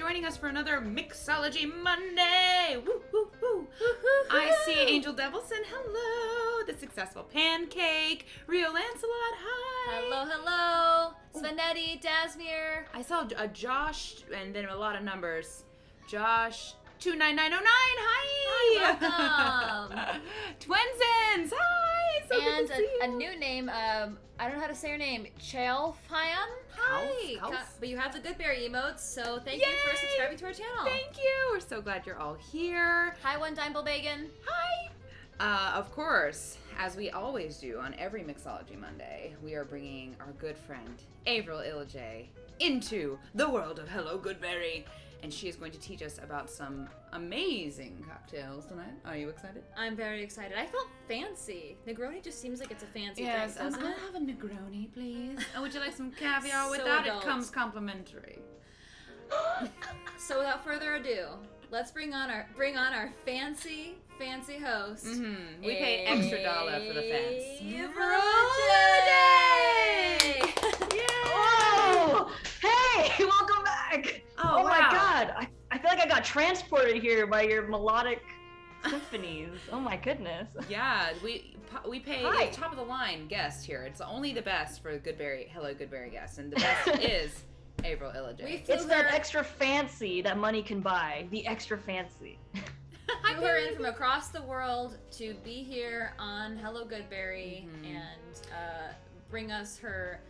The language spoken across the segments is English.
joining us for another Mixology Monday. Woo, woo, woo. I see Angel Devilson. Hello. The Successful Pancake. Rio Lancelot. Hi. Hello, hello. Svenetti, Dasmir. I saw a Josh and then a lot of numbers. Josh 29909. Hi. Welcome. Twinsins. Hi. So And good to see you. a new name. I don't know how to say your name. Chael Fiam. Hi. Kauf. But you have the Goodberry emotes, so thank you for subscribing to our channel. Thank you. We're so glad you're all here. Hi, One Dime Bacon. Hi. Of course, as we always do on every Mixology Monday, we are bringing our good friend, Avril Ilejay, into the world of Hello Goodberry. And she is going to teach us about some amazing cocktails tonight. Are you excited? I'm very excited. I felt fancy. Negroni just seems like it's a fancy Yes, drink, doesn't I'll it? have a Negroni, please. Oh, would you like some caviar with So that? adult. It comes complimentary. So without further ado, let's bring on our fancy host. Mm-hmm. We pay extra dollar for the fans. Ilejay! Oh, hey, welcome back. Oh, my wow. God, I feel like I got transported here by your melodic symphonies. Oh my goodness. Yeah, we pay Hi. a top of the line guest here. It's only the best for Goodberry, Hello Goodberry guests, and the best is Avril Ilejay. We flew It's that her, extra fancy that money can buy. The extra fancy. flew her in from across the world to be here on Hello Goodberry and bring us her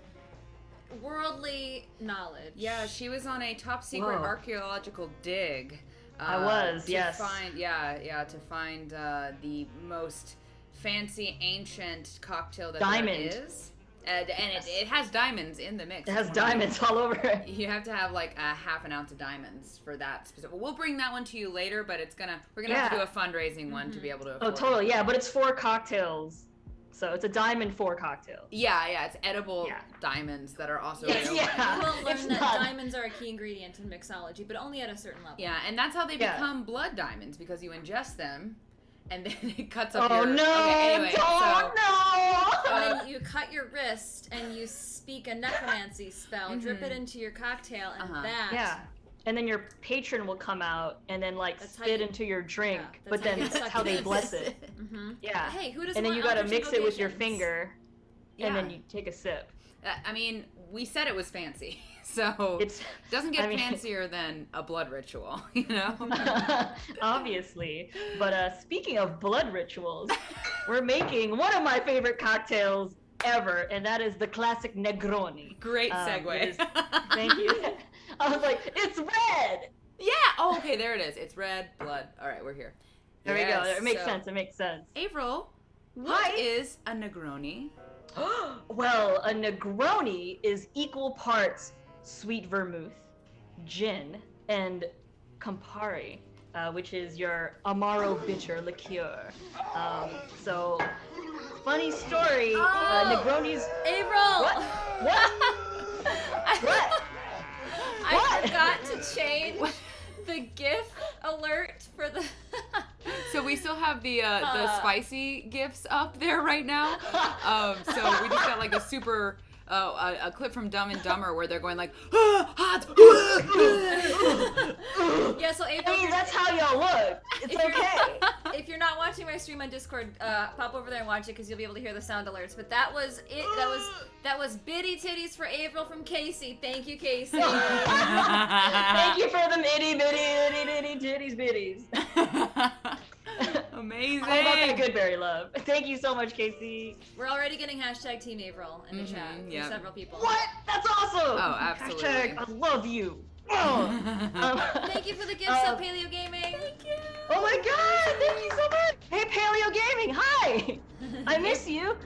worldly knowledge. Yeah, she was on a top secret Whoa. archaeological dig. I was, to yes. to find the most fancy ancient cocktail that Diamond. there is. And it has diamonds in the mix. It has diamonds all over it. You have to have like a half an ounce of diamonds for that specific. We'll bring that one to you later, but we're gonna have to do a fundraising one to be able to afford Oh, totally. Yeah, but it's 4 cocktails. So it's a diamond 4 cocktails. Yeah, it's edible Yeah. diamonds that are also Yes, available. yeah. We'll It's learn that not- diamonds are a key ingredient in mixology, but only at a certain level. Yeah, and that's how they Yeah. become blood diamonds, because you ingest them, and then it cuts up Oh your... no! Okay, anyway, no! And then you cut your wrist and you speak a necromancy spell, drip it into your cocktail, and that... Yeah. And then your patron will come out and then like That's how spit you- into your drink, yeah, but that's how then you that's suck how they it. bless it. Yeah. Hey, who doesn't And then want you gotta eldritch mix it with your invocations? finger, Yeah. and then you take a sip. I mean, we said it was fancy, so It's it doesn't get I mean- fancier than a blood ritual, you know? obviously. But speaking of blood rituals, we're making one of my favorite cocktails ever, and that is the classic Negroni. Great it segue. is- Thank you. I was like, it's red. Yeah! Oh, okay, there it is. It's red blood. All right, we're here. There we go. Yes, It makes so- sense. It makes sense. Avril, what Hi. is a Negroni? Well, a Negroni is equal parts sweet vermouth, gin, and Campari, which is your Amaro bitter liqueur. So, funny story, Negroni's... Avril! What? What? What? I What? forgot to change the GIF alert for the... So we still have the spicy gifs up there right now. So we just got like a super a clip from Dumb and Dumber where they're going like hot. Yeah, so I Avril, mean, that's how y'all look. It's okay. if you're not watching my stream on Discord, pop over there and watch it because you'll be able to hear the sound alerts. But that was it. That was bitty titties for Avril from Casey. Thank you, Casey. Thank you for them itty bitty titties bitties. Amazing. All about that Goodberry love. Thank you so much, Casey. We're already getting hashtag Team Avril in the chat from yep. several people. What? That's awesome. Oh, absolutely. Hashtag I love you. Oh. Thank you for the gifts up, Paleo Gaming. Thank you. Oh my god, thank you so much. Hey, Paleo Gaming, hi. I miss you.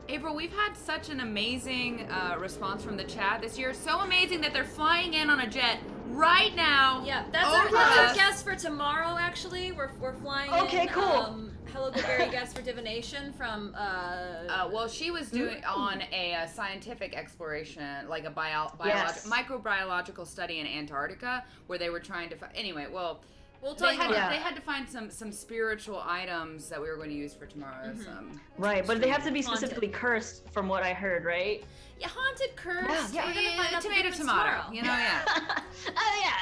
Avril, we've had such an amazing response from the chat this year. So amazing that they're flying in on a jet right now. Yeah, that's over our us. guest for tomorrow. Actually, we're flying. Okay, in, cool. Hello Goodberry guest for divination from. Well, she was doing on a scientific exploration, like a Yes. microbiological study in Antarctica, where they were trying to. Anyway, well, We'll tell they you had, more. Yeah. they had to find some spiritual items that we were going to use for tomorrow's. Right, but they have to be Haunted. specifically cursed from what I heard, right? Yeah, haunted curse. Yeah, We're gonna find out the tomato, difference tomato. tomorrow. You know, yeah. Oh yeah,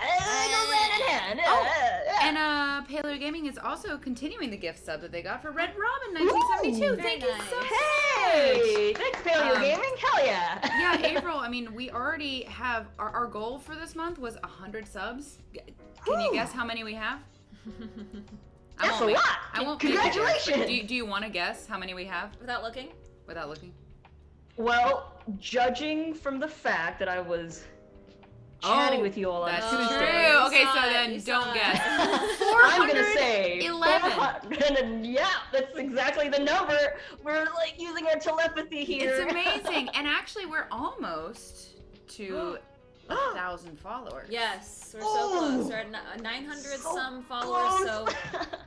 Gaming is also continuing the gift sub that they got for Red Robin 1972. Ooh, Thank very you so nice. much. Hey, thanks Paleo Gaming. Hell yeah. Yeah, April, I mean, we already have, our goal for this month was 100 subs. Can you guess how many we have? That's a lot. I won't make you guess, but Congratulations. do you want to guess how many we have Without looking? without looking? Well, judging from the fact that I was chatting with you all on That's Tuesday. true. Okay, saw so it, then you don't saw guess. it. I'm gonna say 411. 400. Yeah, that's exactly the number. We're like using our telepathy here. It's amazing. And actually, we're almost to 1,000 followers. Yes, we're so close. We're at 900 some followers, so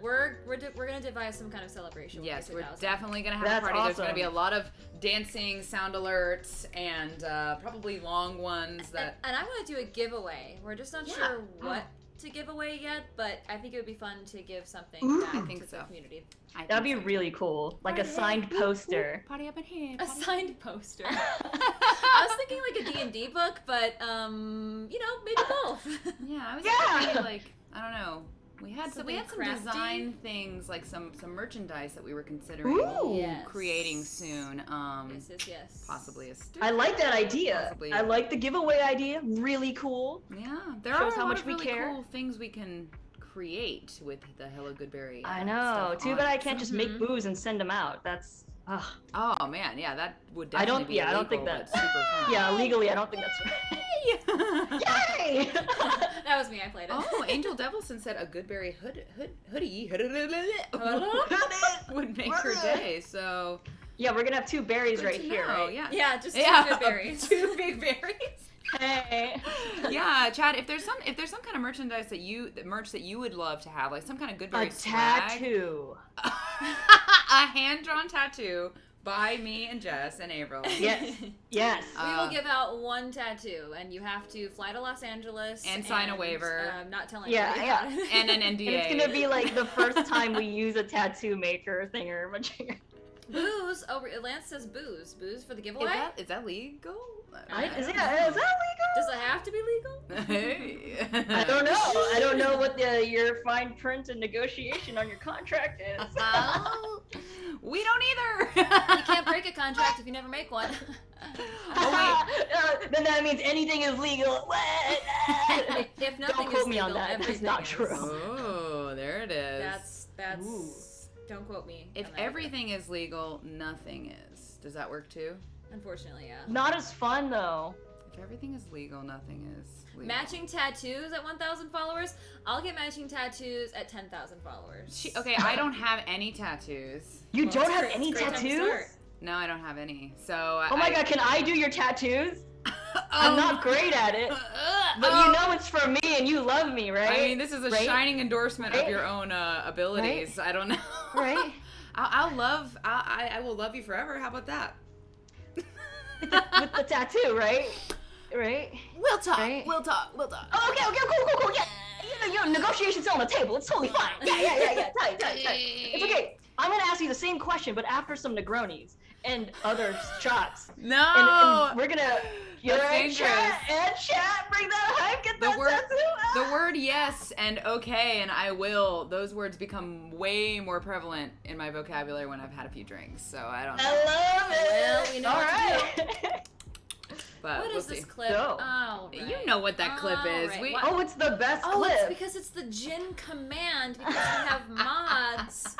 we're gonna devise some kind of celebration. when we Yes, get to we're 1,000. definitely going to have That's a party. There's going to awesome. be a lot of dancing, sound alerts, and probably long ones that... And I want to do a giveaway. We're just not sure what to give away yet, but I think it would be fun to give something back I think to so. the community. That'd be really cool. Like a signed poster. Party up in here. A signed poster. I was thinking like a D&D book, but maybe both. Yeah, I was Yeah. thinking like, I don't know. We had some Something crafty? design things, like some merchandise that we were considering Ooh. Yes. creating soon. Yes. Possibly a I like that idea. Possibly. I like the giveaway idea. Really cool. Yeah, there Shows are a how lot much of we really care. cool things we can create with the Hello Goodberry. I know. stuff Too on bad I it. can't just make booze and send them out. That's. Ugh. Oh man, yeah, that would I definitely don't- be yeah, I don't illegal, think but that- super fun. Yeah, legally, I don't think that's right. Yay! That was me. I played it. Oh, Angel Devilson said a Goodberry hoodie would make her day. So Yeah, we're gonna have 2 berries good right to here, know, right? Yeah, Yeah, just yeah, two good berries. 2 big berries. Hey. Yeah, Chad. If there's some kind of merchandise merch that you would love to have, like some kind of A Goodberry swag, tattoo. a hand-drawn tattoo by me and Jess and Avril. Yes. Yes. We will give out 1 tattoo, and you have to fly to Los Angeles And sign a waiver. Not telling Yeah, anybody yeah. about it. And an NDA. And it's gonna be like the first time we use a tattoo maker thinger. Booze. Oh, Lance says booze. Booze for the giveaway. Is that legal? Is that legal? Does it have to be legal? Hey. I don't know. I don't know what your fine print and negotiation on your contract is. We don't either. You can't break a contract if you never make one. Then that means anything is legal. What? If nothing Don't quote is me legal, on that. That's everything not is. true. Oh, there it is. That's. Ooh. Don't quote me. If on that either. everything is legal, nothing is. Does that work too? Unfortunately, yeah. Not as fun though. If everything is legal, nothing is legal. Matching tattoos at 1,000 followers. I'll get matching tattoos at 10,000 followers. Okay, I don't have any tattoos. You Well, don't it's have great- any it's a great time to tattoos? start. No, I don't have any. So. Oh my god, can I do your tattoos? I'm not great at it. But you know it's for me and you love me, right? I mean, this is a Right? shining endorsement of Right? your own abilities. I don't know. Right? I will love you forever. How about that? With the tattoo, right? Right? We'll talk. Right? We'll talk. Oh, okay, cool. Yeah. Negotiations on the table. It's totally fine. Yeah. Tight. It's okay. I'm gonna ask you the same question, but after some Negronis and other shots. No. And we're gonna. You're That's right, chat. Bring that hype. Get that tattoo. The word yes and okay and I will, those words become way more prevalent in my vocabulary when I've had a few drinks. So I don't know. I love it. Well, we know All what to right. But What we'll is this see. clip? Go. Oh, right. You know what that clip is. Right. We What- Oh, it's the best Oh, clip. it's because it's the Gin Command because we have mods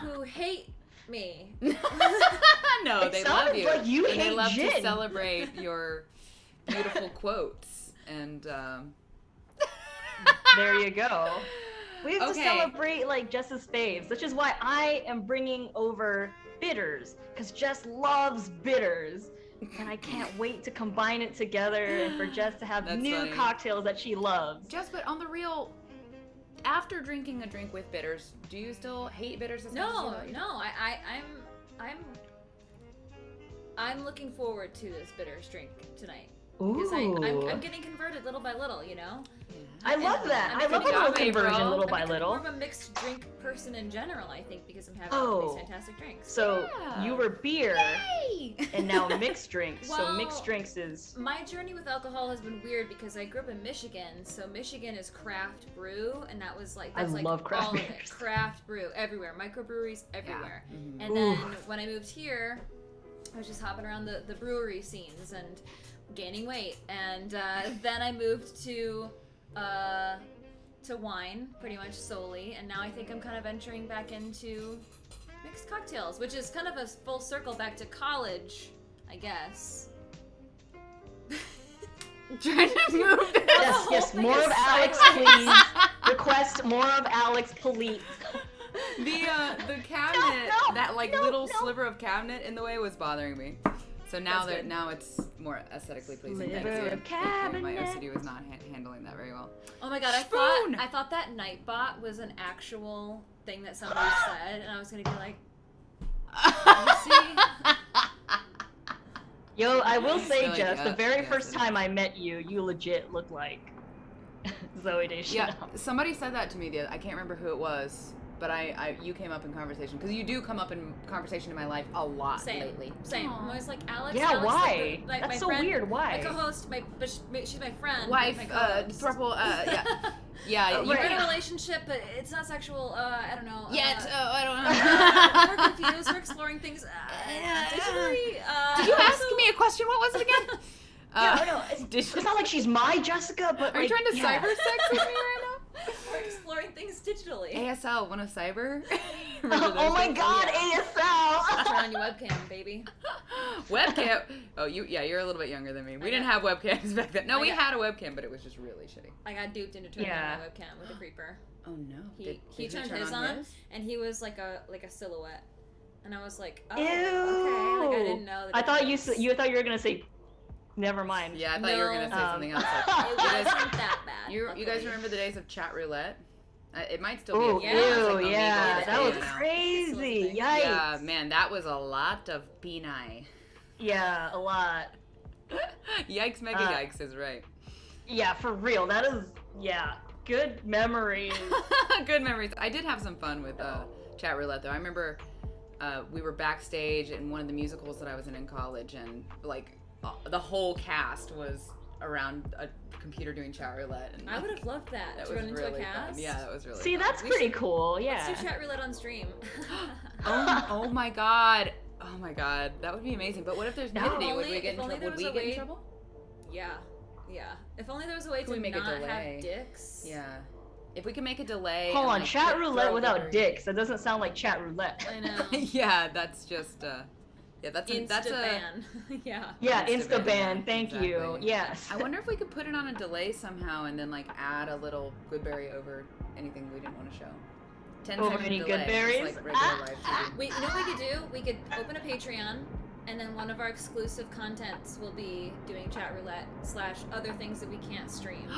who hate me. No, It they sounded love you. like you and they hate love to gin. celebrate your beautiful quotes. And There you go. We have to Okay. celebrate like Jess's faves, which is why I am bringing over bitters, because Jess loves bitters. And I can't wait to combine it together and for Jess to have That's new funny. cocktails that she loves. just but on the real, after drinking a drink with bitters, do you still hate bitters as much as you No, love you? no, I'm looking forward to this bitters drink tonight. Because Ooh. I'm getting converted little by little, you know? I love that. I'm I love a getting little job, April. conversion little I'm by becoming little. more of a mixed drink person in general, I think, because I'm having Oh. these fantastic drinks. So Yeah. you were beer Yay! and now mixed drinks. So Well, mixed drinks is My journey with alcohol has been weird because I grew up in Michigan, so Michigan is craft brew, and that's love craft all of it. beers. Craft brew everywhere, microbreweries everywhere. Mhm. And then when I moved here, I was just hopping around the brewery scenes and gaining weight, and then I moved to wine pretty much solely, and now I think I'm kind of venturing back into mixed cocktails, which is kind of a full circle back to college, I guess. Trying to move this. yes, thing more is of Alex, sideways. please. Request more of Alex, please. The cabinet, No, that like no, little no. sliver of cabinet in the way was bothering me. So now That's good. now it's more aesthetically pleasing. Sliver Thank you. of cabinet. My OCD was not handling that very well. Oh my god, Spoon! I thought that Nightbot was an actual thing that somebody said, and I was gonna be like, you see? Yo, I will say, Really, Jess, the yeah, very yes, first it is. time I met you, you legit looked like Zoe Deschanel. Yeah, somebody said that to me. I can't remember who it was, but you came up in conversation because you do come up in conversation in my life a lot Same. lately. Same. Aw. I'm always like, Alex. Yeah, Alex, why? Like, That's my so friend, weird. Why? My co-host, she's my friend. Wife, my co-host. throuple, yeah. Yeah, Oh, you We're right. in a relationship, but it's not sexual. I don't know. Yet, I don't know. We're confused. We're exploring things digitally. Did you ask me a question? What was it again? Yeah, no, did it's not like she's my Jessica, but Are you like, trying to yeah. cyber sex with me right now? We're exploring things digitally. ASL, one of cyber. Remember Oh those my days? God, Turn ASL. on your webcam, baby. Webcam. Oh, you're a little bit younger than me. We didn't have webcams back then. No, we had a webcam, but it was just really shitty. I got duped into turning Yeah. on my webcam with a creeper. Oh no. He turned his on, and he was like a silhouette, and I was like, oh, Ew. okay. Like I didn't know. The I thought difference. you thought you were gonna say. Never mind. Yeah, I thought you were gonna say No. something else. It Like, wasn't that bad. you guys luckily. remember the days of chat roulette? It might still be. Oh, a Yeah, thing. It's, ew, like, illegal yeah, as that hell was now. crazy. Thing. Yikes. Yeah, man, that was a lot of penai. Yeah, a lot. Yikes, mega yikes is right. Yeah, for real. That is, yeah, good memories. Good memories. I did have some fun with chat roulette though. I remember we were backstage in one of the musicals that I was in college, and like the whole cast was around a computer doing chat roulette. And I would have loved that, that to was run into really a cast. fun. Yeah, that was really See, fun. that's We pretty should- cool. Let's Yeah. do chat roulette on stream. Oh my god. Oh my god. That would be amazing. But what if there's No. nudity? If Would only- we get if in only trouble? there Would was we a get in way- trouble? Yeah. If only there was a way Could we to make a not delay? have dicks. Yeah. If we can make a delay. Hold and, on, like, chat throw roulette the without very- dicks. That doesn't sound like chat roulette. I know. Yeah, that's just yeah, that's a Insta-ban. Yeah. Yeah, Insta insta ban. ban, Thank you. exactly. Yes. I wonder if we could put it on a delay somehow and then like add a little Goodberry over anything we didn't want to show. 10 Over second any delay, just Goodberries? like regular live TV. You know what we could do? We could open a Patreon, and then one of our exclusive contents will be doing chat roulette / other things that we can't stream.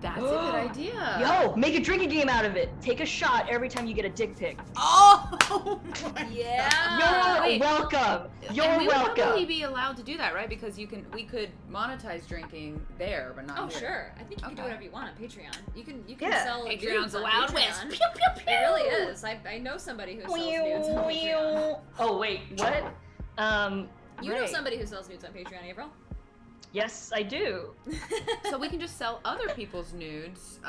That's a good idea. Yo, make a drinking game out of it. Take a shot every time you get a dick pic. Oh! my Yeah. You're Wait. welcome. You're and we would welcome. probably be allowed to do that, right? Because we could monetize drinking there, but not Oh here. sure, I think you can do Okay. whatever you want on Patreon. You can Yeah. sell Patreon's nudes a on wild Patreon. west. Pew, pew, pew. It really is. I know somebody who sells nudes on Patreon. Oh wait, what? You know right. somebody who sells nudes on Patreon, Avril? Yes, I do. So we can just sell other people's nudes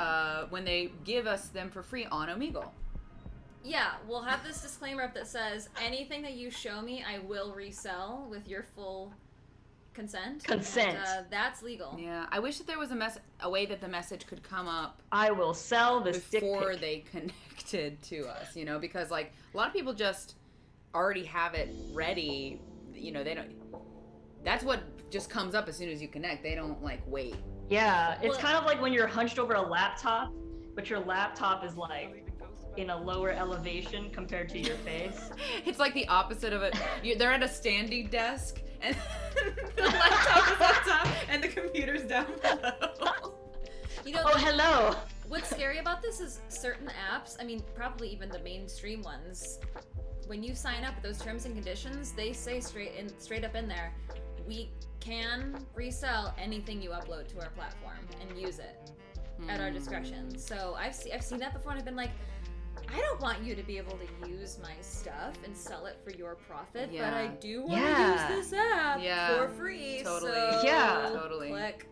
when they give us them for free on Omegle. Yeah, we'll have this disclaimer up that says anything that you show me, I will resell with your full consent. Consent. And, that's legal. Yeah, I wish that there was a way that the message could come up I will sell this dick before pic. they connected to us, because like a lot of people just already have it ready, they don't, that's what just comes up as soon as you connect. They don't like wait. Yeah, it's Well- kind of like when you're hunched over a laptop, but your laptop is like in a lower elevation compared to your face. It's like the opposite of it. They're at a standing desk and the laptop is on top and the computer's down below. You know, Oh, hello. what's scary about this is certain apps, I mean, probably even the mainstream ones, when you sign up with those terms and conditions, they say straight up in there, we can resell anything you upload to our platform and use it at our discretion. So I've seen that before, and I've been like, I don't want you to be able to use my stuff and sell it for your profit, but I do want to use this app for free. Totally. So Totally. Click.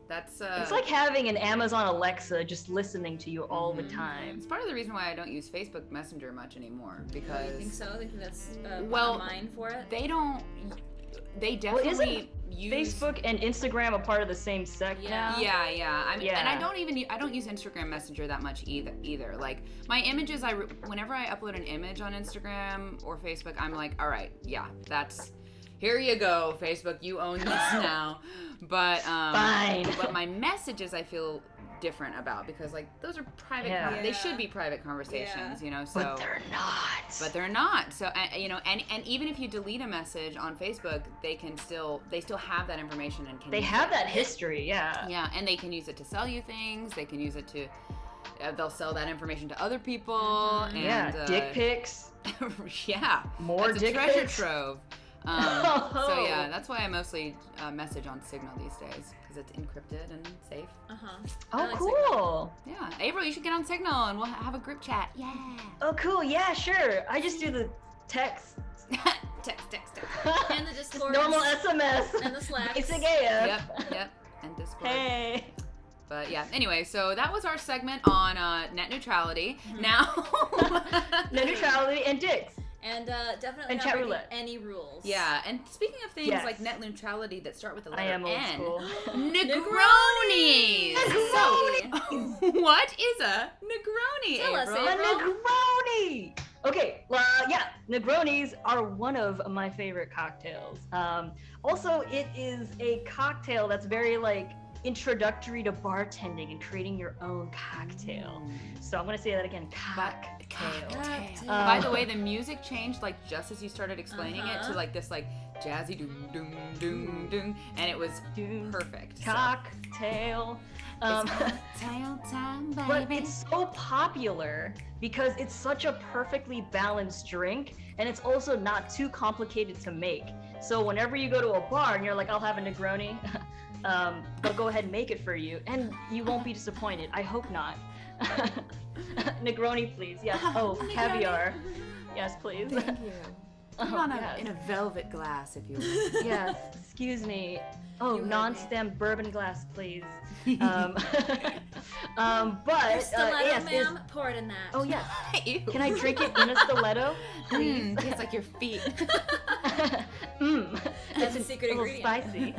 That's It's like having an Amazon Alexa just listening to you all the time. It's part of the reason why I don't use Facebook Messenger much anymore, because You think so? I think that's well, mine for it. they definitely use Facebook and Instagram a part of the same sect now? Yeah. I mean, and I don't use Instagram Messenger that much either. Like my images, whenever I upload an image on Instagram or Facebook, I'm like, all right, that's. Here you go, Facebook. You own this now. But Fine. But my messages, I feel different about, because like those are private. They should be private conversations, you know. So. But they're not. But they're not. So you know, and even if you delete a message on Facebook, they still have that information and can. They have that history, yeah. Yeah, and they can use it to sell you things. They can use it to. They'll sell that information to other people. And, dick pics. Yeah. More it's dick a treasure pics. trove. So yeah, that's why I mostly message on Signal these days, because it's encrypted and safe. Oh, like cool. Yeah, Avril, you should get on Signal and we'll have a group chat. Yeah. Oh, cool. Yeah, sure. I just do the text. text. And the Discord. Normal SMS. And the Slacks. Basic AF. Yep. And Discord. Hey. But yeah, anyway, so that was our segment on net neutrality. Now. Net neutrality and dicks. And definitely And not chat breaking roulette. any rules. Yeah, and speaking of things Yes. like net neutrality that start with the letter I am old N, school. Negronis. Negroni! So, what is a Negroni, Tell us, Avril? A Negroni! Okay, Negronis are one of my favorite cocktails. Also, it is a cocktail that's very introductory to bartending and creating your own cocktail. So I'm gonna say that again, cocktail. By the way, the music changed just as you started explaining it to this jazzy doom doom doom doom, and it was perfect. So. Cocktail. It's cocktail time, baby. But it's so popular because it's such a perfectly balanced drink, and it's also not too complicated to make. So whenever you go to a bar and you're like, I'll have a Negroni, they'll go ahead and make it for you, and you won't be disappointed. I hope not. Negroni, please. Yes. Oh, caviar. Yes, please. Thank you. Put it in a velvet glass, if you will. Yes. Excuse me. Oh, non-stem bourbon glass, please. But Stiletto, yes. ma'am. Pour it in that. Oh yes. Ew. Can I drink it in a stiletto? Please. Tastes like your feet. That's a secret a little ingredient. spicy.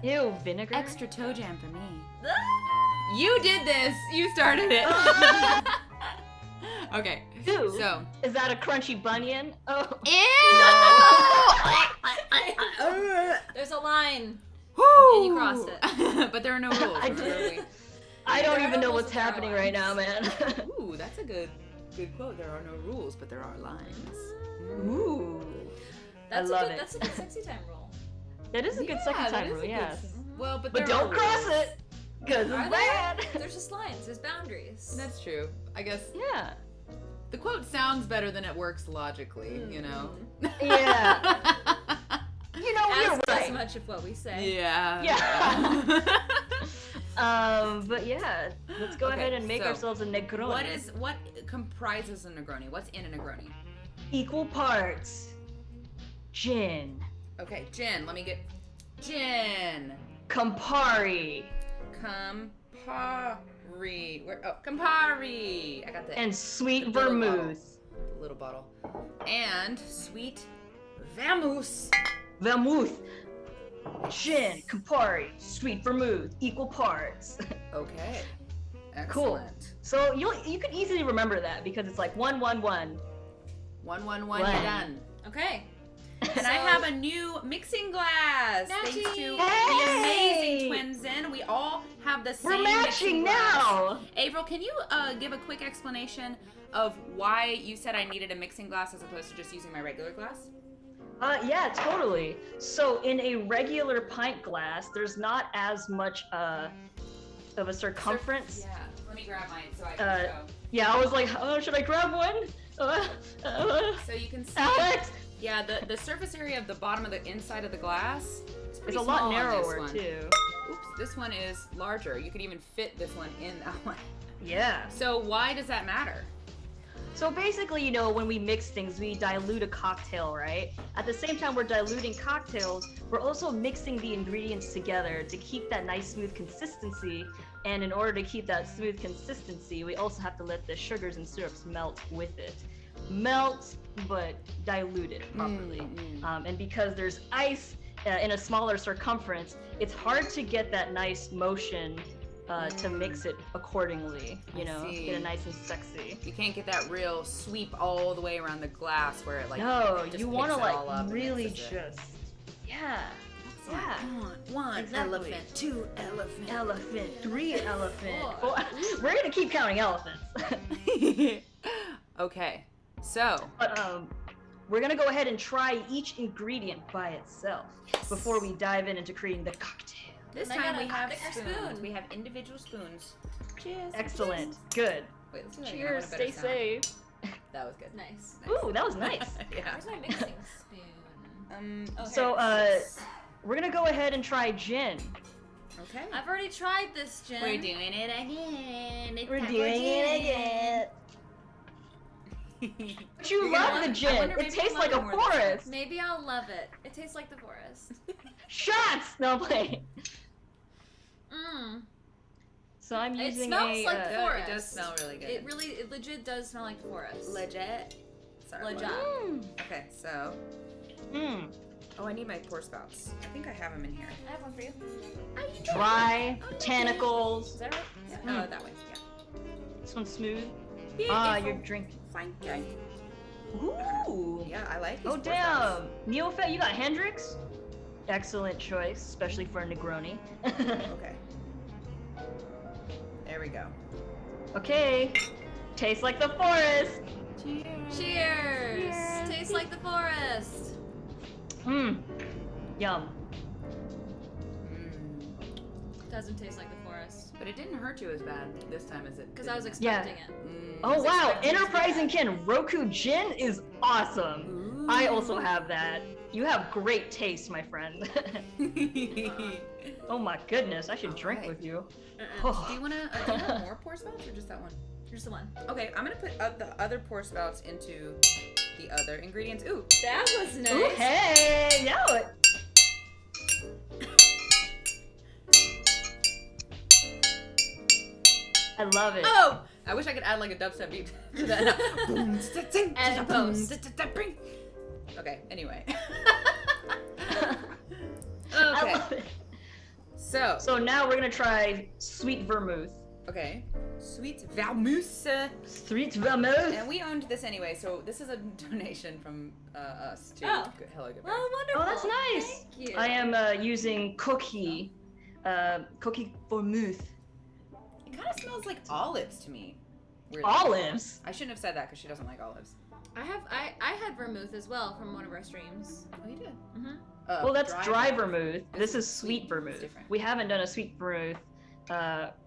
Ew, vinegar. Extra toe jam for me. You did this. You started it. Okay. Ew. So. Is that a crunchy bunion? Oh. Ew! There's a line. Woo! And you crossed it. But there are no rules. I did. I don't even know what's happening right now, man. Ooh, that's a good quote. There are no rules, but there are lines. Ooh. That's I love a good, it. That's a good sexy time rule. That is a good second time rule, yes. Well, but But there don't are cross rules. it, because Are it's there? bad. There's just lines. There's boundaries. That's true. I guess Yeah. the quote sounds better than it works logically, you know? Yeah. You know, As you're does right. much of what we say. Yeah. Yeah. But yeah, let's go Okay, ahead and make so ourselves a Negroni. What comprises a Negroni? What's in a Negroni? Equal parts gin, Okay, gin. Let me get gin. Campari, Campari. Campari. I got the and sweet the little vermouth. little bottle. And sweet Vermouth. Vermouth. Gin, Campari, sweet vermouth, equal parts. Okay. Cool. Excellent. So you can easily remember that because it's like 1, 1, 1. 1, 1, 1, One. you're done. Okay. And I have a new mixing glass. Matching. Thanks to Hey! the amazing twins in. We all have the same We're matching mixing glass. now. Avril, can you give a quick explanation of why you said I needed a mixing glass as opposed to just using my regular glass? Yeah, totally. So in a regular pint glass, there's not as much of a circumference. Yeah. Let me grab mine so I can go. Yeah, I was like, oh, should I grab one? So you can see. Alex! Yeah, the surface area of the bottom of the inside of the glass is It's a small lot on this narrower one. too. Oops, this one is larger. You could even fit this one in that one. Yeah. So why does that matter? So basically, you know, when we mix things, we dilute a cocktail, right? At the same time we're diluting cocktails, we're also mixing the ingredients together to keep that nice smooth consistency. And in order to keep that smooth consistency, we also have to let the sugars and syrups melt with it. Melt, but dilute it properly. And because there's ice in a smaller circumference, it's hard to get that nice motion to mix it accordingly, you know, get it nice and sexy. You can't get that real sweep all the way around the glass where it like No, just you picks want to it all up like and really mixes it. just, yeah. Yeah. One Exactly. elephant, two elephant. Elephant, 3 elephant. Four. 4. We're gonna keep counting elephants. Okay, so But we're gonna go ahead and try each ingredient by itself before we dive into creating the cocktail. this And I time got we a have thicker spoons. spoon. We have individual spoons. Cheers. Excellent. Good. Wait, let's do that again. I Cheers. want a better Stay sound. safe. That was good. Nice. Ooh, that was nice. Yeah. Where's my mixing spoon? Okay. So we're gonna go ahead and try gin. Okay. I've already tried this gin. We're doing it again. It's We're time for doing it again. But you love the gin. wonder It maybe tastes I like a love it more this forest. Maybe I'll love it. It tastes like the forest. Shots. No play. Mmm. So I'm It using smells a. like the forest. It does smell really good. It legit does smell like the forest. Legit. Sorry. Legit. what? Okay, so. Mm, Oh, I need my pour spouts. I think I have them in here. I have one for you. dry tentacles. Is that right? Yeah. Mm. Oh, that way. Yeah. This one's smooth. Beautiful. You're drinking. Fine. Okay. Ooh. Yeah, I like these Oh pour spouts. damn. Neophet, you got Hendrix? Excellent choice, especially for a Negroni. Okay. There we go. Okay. Tastes like the forest. Cheers! Tastes like the forest. Mmm. Yum. Doesn't taste like the forest. But it didn't hurt you as bad this time as it. Because I was did. expecting it. Oh wow, expecting it to be Enterprising bad. Ken Roku Gin is awesome. I also have that. You have great taste, my friend. Oh my goodness, I should drink Alright. with you. Do you want more pour spouts or just that one? Here's the one. Okay, I'm gonna put the other pour spouts into the other ingredients. Ooh. That was nice. Ooh, hey, now it. I love it. Oh! I wish I could add like a dubstep beat to that. And in post. Okay, anyway. I Okay. love it. So, So now we're gonna try sweet vermouth. okay. Sweet Vermouth. Sweet vermouth. And we owned this anyway, so this is a donation from us to Oh. Hello Good Oh, wonderful. Oh, that's nice. Thank you. I am using cookie vermouth. It kind of smells like olives to me. Weirdly. Olives. I shouldn't have said that because she doesn't like olives. I had vermouth as well from one of our streams. Oh, you did? Mm-hmm. Well, that's dry vermouth. This is sweet It's vermouth. different. We haven't done a sweet vermouth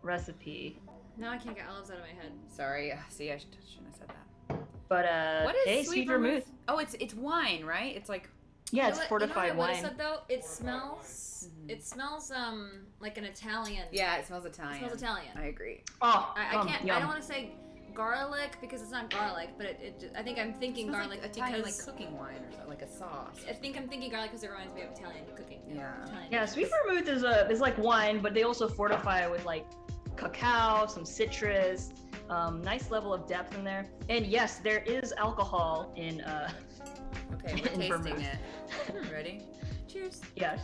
recipe. Now I can't get olives out of my head. Sorry. See, I shouldn't have said that. But What is hey, sweet vermouth? Oh, it's wine, right? It's like Yeah, You it's know what- fortified you know what I wine. would've said though? It smells. It smells like an Italian. yeah, it smells It Italian. smells Italian. I agree. Oh, I can't. Yum. I don't want to say garlic because it's not garlic, but I think I'm thinking It smells garlic like Italian, because like cooking wine or something, like a sauce. I think I'm thinking garlic because it reminds me of Italian cooking. Yeah. Italian Yeah, dishes. sweet vermouth is like wine, but they also fortify it with like cacao, some citrus, nice level of depth in there. And yes, there is alcohol in Okay, we're in tasting vermouth. it. Ready? Cheers. Yes.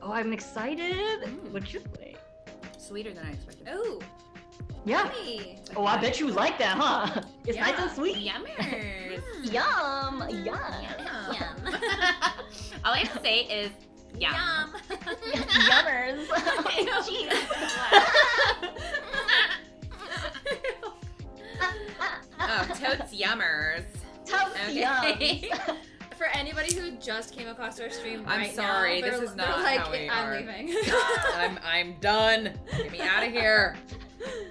Oh, I'm excited. Mm. What you think? Sweeter than I expected. Ooh, Yeah. yummy. Oh, I bet you like that, huh? It's nice and sweet. Yummers. Yum, yum. Yum. All I have to say is yum. Yum. Yummers. Oh, totes yummers. Toast Okay. yums. For anybody who just came across our stream I'm right sorry, now, this they're- is they're not like, how we I'm are." leaving. I'm done. Get me out of here.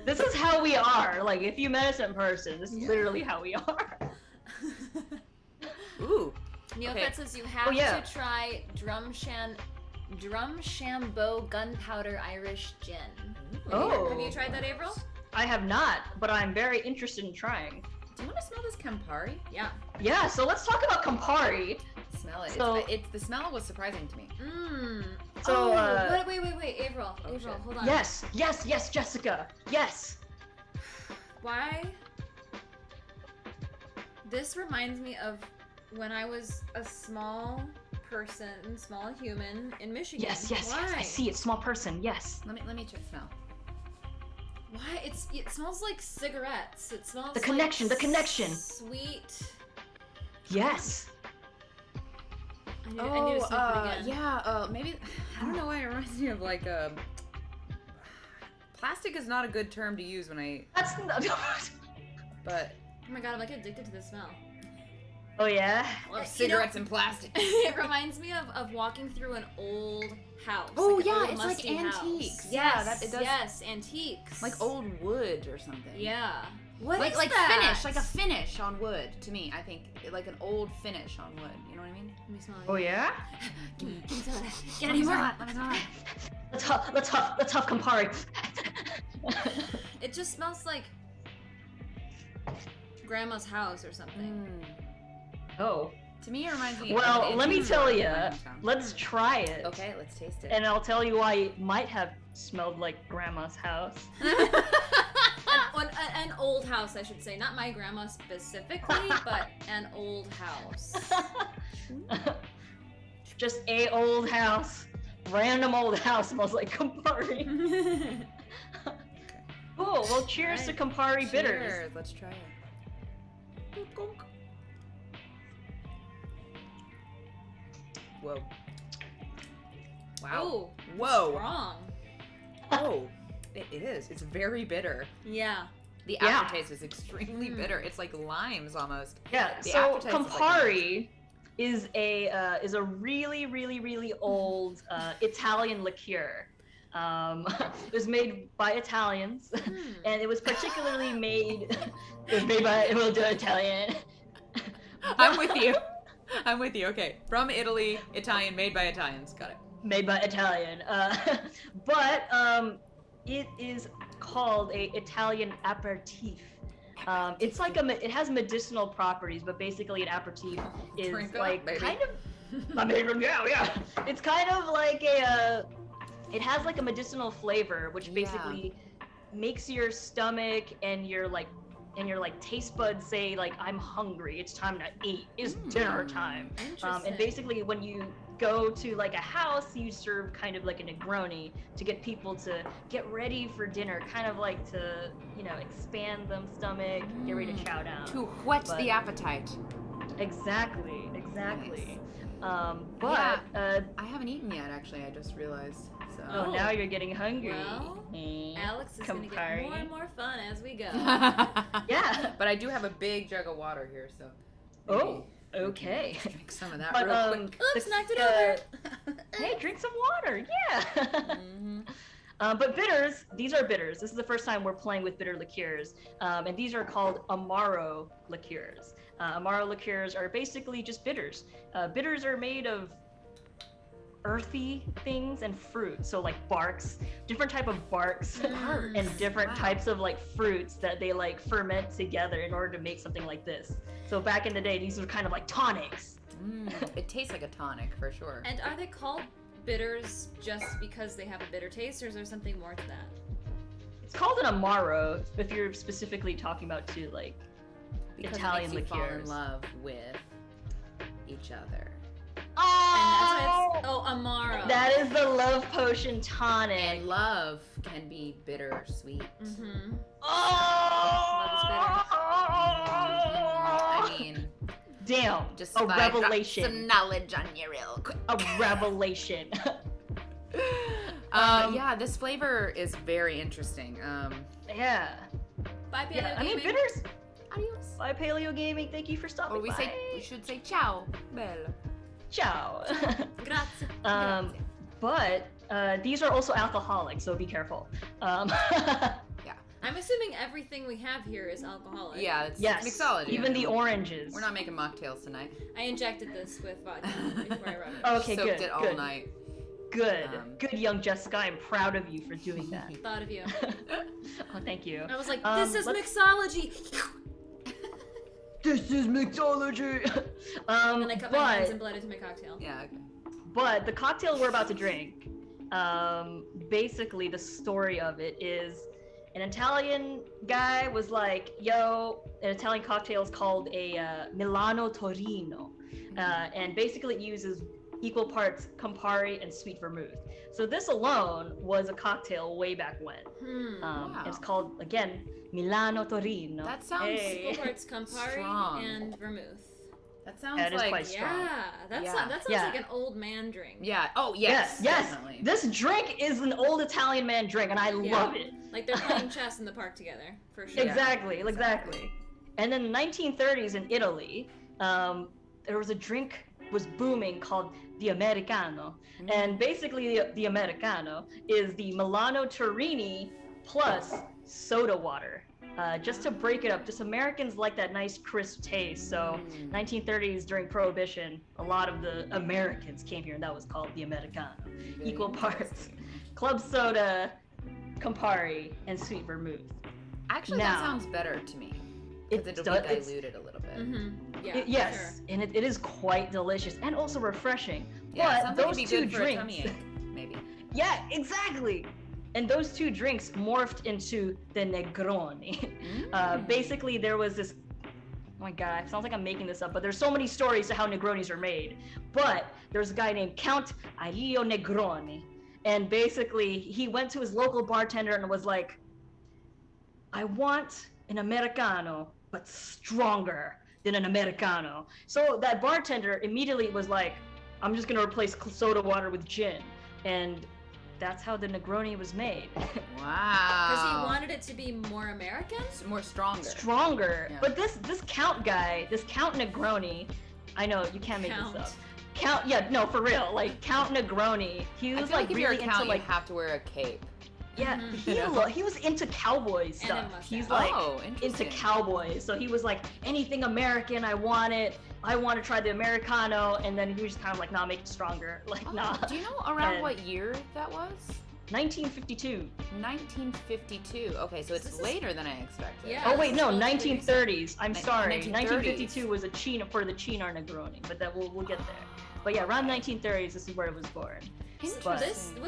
This is how we are. Like, if you met us in person, this is Yeah. literally how we are. Ooh. Neopet Okay. says you have Oh, yeah. to try Drumshan Drumshambo Gunpowder Irish Gin. Oh. Have you tried that, Avril? I have not, but I'm very interested in trying. Do you want to smell this Campari? Yeah. Yeah, so let's talk about Campari. Smell it. So- It's the smell was surprising to me. Mmm. So, wait, Avril. Oh, Avril, shit. hold on. Yes, Jessica. Yes. Why? This reminds me of when I was a small human in Michigan. Yes. Why? I see it. Small person. Yes. Let me check smell. Why? It smells like cigarettes. It smells The connection, like the connection. Sweet. Yes. I need to sniff it again. yeah, maybe, I don't know why it reminds me of like plastic is not a good term to use when I, That's. but Oh my god, I'm like addicted to the smell. Oh yeah. or cigarettes and plastic. It reminds me of walking through an old house. Oh, like an yeah, old, it's like musty house. antiques. Yeah, Yes, that- it does- Yes, antiques. Like old wood or something. Yeah. What like is like that? finish, like a finish on wood. To me, I think like an old finish on wood. You know what I mean? Let me smell it. Oh yeah. Give me some of that. Get Let any me more? smell it, let me smell it. Let's huff Campari. It just smells like grandma's house or something. Oh. To me, it reminds me. Well, of an let me antique tell store in you. my hometown. Let's try it. Okay, let's taste it. And I'll tell you why it might have smelled like grandma's house. An old house, I should say. Not my grandma specifically, but an old house. Just a old house. Random old house smells like Campari. Cool. Well, cheers to Campari bitters. Cheers, let's try it. Whoa. Wow. Oh, Whoa. strong. Oh, it is. It's very bitter. Yeah. The Yeah. aftertaste is extremely bitter. It's like limes almost. Yeah. The So aftertaste is like Campari is a really old Italian liqueur. It was made by Italians, and it was particularly made. It was made by Italian. I'm with you. I'm with you. Okay. From Italy, Italian, made by Italians. Got it. Made by Italian. But it is called a Italian aperitif. It's like it has medicinal properties, but basically an aperitif is Drink up, like baby. kind of. I mean, yeah. It's kind of like it has like a medicinal flavor, which basically makes your stomach and your taste buds say like, I'm hungry, it's time to eat, it's dinner time. And basically when you go to like a house, you serve kind of like a Negroni to get people to get ready for dinner, kind of like to, expand them stomach, get ready to chow down. To whet the appetite. Exactly. Nice. But I haven't eaten yet, actually. I just realized. So. oh, now you're getting hungry. Well, Alex is going to get Campari. more and more fun as we go. Yeah. But I do have a big jug of water here, so. Oh, maybe okay. Drink some of that But, real quick. Oops, knocked it over. Hey, drink some water. Yeah. Mhm. But bitters, these are bitters. This is the first time we're playing with bitter liqueurs. And these are called Amaro liqueurs. Amaro liqueurs are basically just bitters. Bitters are made of earthy things and fruit. So like barks, different type of barks and different types of like fruits that they like ferment together in order to make something like this. So back in the day, these were kind of like tonics. It tastes like a tonic for sure. And are they called bitters just because they have a bitter taste, or is there something more to that? It's called an Amaro if you're specifically talking about two like Because Italian it makes you fall in liqueurs. love with each other. And that's why it's Amaro. That is the love potion tonic. And love can be bitter, sweet. Mm-hmm. I mean, damn, just a by revelation. drop some knowledge on you real quick. A revelation. Yeah, this flavor is very interesting. Yeah. Bye, Paleo Yeah. I mean, Gaming. bitters. Adios. Bye, Paleo Gaming. Thank you for stopping Or we by. should say ciao, bella. Ciao. Grazie. But these are also alcoholic, so be careful. I'm assuming everything we have here is alcoholic. Yeah, it's Yes. mixology. Even the oranges. We're not making mocktails tonight. I injected this with vodka before I wrote it. Okay, Soaked good. it all good. night. Good. Good, young Jessica. I'm proud of you for doing that. Thought of you. Oh, thank you. I was like, this is mixology. This is mixology. And then I cut my hands and bled into my cocktail. Yeah, okay. But the cocktail we're about to drink, basically the story of it is an Italian guy was like, yo, an Italian cocktail is called a Milano Torino. And basically it uses equal parts Campari and sweet vermouth. So this alone was a cocktail way back when. Wow. It's called, again, Milano Torino. That sounds Equal parts Campari strong. and vermouth. That sounds That is like quite strong. Yeah, that sounds like an old man drink. Yeah. Oh yes. Yes. Definitely. This drink is an old Italian man drink, and I love it. Like they're playing chess in the park together, for sure. Exactly. And then in the 1930s in Italy, there was a drink was booming called the Americano. And basically the Americano is the Milano Torini plus soda water. Just to break it up, just Americans like that nice crisp taste. So 1930s during Prohibition, a lot of the Americans came here and that was called the Americano. Equal parts club soda, Campari, and sweet vermouth. Actually, Now, that sounds better to me. Because it'll be diluted a little bit. Yeah. Yes, sure. and it is quite delicious and also refreshing. Yeah, it but sounds those like it'd be two good for a drinks, tummy ache, maybe. yeah, exactly. And those two drinks morphed into the Negroni. Basically, there was this. Oh my god, it sounds like I'm making this up, but there's so many stories to how Negronis are made. But there's a guy named Count Ilejay Negroni, and basically he went to his local bartender and was like, "I want an Americano, but stronger than an Americano." So that bartender immediately was like, "I'm just gonna replace soda water with gin," and that's how the Negroni was made. Wow. Because he wanted it to be more American? More stronger. Stronger. Yeah. But this Count guy, this Count Negroni, I know you can't make this up. Count, yeah, no, for real. Like Count Negroni, he I was feel like if really you're a count, into like you have to wear a cape. yeah, he was into cowboy stuff. He's like into cowboys, so he was like anything American, I want it. I want to try the Americano, and then he was just kind of like, nah, make it stronger. Like, nah. Do you know around what year that was? 1952. 1952. Okay, so it's later than I expected. Yeah. Oh wait, no, It's 1930s. I'm sorry, 1930s. 1952 was a for the Chinar Negroni, but that we'll get there. But yeah, around 1930s, this is where it was born. Interesting.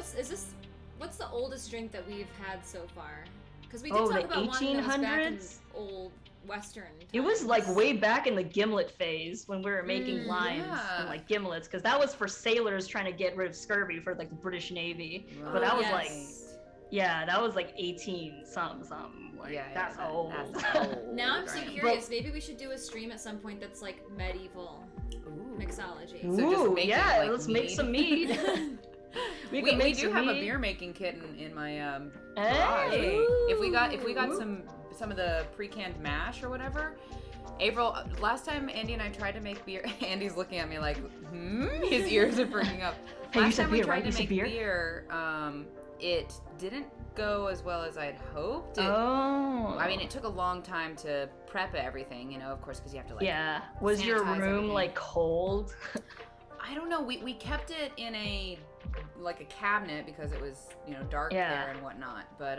What's the oldest drink that we've had so far? Because we did Oh, talk the about one that was back in 1800s? old Western times. It was like way back in the gimlet phase when we were making limes and like gimlets, because that was for sailors trying to get rid of scurvy for like the British Navy. Right. But that was yes. like, yeah, that was like 18 something. Like, that's old. That's old. Now I'm so right? curious. Maybe we should do a stream at some point that's like medieval mixology. So just Ooh, making, yeah, like, let's make mead. some mead. we We do have a mead. beer making kit in my Hey. garage. If we got some of the pre-canned mash or whatever. Avril, last time Andy and I tried to make beer, Andy's looking at me like, his ears are perking up. Hey, you Last said time beer, we tried right? You to said make beer? It didn't go as well as I'd hoped. I mean, it took a long time to prep everything, of course, because you have to like. Yeah. Was your sanitize room everything. like cold? I don't know. We kept it in a cabinet because it was dark Yeah. there and whatnot, but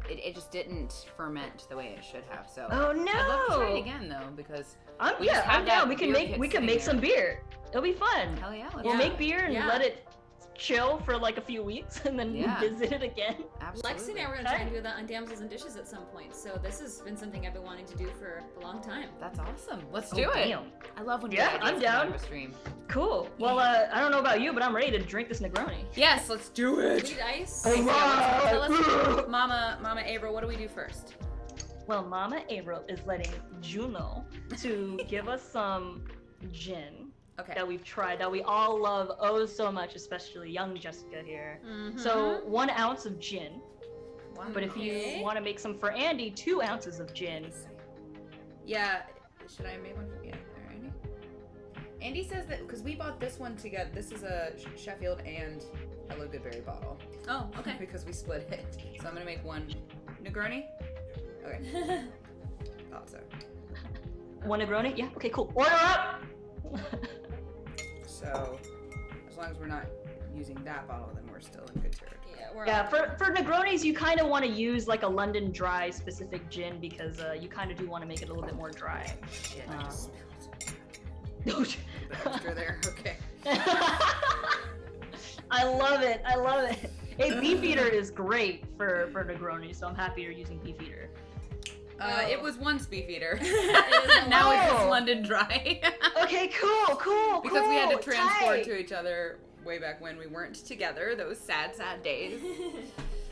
it just didn't ferment the way it should have. So Oh no! I'd love to try it again though because I'm we just have down. that We can beer make kit we can sitting make there. some beer. It'll be fun. Hell yeah! We'll Yeah. make beer and Yeah. let it chill for like a few weeks and then Yeah. revisit it again. Absolutely. Lexi and I were gonna try and do that on Damsels and Dishes at some point. So this has been something I've been wanting to do for a long time. That's awesome. Let's Oh, do it. damn. I love when Yeah, good I'm ideas come out down. of a stream. Cool. Well, I don't know about you, but I'm ready to drink this Negroni. Yes, let's do We it. need ice. Oh, wow. Tell us, Mama Avril, what do we do first? Well, Mama Avril is letting Juno to give us some gin Okay. that we've tried, that we all love oh so much, especially young Jessica here. Mhm. So 1 ounce of gin. But if Okay. you want to make some for Andy, 2 ounces of gin. Yeah, should I make one for Andy? Andy says that because we bought this one together. This is a Sheffield and Hello Goodberry bottle. Oh, okay. Because we split it. So I'm gonna make one Negroni. Okay. Thought so. 1 Negroni? Yeah. Okay. Cool. Order up. So as long as we're not using that bottle, then we're still in good territory. Yeah, for Negronis, you kind of want to use like a London Dry specific gin because you kind of do want to make it a little bit more dry. Shit, I just spilled. No, A bit extra there. Okay. I love it. I love it. Hey, Beefeater is great for Negroni, so I'm happy you're using Beefeater. It was once Beefeater. is Now it's just Oh. London Dry. Okay, cool. Because we had to cool, transport tight. to each other way back when we weren't together. Those sad, sad days.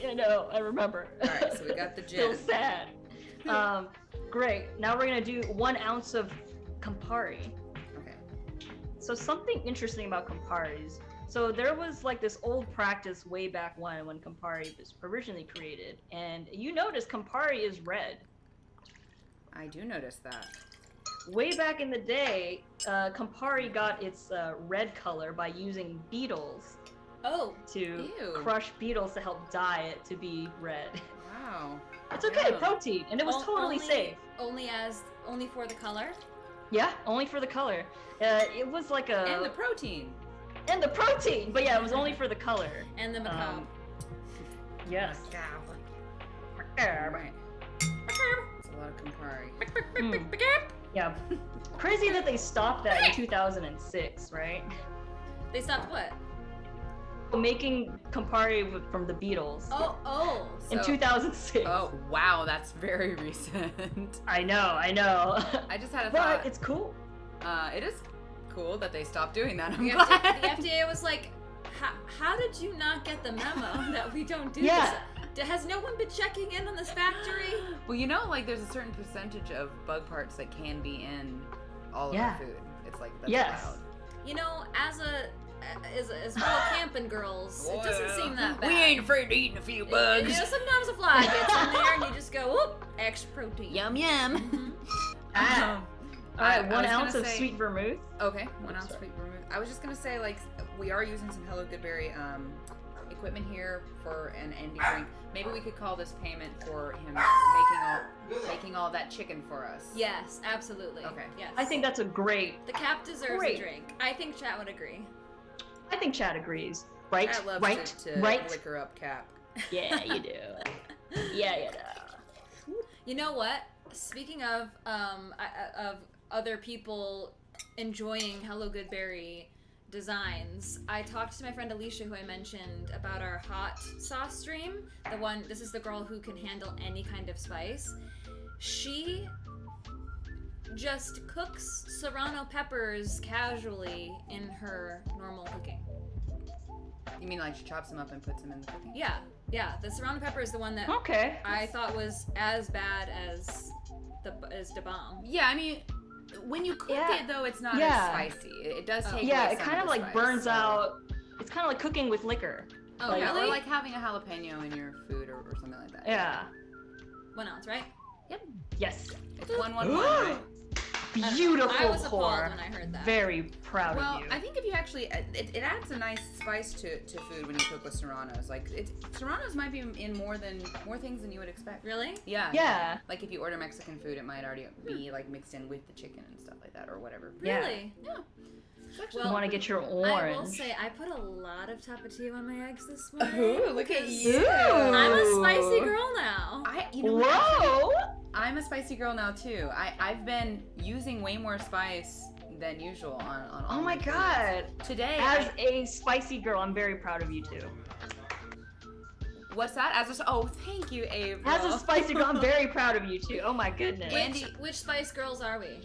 Yeah, no, I remember. All right, so we got the Still gin. sad. Great. Now we're gonna do 1 ounce of Campari. Okay. So something interesting about Camparis. So there was like this old practice way back when Campari was originally created, and you notice Campari is red. I do notice that. Way back in the day, Campari got its red color by using beetles Oh, to Ew. crush beetles to help dye it to be red. Wow. It's okay, Yeah. protein, and it was totally safe. Only for the color. Yeah, only for the color. It was like a And the protein. and the protein, but yeah, it was only for the color. And the macabre. Yes. Right. It's a lot of Campari. Mm. Yeah. Crazy that they stopped that in 2006, right? They stopped what? Making Campari from the Beatles Oh. in So- 2006. Oh, wow, that's very recent. I know. I just had a But thought. it's cool. It is cool that they stopped doing that. I'm The glad. FDA was like, how did you not get the memo that we don't do Yeah. this? Has no one been checking in on this factory? Well, you know, like there's a certain percentage of bug parts that can be in all of Yeah. our food. It's like that's Yes. allowed. You know, as fellow camping girls, it doesn't seem that bad. We ain't afraid to eat a few bugs. You know, sometimes a fly gets in there and you just go, whoop, extra protein. Yum yum. Mhm. Ah. All right, I 1 was ounce gonna of say- sweet vermouth. Okay, 1 ounce Sorry. sweet vermouth. I was just gonna say, like, we are using some Hello Goodberry equipment here for an Andy drink. Maybe we could call this payment for him making all that chicken for us. Yes, absolutely. Okay. Yes. I think that's a great. the cap deserves Great. a drink. I think chat would agree. I think Chad agrees. Right? I love right? to right? liquor up Cap. Yeah, you do. Yeah, you do. You know what? Speaking of other people enjoying Hello Goodberry designs, I talked to my friend Alicia, who I mentioned, about our hot sauce stream. This is the girl who can handle any kind of spice. She just cooks serrano peppers casually in her normal cooking. You mean like she chops them up and puts them in the cooking? Yeah. The serrano pepper is the one that Okay. I thought was as bad as the bomb. Yeah, I mean, when you cook Yeah. it though, it's not Yeah. as spicy. It does take Yeah, away it some kind of the like spice, burns so- out. It's kind of like cooking with liquor. Oh, Like- Yeah, really? or like having a jalapeno in your food or something like that. Yeah. 1 ounce, right? Yes. It's 111, right? Beautiful I was appalled pour. when I heard that. Very proud Well, of you. I think if you actually, it adds a nice spice to food when you cook with serranos. Like, serranos might be in more things than you would expect. Really? Yeah. Yeah. Like if you order Mexican food, it might already be like mixed in with the chicken and stuff like that, or whatever. Yeah. Really? Yeah. It's actually- Well, you want to get your I will orange. say I put a lot of tapatio on my eggs this morning. Ooh, look at because you. I'm a Ooh. spicy girl now. You know what, actually, Whoa! I'm a spicy girl now too. I've been using way more spice than usual on all Oh my foods. god. Today, As a spicy girl, I'm very proud of you too. what's that? Thank you, Avril. As a spicy girl, I'm very proud of you too. Oh my goodness. Andy- Which Spice Girls are we?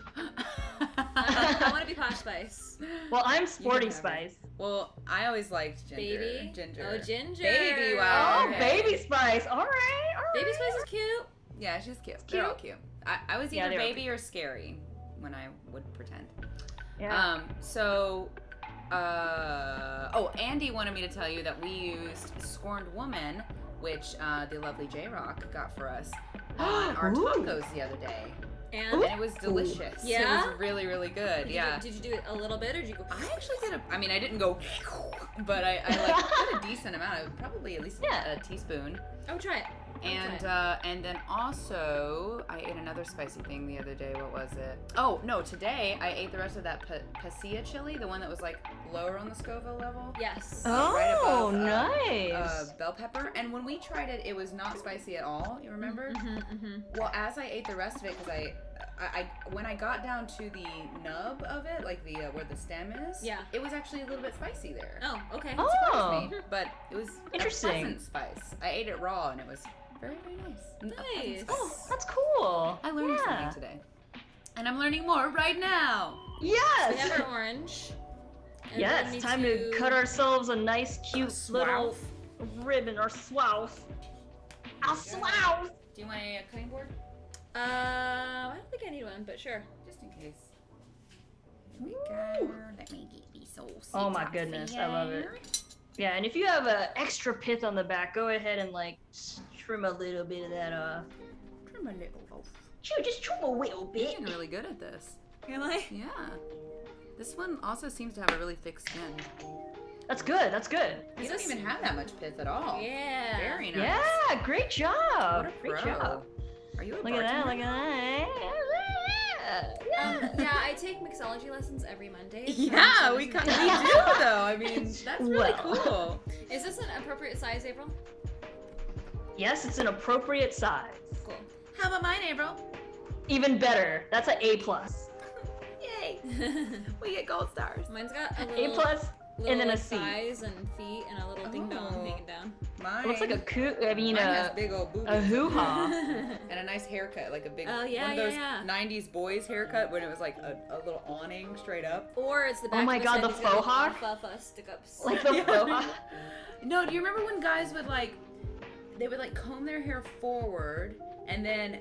I want to be Posh Spice. Well, I'm sporty have it. spice. Well, I always liked ginger. Baby? Ginger. Oh, Ginger. Baby, wow. Oh, okay. baby spice. All right. Baby Spice is cute. Yeah, she's cute. They're all cute. I was Yeah, either they are baby or scary when I would pretend. Yeah. Andy wanted me to tell you that we used Scorned Woman, which the lovely J-Rock got for us on our Ooh. tacos the other day. And And it was delicious. Yeah? It was really, really good. Did you do it a little bit or did you go? I actually did I didn't go, but I like did a decent amount. Probably at least Yeah. a teaspoon. Oh, try it. And then also I ate another spicy thing the other day. What was it? Oh no, today I ate the rest of that pasilla chili, the one that was like lower on the Scoville level. Yes. Right above, nice. bell pepper. And when we tried it, it was not spicy at all. You remember? Well, as I ate the rest of it, because I when I got down to the nub of it, like the where the stem is, it was actually a little bit spicy there. Oh, okay. It surprised me, but it was Interesting. a pleasant spice. I ate it raw, and it was very, very nice. Nice. Oh, that's cool. I learned something today, and I'm learning more right now. Yes. We have our orange. And Yes, we time need to cut ourselves a nice, cute little swath. ribbon or swath. A swath. Do you want a cutting board? I don't think I need one, but sure. Just in case. Here we go. Let me get these sauce. Oh my goodness, I love it. Yeah, and if you have extra pith on the back, go ahead and like trim a little bit of that off. Trim a little off. Just trim a little You're bit. getting really good at this. Really? Yeah. This one also seems to have a really thick skin. That's good. That's good. You don't even have that much pith at all. Yeah. Very nice. Yeah, great job. What a Great pro. job. Are you a Look at that. bartender? Look at that. Yeah, I take mixology lessons every Monday. Yeah, we do though. I mean, that's really cool. Is this an appropriate size, April? Yes, it's an appropriate size. Cool. How about mine, Avril? Even better. That's an A+. Yay! We get gold stars. Mine's got a A+, little, and then a like, C. thighs and feet and a little ding dong Oh. hanging down. Mine. It looks like Mine has big old boobies. a hoo-ha. And a nice haircut, like a big Oh, yeah, one of those yeah. 90s boys haircut when it was like a little awning straight up. Or it's the back my of his God, head, the he's got faux hawk? alfalfa stick-ups. Like the faux-ha. No, do you remember when guys would like, they would like comb their hair forward and then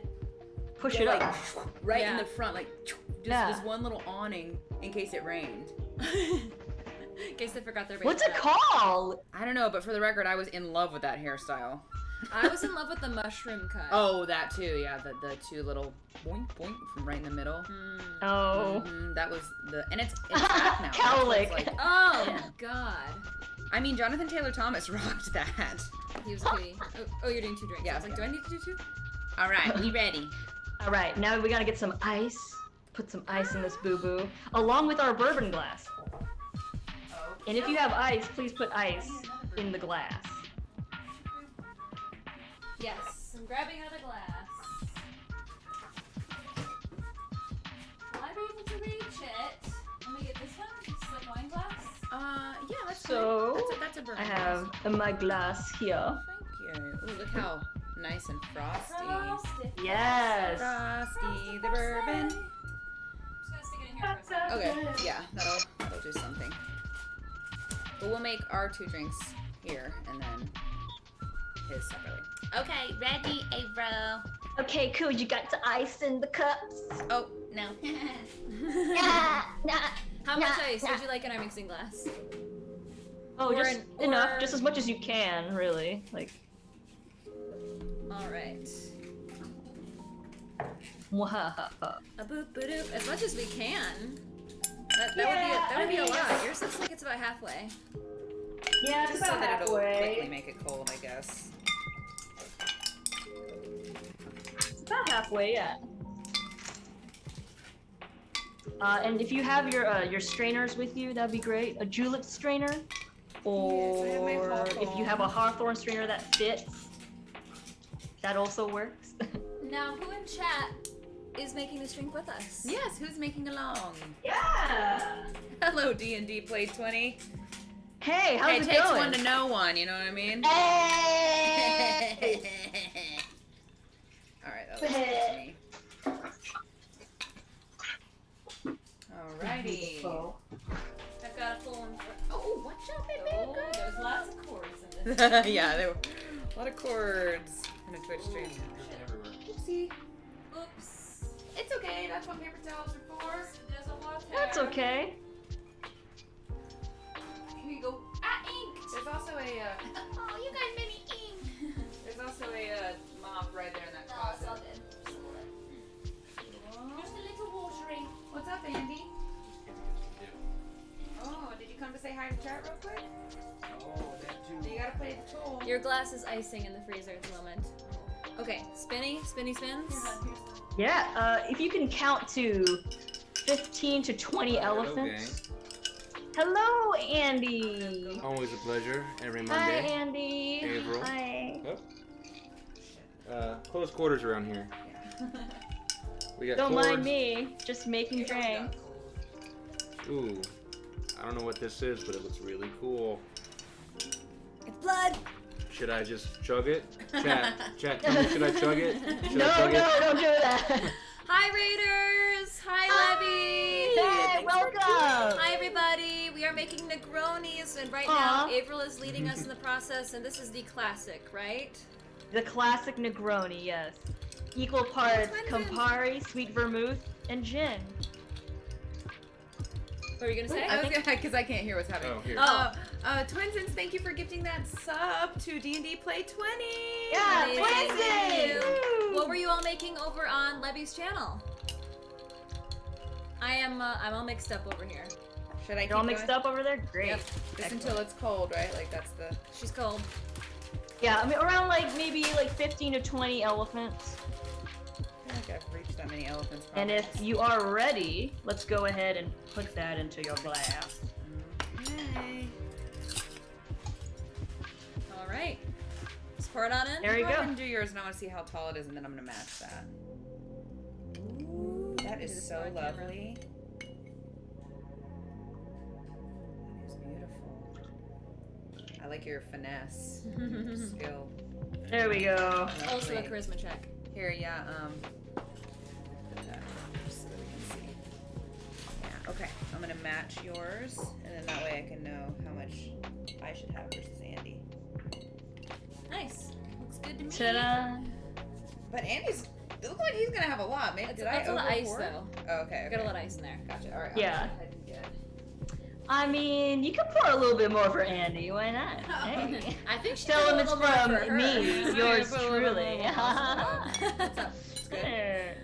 Push go, it like, up. right Yeah. in the front, like just Yeah. this one little awning in case it rained. In case they forgot their What's it baseball. called? I don't know, but for the record, I was in love with that hairstyle. I was in love with the mushroom cut. Oh, that too, yeah, the two little boink boink from right in the middle. Oh. That was and it's back now. Cowlick. That's what's like- Oh, Yeah. God. I mean, Jonathan Taylor Thomas rocked that. He was a cutie. Oh, you're doing 2 drinks. Yeah, I was like, okay. do I need to do 2? All right, we ready? All right, now we gotta get some ice. Put some ice in this boo-boo, along with our bourbon glass. And if you have ice, please put ice in the glass. Yes, I'm grabbing another glass. Will I be able to reach it? Let me get this one. This is a wine glass. Yeah, that's So, good. That's a bourbon I have my glass here. Thank you. Ooh, look how nice and frosty. Frosty. Yes. Frosty the bourbon. I'm just gonna stick it in here for a second. Okay, yeah, that'll do something. But we'll make our 2 drinks here and then his separately. Okay, ready, Avril. Okay, cool. You got the ice in the cups. Oh, no. How much ice would you like in our mixing glass? Oh, Or just an- enough. or- Just as much as you can, really. Like. All right. Mwahaha. A boop ba doop. As much as we can. That would be a lot. Yours looks like it's about halfway. Yeah, Just so that it'll quickly make it cold, I guess. It's about halfway, yeah. And if you have your strainers with you, that'd be great. A julep strainer, or Yes, I have my if you have a hawthorn strainer that fits, that also works. Now, who in chat is making this drink with us? Yes, who's making along? Yeah. Hello, D&D Play 20. Hey, how's Hey, it it takes going? one to know one, you know what I mean? Hey. Alright, that looks good to me. Alrighty. I've got a full one. Oh, watch out, Oh, there's lots of chords in this. Yeah, there were a lot of chords in a Twitch stream. Oopsie. Oops. It's okay, that's what paper towels are for. There's a water. That's okay. Here you go. Ah, ink! There's also a, oh, you guys made me ink! There's also a, mop right there in that No, it's all closet. good. Just a little watering. What's up, Andy? Oh, did you come to say hi to chat real quick? Oh, that too. You gotta play the tool. Your glass is icing in the freezer at the moment. Okay, spinny spins. Yeah, if you can count to 15 to 20 elephants. Hello, Andy. Always a pleasure. Every Hi, Monday. Andy. Avril. Hi. Close quarters around here. We got Don't cords. mind me, just making drink. Ooh, I don't know what this is, but it looks really cool. It's blood. Should I just chug it? Chat, tell me, should I chug it? Should No, I chug it? don't do that. Hi, Raiders. Hi, Levy. Hey, welcome. Hi, everybody. We are making Negronis, and right Aw. now, Avril is leading us in the process, and this is the classic, right? The classic Negroni, yes. Equal parts Campari, sweet vermouth, and gin. What were you gonna say? I was gonna, because I can't hear what's happening. Oh, here. Twinsons, thank you for gifting that sub to D&D Play 20. Yeah, Amazing. Twinsons! Woo! What were you all making over on Levy's channel? I'm all mixed up over here. Should I keep You're all mixed going? up over there? Great. Yep. Just until it's cold, right? Like that's the... She's cold. Yeah, I mean around like maybe like 15 to 20 elephants. I feel like I've reached that many elephants. And probably. if you are ready, let's go ahead and put that into your glass. Okay. All right. Let's pour it on in. There you Go ahead go. and do yours, and I want to see how tall it is, and then I'm gonna match that. Ooh, that Do is this so for our camera. lovely. That is beautiful. I like your finesse, your skill. There we go. Also a Lovely. charisma check. Here, yeah, put that just so that we can see. Yeah, okay. I'm gonna match yours, and then that way I can know how much I should have versus Andy. Nice. Looks good to me. Ta-da! But Andy's, it looks like he's gonna have a lot. Maybe did I That's a lot of ice overpour? though. Oh, okay. Got a lot of ice in there. Gotcha. All right. Yeah. I didn't get it. I mean, you can pour a little bit more for Andy. Why not? Hey. I think she Tell did a him it's little more from for her. me, Yeah, yours put a little truly. bit more. What's up? It's good. There.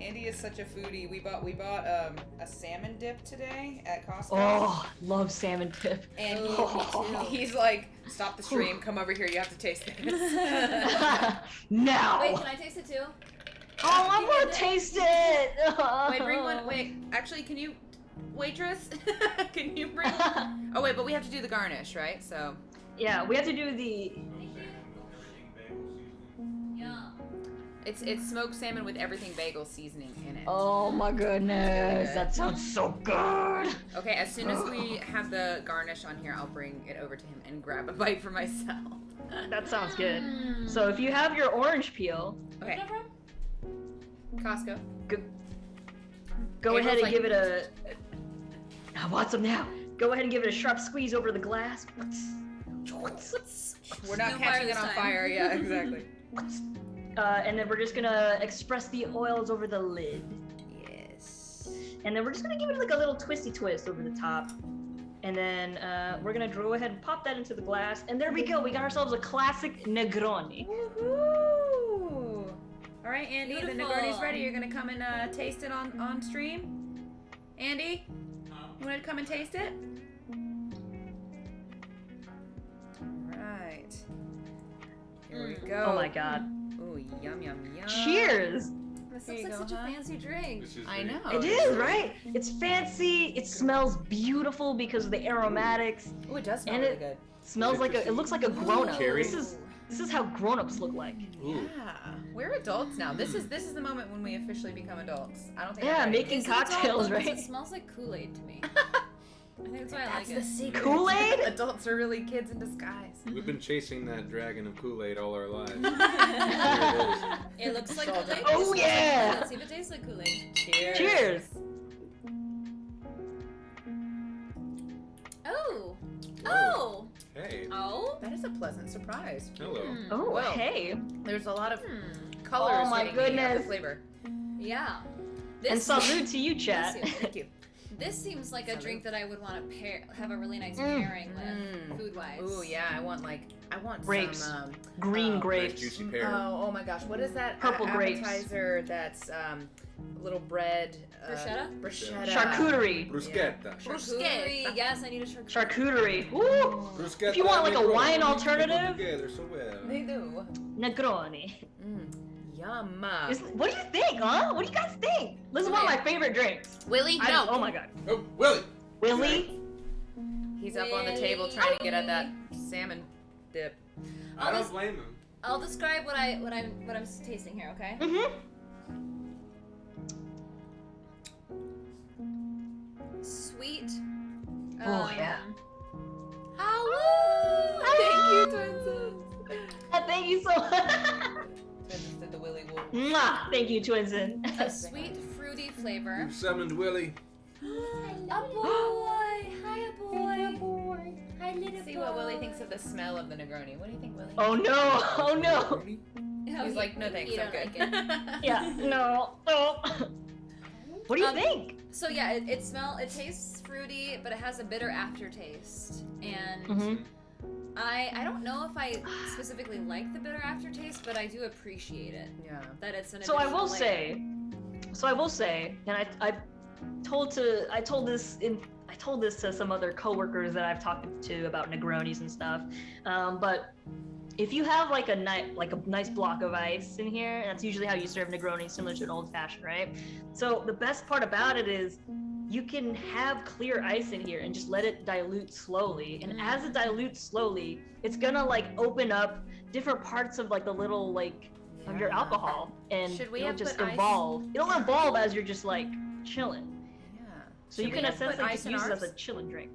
Andy is such a foodie. We bought a salmon dip today at Costco. Oh, love salmon dip. And Oh. he's like, stop the stream, come over here, you have to taste this. Now. Wait, can I taste it too? Oh, I want to taste it. Wait, bring one. Wait, actually, can you, waitress? Can you bring? Oh wait, but we have to do the garnish, right? So. Yeah, we have to do the. Yeah. It's smoked salmon with everything bagel seasoning in it. Oh my goodness, that sounds so good. Okay, as soon as we have the garnish on here, I'll bring it over to him and grab a bite for myself. That sounds good. So if you have your orange peel, Okay, Costco. go April's ahead and like- give it a. I want some now. Go ahead and give it a sharp squeeze over the glass. We're not No fire catching this it on time. fire. Yeah, exactly. And then we're just gonna express the oils over the lid. Yes. And then we're just gonna give it like a little twisty twist over the top. And then we're gonna go ahead and pop that into the glass. And there we go. We got ourselves a classic Negroni. Woohoo! All right, Andy, the Beautiful. Negroni's ready. You're gonna come and taste it on stream. Andy, you wanna come and taste it? All right. Here we go. Oh my god. Ooh, yum yum yum. Cheers! This Here looks you like go, such huh? a fancy drink. I know. It is, right? It's fancy, it smells beautiful because of the aromatics. Ooh, it does smell And really it- good. Smells like it looks like a grown-up. Cherry? This is how grown-ups look like. Ooh. Yeah, we're adults now. This is the moment when we officially become adults. I don't think. Yeah, I'm ready. making Is it adult cocktails, though? 'Cause right? It smells like Kool-Aid to me. I think that's why I That's like the it. secret. Kool-Aid? Adults are really kids in disguise. We've been chasing that dragon of Kool-Aid all our lives. It looks like Salt. Kool-Aid. Oh, yeah! Let's see if it tastes like Kool-Aid. Cheers. Cheers! Oh. Whoa. Oh. Hey. Oh. That is a pleasant surprise. Hello. Hmm. Oh, Well. hey. There's a lot of Hmm. colors. Oh, my hitting me of the goodness. flavor. Yeah. And This salute to you, Bless chat. you. Thank you. This seems like a Salud. drink that I would want to have a really nice pairing with, food-wise. Ooh, yeah, I want Grapes. some Green oh, grapes. Nice juicy pear. Oh my gosh, what is that Purple grapes. appetizer that's little bread? Bruschetta? Bruschetta. Charcuterie. Bruschetta. Charcuterie. Yes, I need a charcuterie. Charcuterie. Woo! Bruschetta If you want like a and wine Negroni, alternative, they go together so well. They do. Negroni. Yum. What do you think, huh? What do you guys think? This is one of my favorite drinks. Willie, I- no. oh my god. Oh, Willie! Willie? He's up on the table trying to get at that salmon dip. I don't blame him. I'll describe what I'm tasting here, okay? Mm-hmm. Sweet. Oh, yeah. Thank you, Twinsen. Thank you so much. Twinsen did the Willie Wolf. Mwah. Thank you, Twinsen. A sweet, fruity flavor. You summoned Willie. A boy! Hi, a boy! Hi, little boy! See what Willie thinks of the smell of the Negroni. What do you think, Willie? Oh no! Oh no! He's like, no thanks, you I'm don't good. like it. Yeah, no. What do you think? So yeah, it tastes fruity, but it has a bitter aftertaste. And Mm-hmm. I don't know if I specifically like the bitter aftertaste, but I do appreciate it. Yeah. That it's an So I additional will layer. say, and I told this to some other coworkers that I've talked to about Negronis and stuff. But if you have like a nice block of ice in here, and that's usually how you serve Negroni, similar to an old fashioned, right? So the best part about it is you can have clear ice in here and just let it dilute slowly. And as it dilutes slowly, it's gonna like open up different parts of like the little like of your alcohol, and Should we it'll have just put ice? evolve. It'll evolve as you're just like chilling. Yeah. So Should you we can have put essentially ice just in use it as ours? a chilling drink.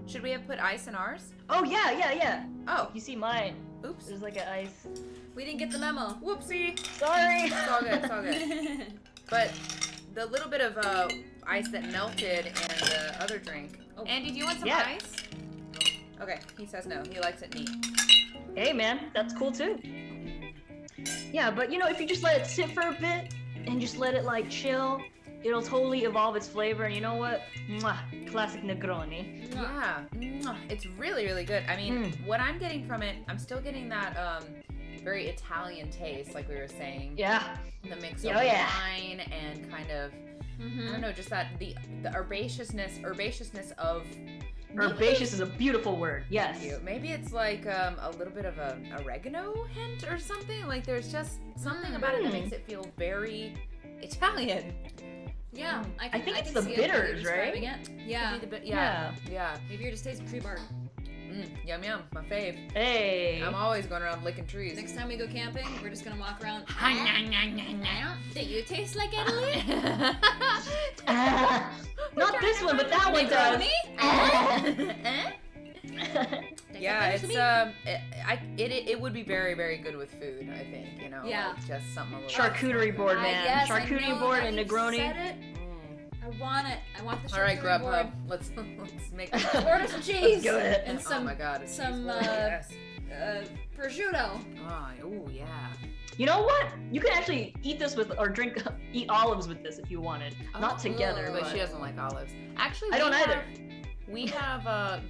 Should we have put ice in ours? Oh yeah. Oh, You see mine? oops. There's like an ice. We didn't get the memo. Whoopsie. Sorry. It's all good, it's all good. But the little bit of ice that melted in the other drink. Oh. Andy, do you want some Yeah. ice? Okay, he says no. He likes it neat. Hey man, that's cool too. Yeah, but if you just let it sit for a bit and just let it like chill, it'll totally evolve its flavor. And you know what? Mwah, classic Negroni. Yeah, it's really, really good. I mean, what I'm getting from it, I'm still getting that very Italian taste, like we were saying. Yeah. The mix of Oh, yeah. wine and kind of, I don't know, just that the herbaceousness of. Herbaceous is a beautiful word. Yes. Thank you. Maybe it's like a little bit of a oregano hint or something. Like there's just something about it that makes it feel very Italian. Yeah, I think it's can the see it how you're bitters, right? describing it. Yeah. Could be the yeah. Maybe you're just tasting tree bark. Yum yum, my fave. Hey. I'm always going around licking trees. Next time we go camping, we're just gonna walk around. Do you taste like Italy? Not this one, but that one does. Yeah, it's it would be very, very good with food. I think Yeah. like just something a little Charcuterie board, man. Yes, I Charcuterie know, board now and you've Negroni. said it. I want it. I want the charcuterie All right, board. Grubhub. Let's make it. Order some cheese. do it. And Oh some my God, some yes. prosciutto. Oh yeah. You know what? You can actually eat this with, or eat olives with this if you wanted. Not together, but but she doesn't like olives. Actually, I don't either. We have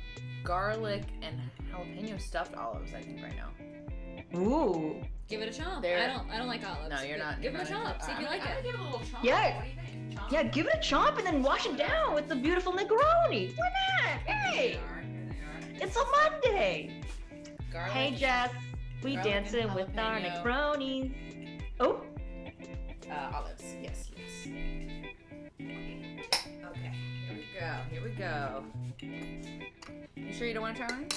garlic and jalapeno stuffed olives. I think right now. Ooh. Give it a chomp. There. I don't like olives. No, you're not. Give you're it a not chomp. See if you like I'm gonna it. give it a little chomp. Yeah. What do you think? Chomp? Yeah, give it a chomp and then wash it down with the beautiful Negroni. Why not? Hey, Here they are. it's a Monday. Garlic. Hey, Jess. We Garlic and dancing with our jalapeno. Negronis. Oh. Olives. Yes. Okay. Here we go. You sure you don't want to try one?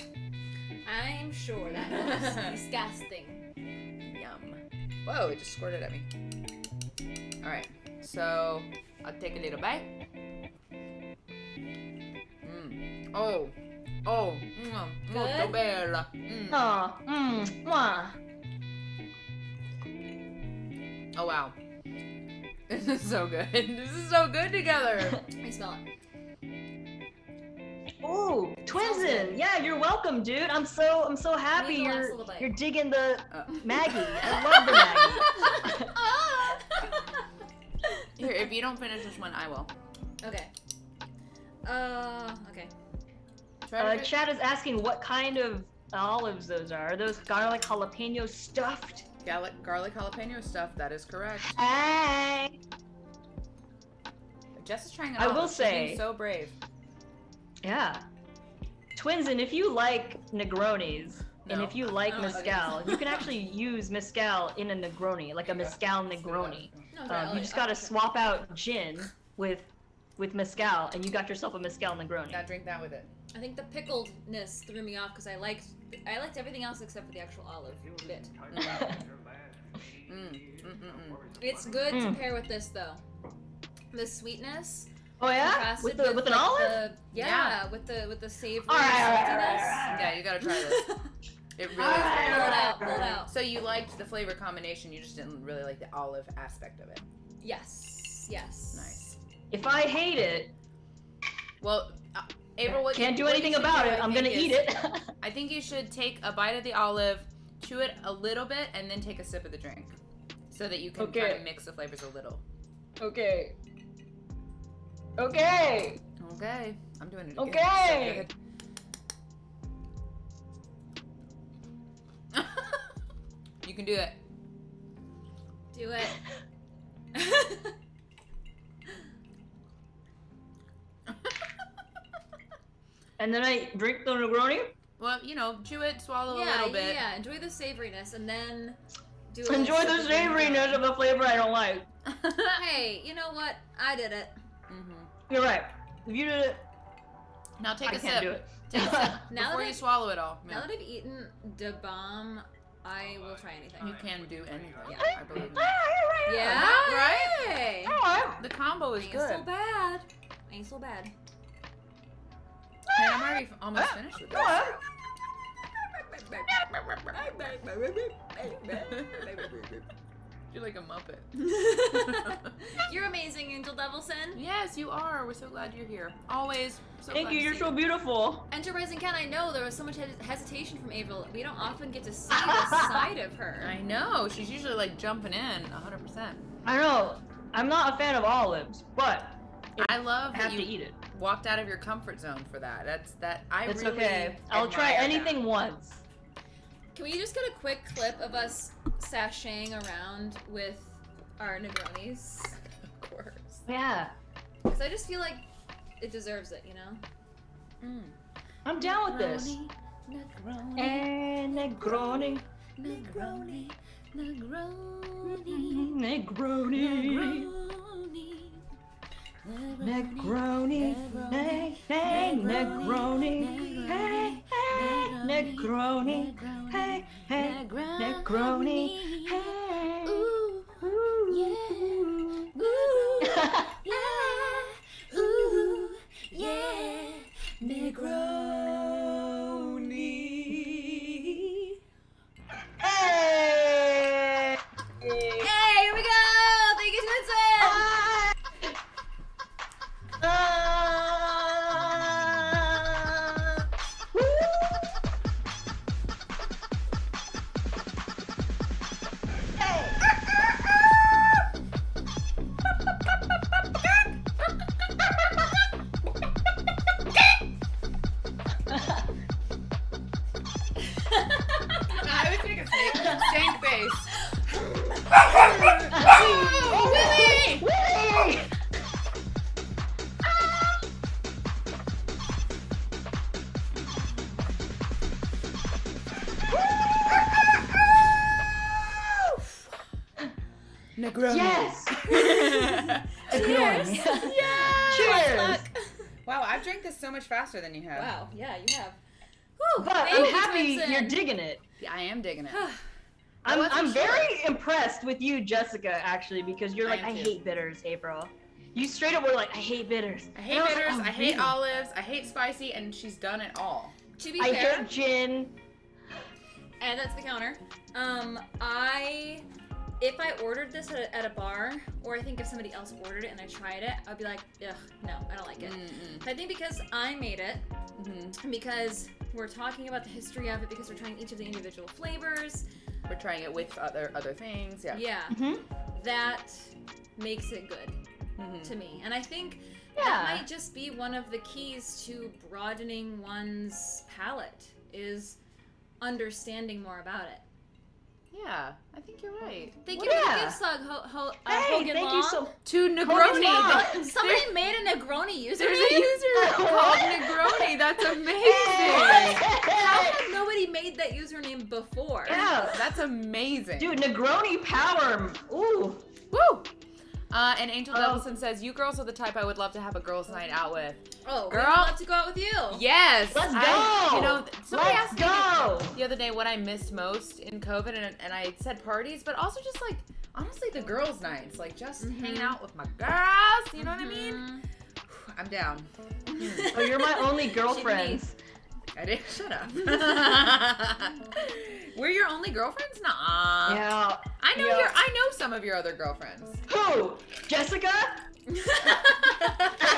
I'm sure that was disgusting. Yum. Whoa, it just squirted at me. Alright, so I'll take a little bite. Oh, molto Good? bella. Oh. Mwah. Oh wow. This is so good. This is so good together. I smell it. Ooh, Twinsen. Yeah, you're welcome, dude. I'm so happy Need the last little bite. you're digging the Maggie. I love the Maggie. Here, if you don't finish this one, I will. Okay. Okay. Chad is asking what kind of olives those are. Are those garlic jalapeno stuffed? Garlic jalapeno stuff. That is correct. Hey! Jess is trying it I all. will She's say- being so brave. Yeah. Twins, and if you like Negronis, and No. if you like Oh, mezcal, you can actually use mezcal in a Negroni, like a mezcal Negroni. No, You just gotta swap out gin with mezcal, and you got yourself a mezcal Negroni. Gotta drink that with it. I think the pickledness threw me off because I liked everything else except for the actual olive bit. It's good to pair with this though. The sweetness. Oh yeah, contrasted with an like, olive. Yeah, with the savory All right. saltiness. Yeah, you gotta try this. It really is Pull very it good. out, pull it out. So you liked the flavor combination, you just didn't really like the olive aspect of it. Yes. Nice. If I hate it, Well, April, what can't do what you anything should about do, it. I I'm gonna think, eat is- it. I think you should take a bite of the olive, chew it a little bit, and then take a sip of the drink, so that you can Okay. kind of mix the flavors a little. Okay. Okay, I'm doing it again. Okay. So good. You can do it. Do it. And then I drink the Negroni. Well, chew it, swallow a little bit. Yeah. Enjoy the savoriness and then do a Enjoy little the sip of savoriness of the flavor I don't like. Hey, you know what? I did it. You're right. If you did it, Now take I a can't sip. do it. Take a sip Now before that you swallow it all. Now that I've eaten the bomb, I will try anything. You can do anything. Yeah. I believe in you. Yeah, Right? Hey. The combo is Ain't good. so bad. Ain't so bad. Man, I'm already almost finished with this. You're like a Muppet. You're amazing, Angel Devilson. Yes, you are. We're so glad you're here. Always. So Thank glad you. to You're see so beautiful. Enterprising Ken, I know there was so much hesitation from Avril. We don't often get to see this side of her. I know. She's usually like jumping in 100%. I know. I'm not a fan of olives, but I love I that have you to eat it. walked out of your comfort zone for that. It's really okay. I'll try admire anything that. once. Can we just get a quick clip of us sashaying around with our Negronis? Of course. Yeah. Because I just feel like it deserves it, you know? I'm down with this. Negroni, And Negroni. Negroni, Negroni, Negroni. Negroni. Hey, hey, Negroni. Hey, hey, Negroni. Hey, hey, Negroni. Hey. Ooh, yeah. Ooh, yeah, Negroni. Hey! Hey, here we go! Thank you, Twinson! I always make a stank face. Oh, Willie! Willie! Negroni. Yes! Cheers! Cheers! Luck. Wow, I've drank this so much faster than you have. Wow, yeah, you have. Whew, But thank I'm you, happy Twinson. you're digging it. Yeah, I am digging it. I'm wasn't very impressed with you, Jessica, actually, because you're I like, am I too. hate bitters, April. You straight up were like, I hate bitters. I hate And was like, bitters, oh, I hate really? olives, I hate spicy, and she's done it all. To be I fair, hate gin. and that's the counter. If I ordered this at a bar, or I think if somebody else ordered it and I tried it, I'd be like, ugh, no, I don't like it. I think because I made it, and because we're talking about the history of it, because we're trying each of the individual flavors, We're trying it with other things, yeah. yeah, Mhm. that makes it good Mhm. to me. And I think that might just be one of the keys to broadening one's palate, is understanding more about it. Yeah, I think you're right. Thank you for the gift slug, Hogan thank Long. you so To Negroni. Somebody made a Negroni There's username. a user called Negroni. That's amazing. How have nobody made that username before? Yeah. That's amazing. Dude, Negroni power. Ooh. Woo! And Angel Devilson says, "You girls are the type I would love to have a girls' night out with." Oh, Girl. we'd love to go out with you. Yes. Let's go. You know, somebody Let's asked go. me the other day what I missed most in COVID, and I said parties, but also just like honestly the girls' nights, like just hanging out with my girls. You know what I mean? I'm down. Oh, you're my only girlfriends. I did. Shut up. We're your only girlfriends? Nah. Yeah. I know I know some of your other girlfriends. Who? Jessica?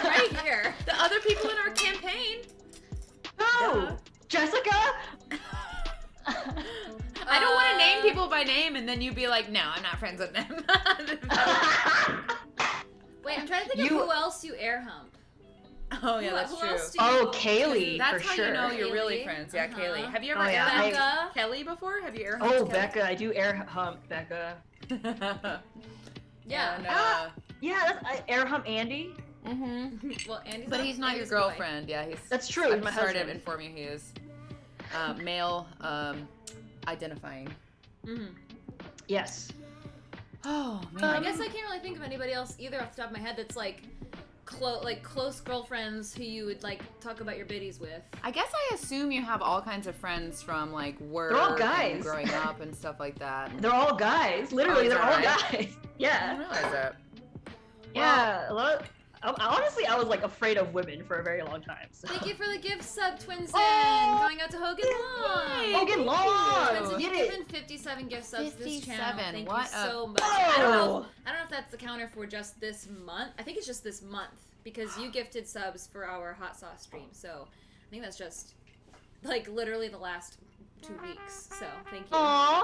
Right here. The other people in our campaign. Who? Duh. Jessica? I don't want to name people by name and then you be like, no, I'm not friends with them. Wait, I'm trying to think of who else you air hump. Oh yeah, that's Who true. else do you- Oh, Kaylee, That's for how sure. you know you're really Kaylee. friends. Yeah, Uh-huh. Kaylee. Have you ever Oh, yeah, air Becca. humped Kelly before? Have you air humped Oh, Kelly? Becca, I do air hump Becca. Yeah. And, Yeah, I air hump Andy. Well, Andy's but not- he's not your Andy's boy. girlfriend. Yeah, he's. That's true, I'm he's my sorry to husband. inform you, he is male identifying. Yes. Oh I man. guess I can't really think of anybody else either off the top of my head that's like close girlfriends who you would like talk about your biddies with. I guess I assume you have all kinds of friends from like work all and guys. growing up and stuff like that. They're all guys. Literally, is they're that all right? guys. I Yeah. didn't realize that. Yeah. A lot. Honestly, I was like afraid of women for a very long time. So. Thank you for the gift sub, Twinsen. Oh! Going out to Hogan Long. Hogan Long. Twinsen, Get you've it. given 57 gift subs to this channel. 57, Thank what you a- so much. Oh! I don't know if that's the counter for just this month. I think it's just this month because you gifted subs for our hot sauce stream. So I think that's just like literally the last 2 weeks. So thank you. Aww.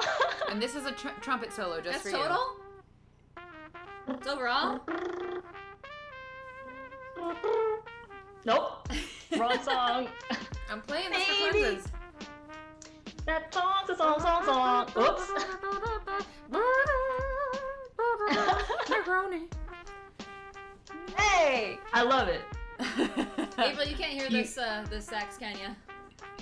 And this is a trumpet solo just That's for total? It's overall? Nope. Wrong song. you. I'm playing this for Baby. cleanses. That song's a song. Oops. Negroni. Hey, I love it. April, you can't hear this this sax, can you?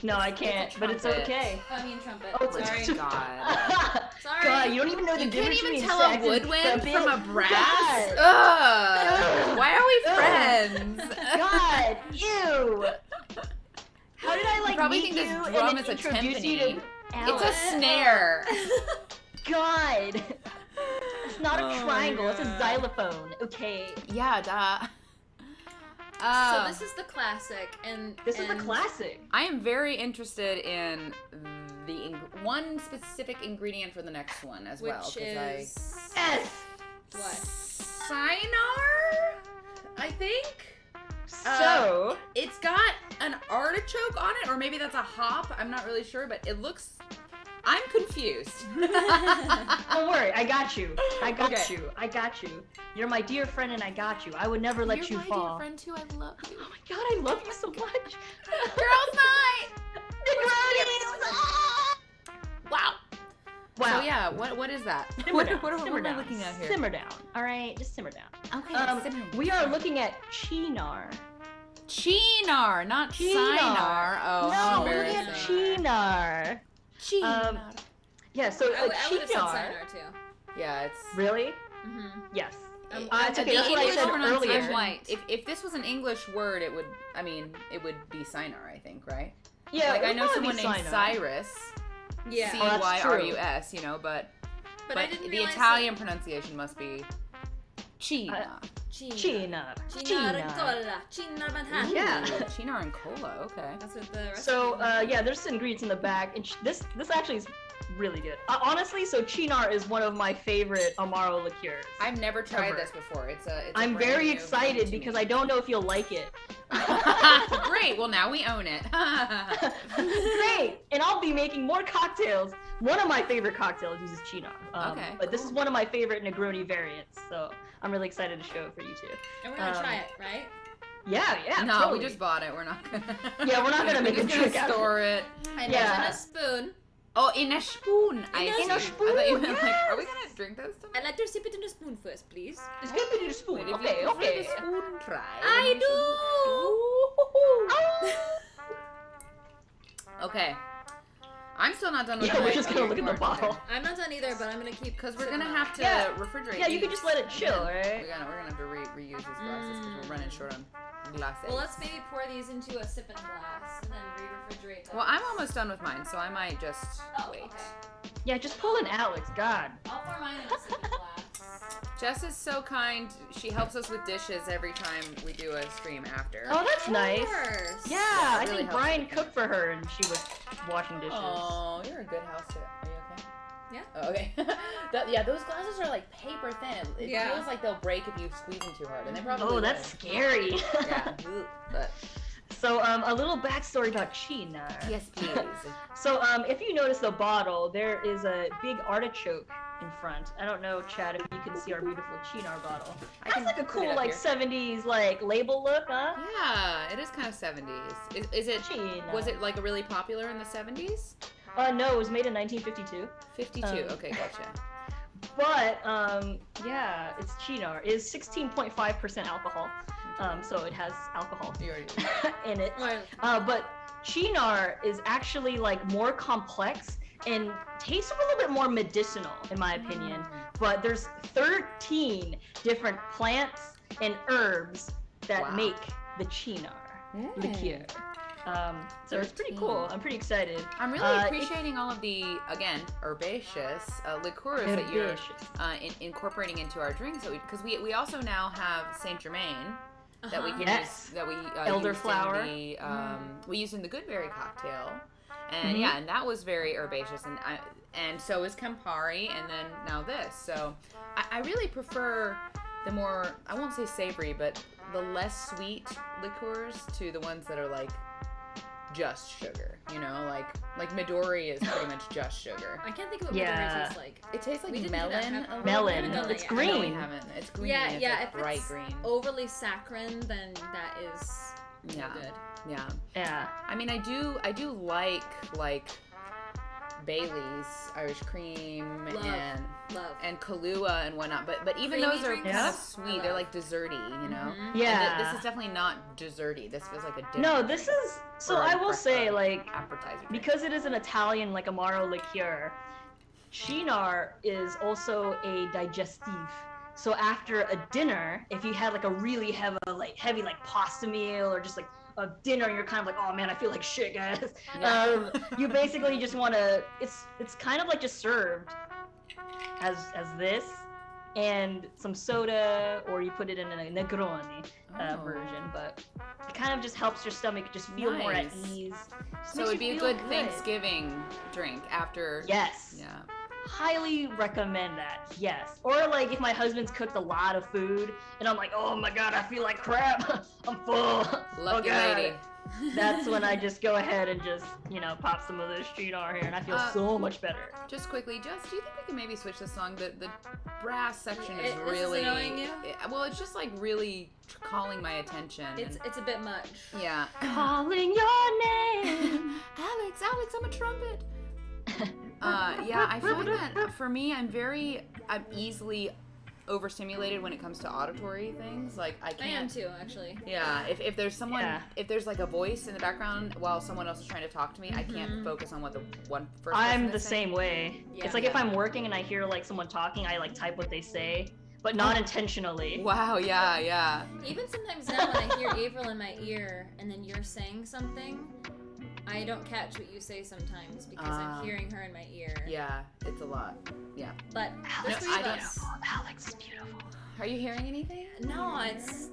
No, I can't, but it's trumpet. okay. I mean trumpet. Oh, it's Sorry. God. Sorry. God, you don't even know the You can't difference even between tell sax a and woodwind trumpet? from a brass? God. Ugh. Why are we Ugh. friends? God, ew. How did I like probably meet think this you and drum then is a introduce you to timpani. It's a Alex? snare. God. It's not Oh a my triangle, it's a God. xylophone. Okay. Yeah, duh. So this is the classic, and This is a classic. I am very interested in the one specific ingredient for the next one as which well. 'Cause is S. what? Cynar, I think. So, It's got an artichoke on it, or maybe that's a hop. I'm not really sure, but it looks. I'm confused. don't worry, I got you. I got Okay. you. I got you. You're my dear friend and I got you. I would never let You're you my fall. dear friend too. I love you. Oh my god, I love you so much. Girls' night. Wow. Wow. So yeah, what is that? Simmer What, down. what simmer am I down. looking at here? Simmer down. All right, just simmer down. Okay. We are looking at Chinar. Chinar, not Chinar. Sinar. Oh, no, how we're looking at embarrassing. Chinar. Chinar. Yeah, so I would have said Chinar. Sinar too. Yeah, it's. Really? Mm-hmm. Yes. Um, It's okay. The That's what I English said pronunciation- earlier. White. If this was an English word, it would. I mean, it would be Sinar. I think, right? Yeah. Like it I would know probably someone be named Sinar. Cyrus. Yeah. Oh, that's Cyrus. You know, but I didn't the realize Italian pronunciation must be China. Chinar. Chinar cola. Chinar Manhattan. Yeah. Ooh, Chinar and cola. Okay. That's what the rest So of the yeah, there's some ingredients in the bag, and this actually is really good. Honestly, so Chinar is one of my favorite Amaro liqueurs. I've never tried Ever. this before. It's a I'm brand very new excited thing to because me. I don't know if you'll like it. Great. Well, now we own it. Great! And I'll be making more cocktails. One of my favorite cocktails uses Chinar. Okay, But this is one of my favorite Negroni variants, so I'm really excited to show it for you too. And we're gonna um, try it, right? Yeah, No, totally. we just bought it. We're not gonna. Yeah, we're not gonna make We're a just gonna drink out of store it. And Yeah. it's in a spoon. Oh, in a spoon. In a see. spoon, I thought you meant like, yes. are we gonna drink this tonight? I'd like to sip it in a spoon first, please. It's gonna be a spoon. Wait, if Okay, you prefer okay. the spoon, try. I then you should- Okay. I'm still not done with Yeah, my we're just gonna beer look at the bartender. bottle. I'm not done either, but I'm gonna keep Because we're sipping gonna on have it. to Yeah. refrigerate. Yeah, you can these. just let it chill, right? We're gonna have to reuse these glasses because we're running short on glasses. Well, let's maybe pour these into a sipping glass and then re-refrigerate them. Well, I'm almost done with mine, so I might just wait. Okay. Yeah, just pull an Alex. God. I'll pour mine in a sipping glass. Jess is so kind. She helps us with dishes every time we do a stream after. Oh, that's nice. Course. Yeah, it I really think helps. Brian cooked for her and she was washing dishes. Oh, you're a good house too. Are you okay? Yeah. Oh, okay. Yeah, those glasses are like paper thin. It Yeah. feels like they'll break if you squeeze them too hard, and they probably Oh, will. that's scary. Yeah. Ugh, but So, a little backstory about Chinar. yes, please. So, if you notice the bottle, there is a big artichoke in front. I don't know, Chad, if you can see our beautiful Chinar bottle. I That's can like a put it cool, up like, here. 70s, like, label look, huh? Yeah, it is kind of 70s. Is it? Chinar. Was it like really popular in the 70s? No, it was made in 1952. 52. Okay, gotcha. But, yeah, it's Chinar. It is 16.5% alcohol. So it has alcohol You already. in it. Well, But Chinar is actually like more complex and tastes a little bit more medicinal, in my opinion. But there's 13 different plants and herbs that Wow. make the Chinar liqueur. So it's pretty 13. cool. I'm pretty excited. I'm really appreciating all of the, again, herbaceous liqueurs that you're Herbaceous. incorporating into our drinks. Because we also now have Saint Germain that we can Yes. use, that we Elderflower. used in the, we used in the Goodberry cocktail, and Mhm. yeah, and that was very herbaceous, and so is Campari, and then now this. So I really prefer the more, I won't say savory, but the less sweet liqueurs to the ones that are like just sugar, you know, like Midori is pretty much just sugar. I can't think of what Yeah. Midori tastes like. It tastes like We didn't melon. have- a little Melon. bit. We haven't done It's that yet. No, we green. haven't. It's green. Yeah, it's yeah. like If bright it's green. overly saccharine, then that is no Yeah. good. Yeah. Yeah. I mean, I do like Bailey's, Irish cream, Love. Love. and Kahlua and whatnot. But even Creamy those are drinks? kind Yeah. of sweet. They're like desserty, you know. Mhm. Yeah. And this is definitely not desserty. This feels like a dinner. No, this is. So Or a I will say, breakfast like, appetizer. drink. because it is an Italian, like Amaro liqueur, Chinar is also a digestive. So after a dinner, if you had like a really heavy like pasta meal or just like a dinner, and you're kind of like, oh man, I feel like shit, guys. Yeah. You basically just want to. It's kind of like just served as this, and some soda, or you put it in a Negroni Oh. version, but it kind of just helps your stomach just feel more at Nice. ease. Just So makes it'd you be a feel good Thanksgiving drink after. Yes. Yeah. Highly recommend that. Yes. Or like if my husband's cooked a lot of food and I'm like, oh my god, I feel like crap. I'm full. Lucky oh god. lady. That's when I just go ahead and just, pop some of this Chinar here and I feel so much better. Just quickly, Jess, do you think we can maybe switch the song? The brass section is This is really annoying you? well, it's just like really calling my attention. It's a bit much. yeah. Calling your name. Alex, I'm a trumpet. Yeah, I find that for me, I'm easily overstimulated when it comes to auditory things. Like I I am can't. too, actually. Yeah, if there's someone, Yeah. if there's like a voice in the background while someone else is trying to talk to me, I can't focus on what the one first. I'm person the is saying. same way. Yeah. It's like if I'm working and I hear like someone talking, I like type what they say, but not intentionally. Wow, yeah. Even sometimes now when I hear Avril in my ear and then you're saying something, I don't catch what you say sometimes because I'm hearing her in my ear. Yeah, it's a lot. Yeah. But Alex the is three of don't- us. Alex is beautiful. Are you hearing anything? No, I just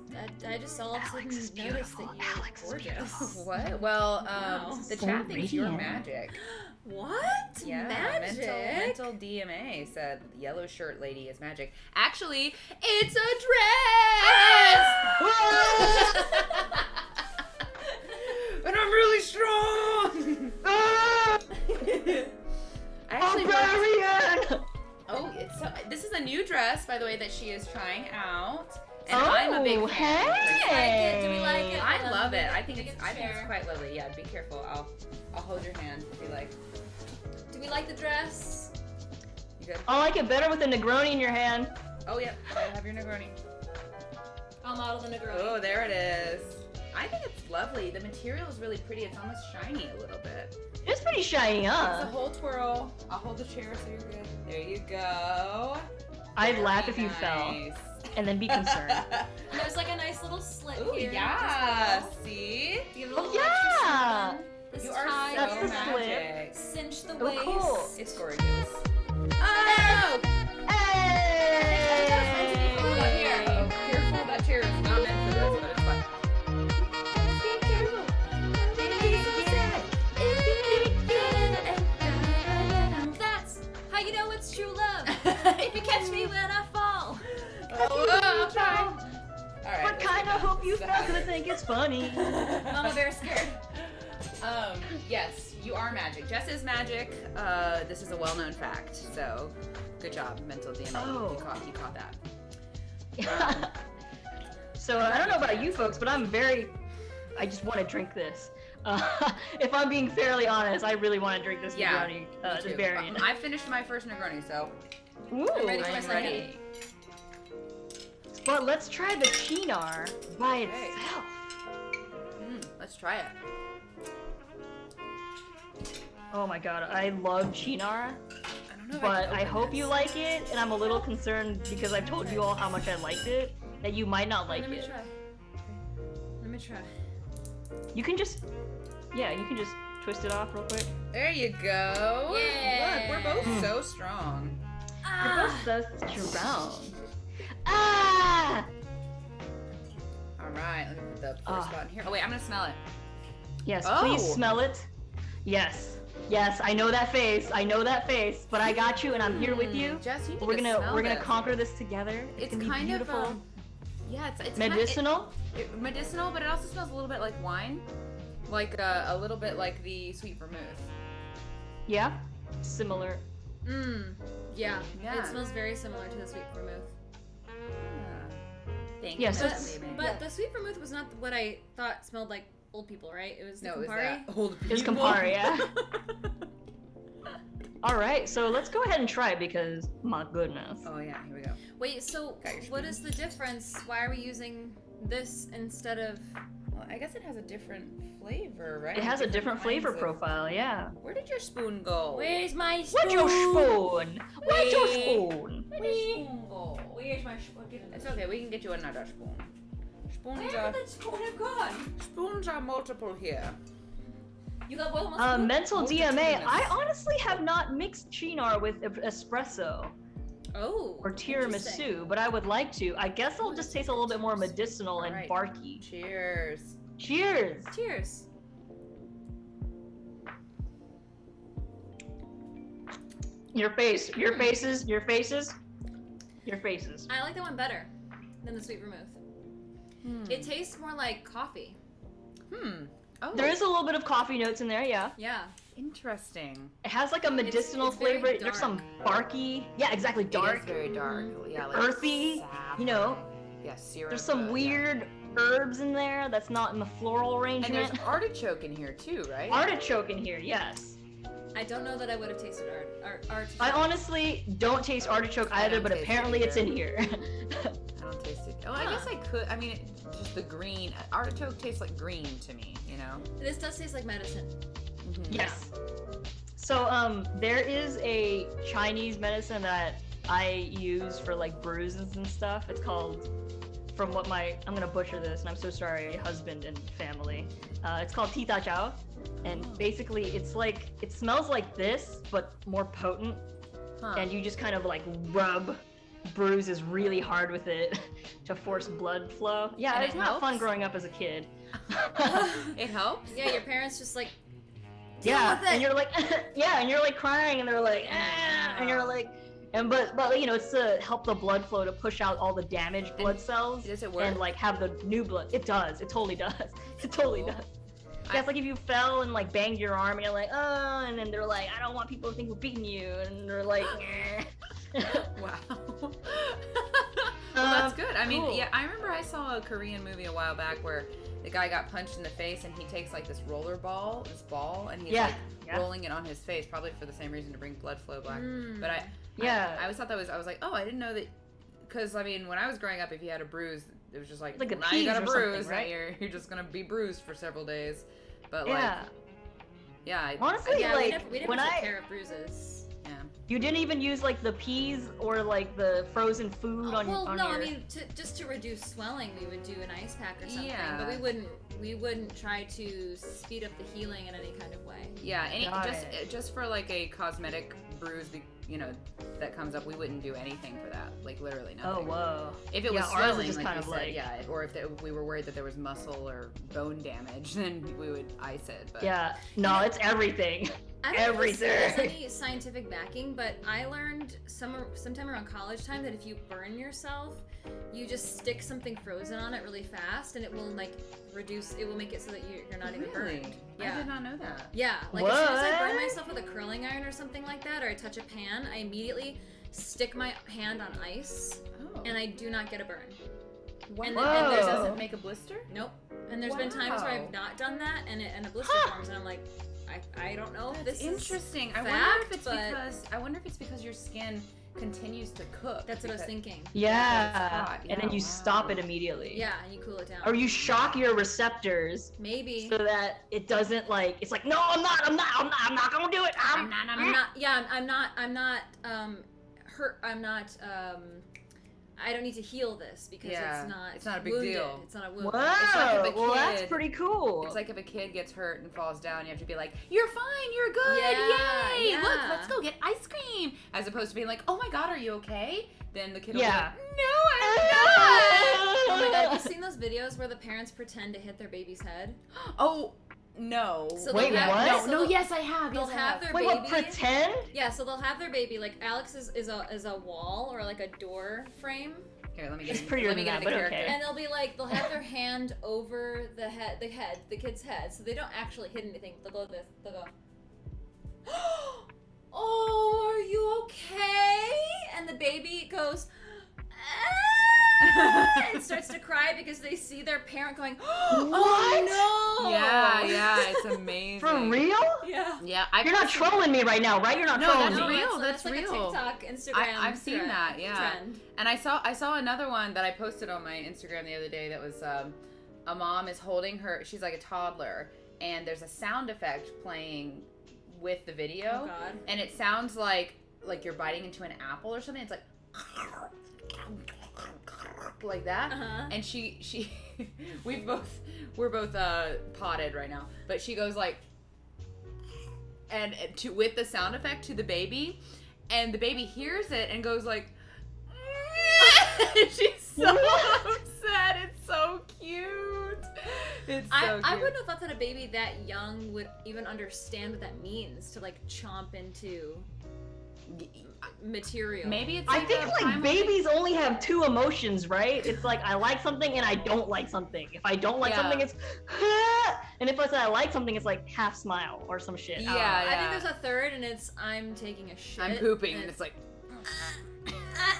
all of a sudden Alex is noticed that beautiful. you're Alex is gorgeous. beautiful. What? Well, Wow. the So chat thinks you're radiant. magic. What? Yeah, Magic? mental DMA said yellow shirt lady is magic. Actually, it's a dress. And I'm really strong. I actually worked- Barbarian! Oh, this is a new dress, by the way, that she is trying out. And I'm a big fan. Hey! Do we like it? I love it. I think Make it's it share. quite lovely. Yeah, be careful. I'll hold your hand. Be like, Do we like the dress? you good? I like it better with a Negroni in your hand. Oh yeah, I have your Negroni. I'll model the Negroni. Oh, there it is. I think it's lovely. The material is really pretty. It's almost shiny a little bit. It's pretty shiny, It's a huh? whole twirl. I'll hold the chair so you're good. There you go. I'd laugh Very if you fell nice. and then be concerned. And there's like a nice little slit Ooh, here. yeah. Just See? to give it a Oh, little yeah. extra something. This You is are high. That's so the slip. magic. Cinch the Oh, waist. cool. It's gorgeous. Oh! Hey! Oh, here. Oh, careful. That chair is not meant for this, but it's fine. Be careful. That's how you know it's true love. If you catch me when I fall. Oh, I'll try. All right. What kind of hope you felt? 'Cause I think it's funny. Mama Bear scared. Yes, you are magic. Jess is magic. This is a well-known fact. So, good job, mental DNA. Oh. You caught that. So I don't know about you folks, but I just want to drink this. If I'm being fairly honest, I really want to drink this Yeah, Negroni, Me this too. variant. I finished my first Negroni, so Ooh, I'm ready for my I'm second. ready. but let's try the Chinar by Okay. itself. Let's try it. Oh my god, I love Chinar, I don't know if but can I open hope this. you like it, and I'm a little concerned because I've told you all how much I liked it, that you might not like Let me it. try. Let me try. You can just twist it off real quick. There you go. Yeah. Look, we're both so strong. You're both so strong. Ah! All right, let me put the first Ah. button here. Oh wait, I'm gonna smell it. Yes, Oh. please smell it. Yes, yes, I know that face. I know that face, but I got you, and I'm here with you. Jess, you need We're to gonna smell this. conquer this together. It's gonna be kind beautiful. of yeah, it's Medicinal. medicinal, but it also smells a little bit like wine, like a little bit like the sweet vermouth. Yeah, similar. Yeah. Yeah. It smells very similar to the sweet vermouth. Thank Yes, you, it's- baby. But the sweet vermouth was not what I thought smelled like old people, right? It was the no, it was Campari. that old It's people. Campari, yeah. All right, so let's go ahead and try it because my goodness. Oh yeah, here we go. Wait, so Got your what spoon. is the difference? Why are we using this instead of? Well, I guess it has a different flavor, right? It has a different flavor kinds of- profile, yeah. Where did your spoon go? Where's my spoon? Where's your spoon? Where's your Wait. spoon? Where'd your spoon go? Where's my spoon? It's okay, we can get you another spoon. Spoons Where are did the spoon have gone? spoons are multiple here. You got both of my spoons? Mental Multitudinous. DMA. I honestly have not mixed Chinar with espresso Oh. or interesting. tiramisu, but I would like to. I guess it'll just taste a little bit more medicinal and Alright. barky. Cheers. Cheers! Cheers. Your face, your faces, your faces, your faces. I like that one better than the sweet vermouth. It tastes more like coffee. Oh, There is a little bit of coffee notes in there, yeah. Yeah. interesting. It has like a medicinal it's very flavor. There's some barky. Yeah, exactly. It Dark. is very dark. Yeah, like Earthy, sap. you know. Yeah, syrup. There's some yeah. weird herbs in there that's not in the floral And arrangement. there's artichoke in here too, right? Artichoke in here, yes. I don't know that I would have tasted artichoke. I honestly don't taste artichoke I either, don't but taste it apparently it's in either. here. I don't taste it. Oh, I Huh. guess I could. I mean, just the green. Artichoke tastes like green to me, you know? This does taste like medicine. Yes. So there is a Chinese medicine that I use for like bruises and stuff. It's called, from what I'm gonna butcher this, and I'm so sorry, husband and family. It's called Tita Chow, and basically it smells like this but more potent, Huh. and you just kind of like rub bruises really hard with it to force blood flow. Yeah, And it's it not fun helps? growing up as a kid. It helps? Yeah, your parents just like. Yeah, with it. and you're like, yeah, and you're like crying, and they're like, ah, and you're like, but you know, it's to help the blood flow to push out all the damaged blood cells Does it work? and like have the new blood. It does. It totally does. It totally Cool. does. Yeah, it's like if you fell and like banged your arm, and you're like, oh, and then they're like, I don't want people to think we're beating you, and they're like, eh. Wow. Well, that's good. I mean, Cool. yeah, I remember I saw a Korean movie a while back where the guy got punched in the face and he takes like this ball, and he's like rolling it on his face, probably for the same reason to bring blood flow back. But I always thought I was like, oh, I didn't know that, because I mean, when I was growing up, if you had a bruise, it was just like a now you got a tease or bruise, something, right? you're just gonna be bruised for several days. But honestly, Yeah, we like never when took care of bruises. you didn't even use like the peas or like the frozen food on your. I mean, just to reduce swelling, we would do an ice pack or something. Yeah. But we wouldn't try to speed up the healing in any kind of way. Yeah, just for like a cosmetic bruise, that comes up, we wouldn't do anything for that. Like literally nothing. Oh whoa! If it was ours swelling, is just like kind you of said, like or if we were worried that there was muscle or bone damage, then we would ice it. But it's everything. I don't know if Everything. this has any scientific backing, but I learned sometime around college time that if you burn yourself, you just stick something frozen on it really fast, and it will like reduce. It will make it so that you're not even burned. Yeah. I did not know that. Yeah, like as soon as I burn myself with a curling iron or something like that, or I touch a pan, I immediately stick my hand on ice, and I do not get a burn. And It doesn't make a blister? Nope. And there's been times where I've not done that, and a blister forms, and I'm like, I don't know if this interesting. is I wonder if it's because your skin continues to cook. That's what I was thinking. Yeah, and then you stop it immediately. Yeah, and you cool it down. Or you shock your receptors. Maybe. So that it doesn't like. It's like no, I'm not gonna do it. I'm not. Yeah, I'm not. Hurt. I'm not. I don't need to heal this because it's not a big wounded. deal. It's not a wound. Whoa, It's like if a well that's kid- pretty cool. It's like if a kid gets hurt and falls down, you have to be like, "You're fine, you're good, Yeah, yay! yeah. Look, let's go get ice cream." As opposed to being like, "Oh my God, are you okay?" Then the kid will Yeah. be like, "No, I'm not." Oh my God, have you seen those videos where the parents pretend to hit their baby's head? Oh no! So Wait, they'll what? have, No, yes, I have. They'll Yes, I have their Wait, baby. what? Pretend? Yeah, so they'll have their baby like Alex is a wall or like a door frame. Here, let me It's get. prettier Let me than get that, into but character. okay. And they'll have their hand over the kid's head, so they don't actually hit anything. They'll go this. They'll go. Oh, are you okay? And the baby goes. "Ah," and starts to cry because they see their parent going. Oh no! Yeah, it's amazing. For real? Yeah. Yeah, You're not trolling me right now, right? You're not No, trolling that's me. real. That's like real. a TikTok, Instagram. I've seen trend. that, yeah. Trend. And I saw another one that I posted on my Instagram the other day that was a mom is holding her, she's like a toddler, and there's a sound effect playing with the video. Oh God. And it sounds like you're biting into an apple or something. It's like like that. Uh-huh. And she we're both potted right now, but she goes like and with the sound effect to the baby, and the baby hears it and goes like she's so upset. It's so cute. It's so cute. I wouldn't have thought that a baby that young would even understand what that means to like chomp into material. Maybe it's I like think a like primal babies only have two emotions, right? It's like I like something and I don't like something. If I don't like something, it's and if I say I like something, it's like half smile or some shit. Yeah, I think there's a third, and it's I'm taking a shit. I'm pooping, and it's like.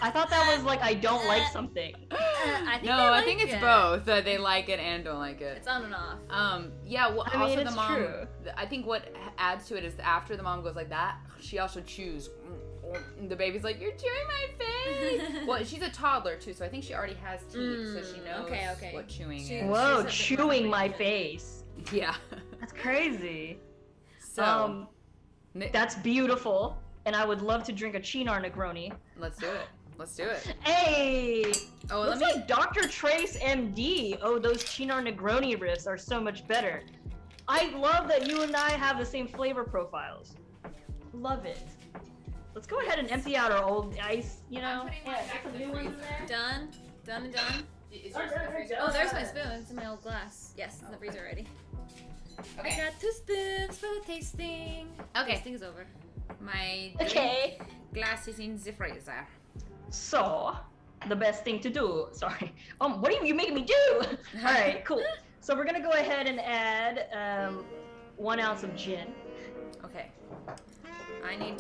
I thought that was like I don't like something. I think it's both. They like it and don't like it. It's on and off. Yeah. Well, I mean, also it's the mom. true. I think what adds to it is after the mom goes like that, she also chews. The baby's like, "You're chewing my face." Well, she's a toddler too, so I think she already has teeth, so she knows what chewing is. Whoa, she's a chewing my face. Yeah. That's crazy. So. That's beautiful, and I would love to drink a Chinar Negroni. Let's do it. Let's do it. Hey! Oh, looks like Dr. Trace MD. Oh, those Chinar Negroni riffs are so much better. I love that you and I have the same flavor profiles. Love it. Let's go ahead and empty out our old ice, you know? Done and done. Oh, there's my spoon. It's in my old glass. Yes, in the freezer already. Okay. I got 2 spoons for the tasting. Okay. Tasting is over. My Okay. glass is in the freezer. So, the best thing to do. Sorry. What are you making me do? All right, cool. So we're gonna go ahead and add 1 ounce of gin. Okay. I'm gonna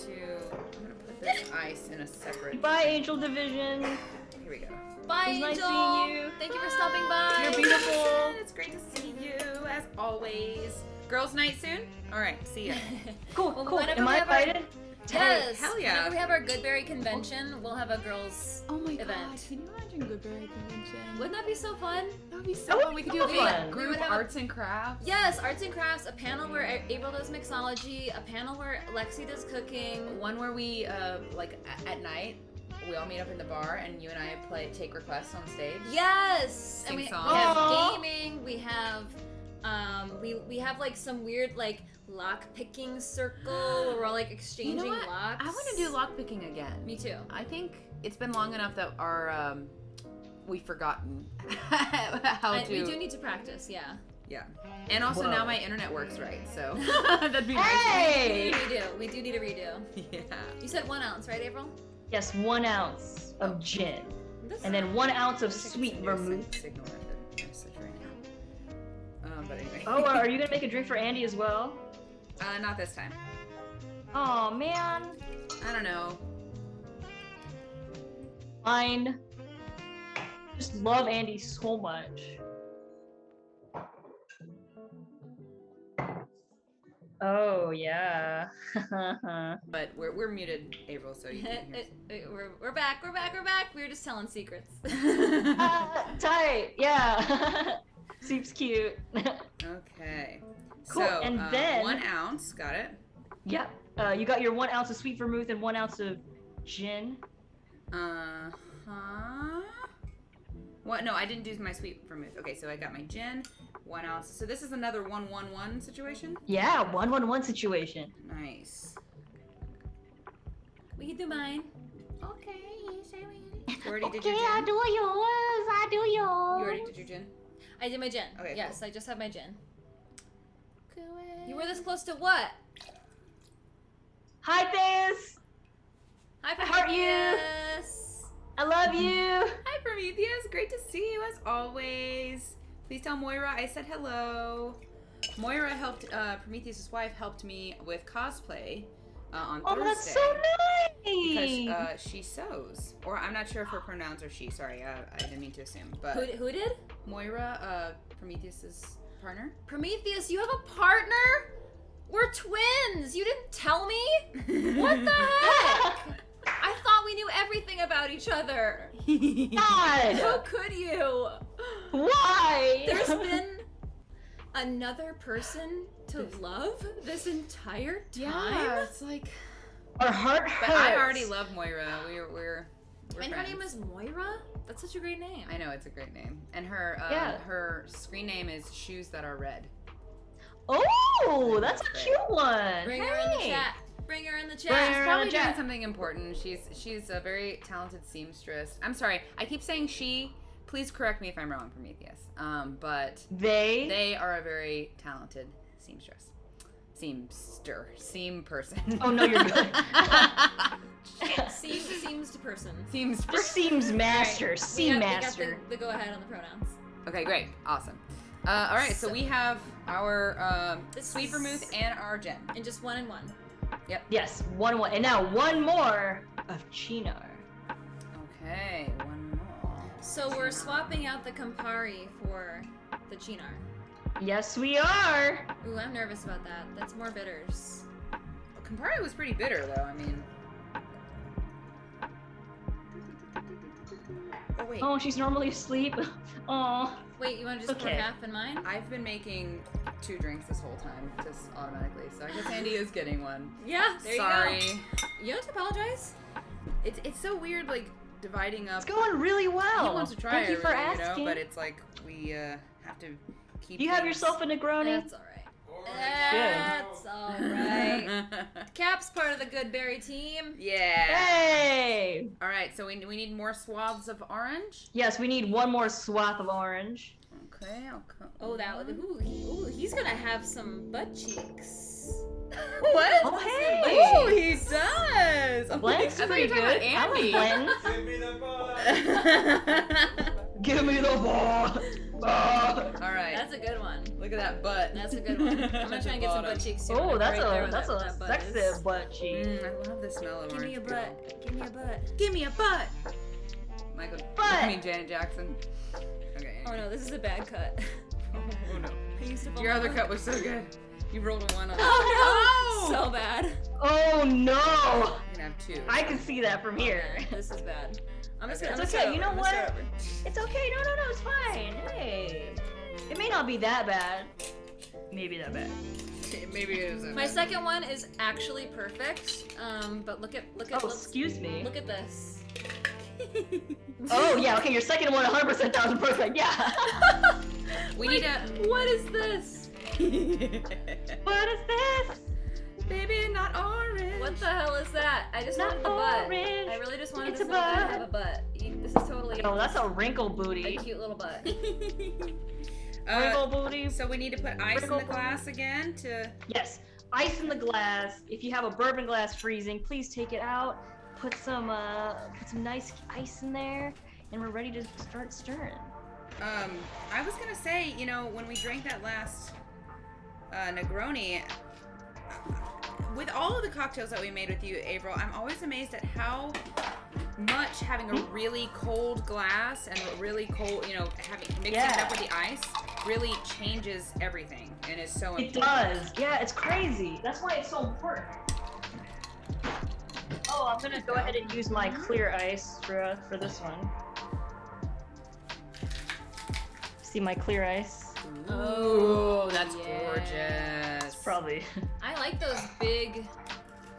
put this ice in a separate. Bye, Angel Division. Here we go. Bye, It was nice Angel. seeing you. Thank you for stopping by. You're beautiful. It's great to see you, as always. Girls' night soon? All right, see ya. Cool, Well, cool. whenever Am we I have our- invited? Yes. hell yeah. Whenever we have our Goodberry convention, we'll have a girls' Oh my event. god, can you imagine Goodberry Convention? Wouldn't that be so fun? That would be so That would fun. We be could do a so big fun. We group would have a- arts and crafts. Yes, arts and crafts, a panel where Avril does mixology, a panel where Lexi does cooking. One where we, at night, we all meet up in the bar and you and I take requests on stage. Yes! Sing And we songs. have Aw. gaming, we have we have like some weird like lock picking circle where we're all like exchanging You know what? locks. I want to do lockpicking again. Me too. I think it's been long enough that our we've forgotten how to. We do need to practice, yeah. Yeah, and also Whoa. now my internet works right, so that'd be nice. Hey! We do need a redo. Yeah. You said 1 ounce, right, Avril? Yes, 1 ounce of gin. And then 1 ounce of sweet vermouth. Signal at the message right now. But anyway. Oh, are you gonna make a drink for Andy as well? Not this time. Oh man. I don't know. Fine. Just love Andy so much. Oh yeah. But we're muted, Avril, so you can hear. We're back. We were just telling secrets. Tight. Yeah. Seems cute. Okay. Cool, So, and then- 1 ounce. Got it. Yeah. You got your 1 ounce of sweet vermouth and 1 ounce of gin. Huh? What? No, I didn't do my sweet vermouth. Okay, so I got my gin, 1 ounce. So this is another 1-1-1 situation. Yeah, 1-1-1 situation. Nice. We can do mine. Okay, yes, I will. You already did Okay, your I gin. do yours. I do yours. You already did your gin. I did my gin. Okay, Yes, cool. I just have my gin. Cool. You were this close to what? Hi, Thais. Hi, I heart you. Prometheus. I love you. Hi, Prometheus. Great to see you as always. Please tell Moira I said hello. Moira helped, Prometheus' wife helped me with cosplay on Oh, Thursday. that's so nice. Because she sews. Or I'm not sure if her pronouns are she. Sorry, I didn't mean to assume. But Who did? Moira, Prometheus' partner. Prometheus, you have a partner? We're twins. You didn't tell me? What the heck? I thought we knew everything about each other. How God. could you? Why? There's been another person to love this entire time? Yeah, it's like. Our heart But hurts. I already love Moira. We're And her friends. name is Moira? That's such a great name. I know, it's a great name. And her Yeah. her screen name is Shoes That Are Red. Oh, that's a cute one. Bring her in the Hey. chat. Bring her in the Bring chat. her She's in probably the doing chat. something important. She's a very talented seamstress. I'm sorry, I keep saying she. Please correct me if I'm wrong, Prometheus. But they are a very talented seamstress. Seam person. Oh no, you're good. Seems to person. Seems Just seems master. Alright, Seam we got master. the go ahead on the pronouns. Okay, great, awesome. All right, so we have our This sweet is- vermouth and our gin. And just 1 and 1. Yes, 1-1. And now one more of Chinar. Okay, one more. So we're swapping out the Campari for the Chinar. Yes, we are. Ooh, I'm nervous about that. That's more bitters. Campari was pretty bitter, though. I mean. Oh wait. Oh, she's normally asleep. Oh. Wait, you want to just pour Okay. half in mine? I've been making 2 drinks this whole time, just automatically. So I guess Andy is getting one. Yeah, there Sorry. you go. You don't have to apologize. It's so weird, like dividing up. It's going really well. He wants to try Thank you for everything, asking. but it's like we have to keep. You have things- yourself a Negroni? That's alright. That's alright. Cap's part of the Goodberry team. Yeah. Hey! All right, so we need more swaths of orange. Yes, we need one more swath of orange. Okay, I'll come. Oh, that would. Ooh, he's gonna have some butt cheeks. What? Oh, hey! Oh, he does. Oh, Blend's I thought pretty you were good. talking I about like Andy. blends. Give me the ball. All right. That's a good one. Look at that butt. That's a good one. I'm gonna try and get some butt cheeks too. Oh, Whenever that's right there a where that's that a butt sexy is. butt cheek. I love the smell of Give me orange a butt. Give me a butt. Give me a butt. Janet Jackson. Okay. Oh no, this is a bad cut. Oh no. I used to Your other cut was so good. You rolled a 1 on it. Oh no! So bad. Oh no! You're gonna have 2. I can see that from here. This is bad. I'm just Okay. gonna. It's okay. You know what? It's okay. No, it's fine. Hey, it may not be that bad. Maybe that bad. Maybe it is. My second one is actually perfect. But look at. Oh, excuse me. Look at this. Oh yeah. Okay, your second one 100% sounds perfect. Yeah. We need a. What is this? What is this? Baby, not orange. What the hell is that? I just wanted the butt. orange. I really just wanted It's this a little guy to butt. have a butt. This is totally Oh, that's a wrinkle a booty. cute little butt. Wrinkle booty. So we need to put ice in the glass again to. Yes, ice in the glass. If you have a bourbon glass freezing, please take it out. Put some nice ice in there, and we're ready to start stirring. I was gonna say, when we drank that last Negroni, with all of the cocktails that we made with you, Avril, I'm always amazed at how much having a really cold glass and really cold, mixing it up with the ice really changes everything and is so important. It does. Yeah, it's crazy. That's why it's so important. Oh, I'm gonna go ahead and use my clear ice for this one. See my clear ice? Ooh, that's yeah. gorgeous. Probably. I like those big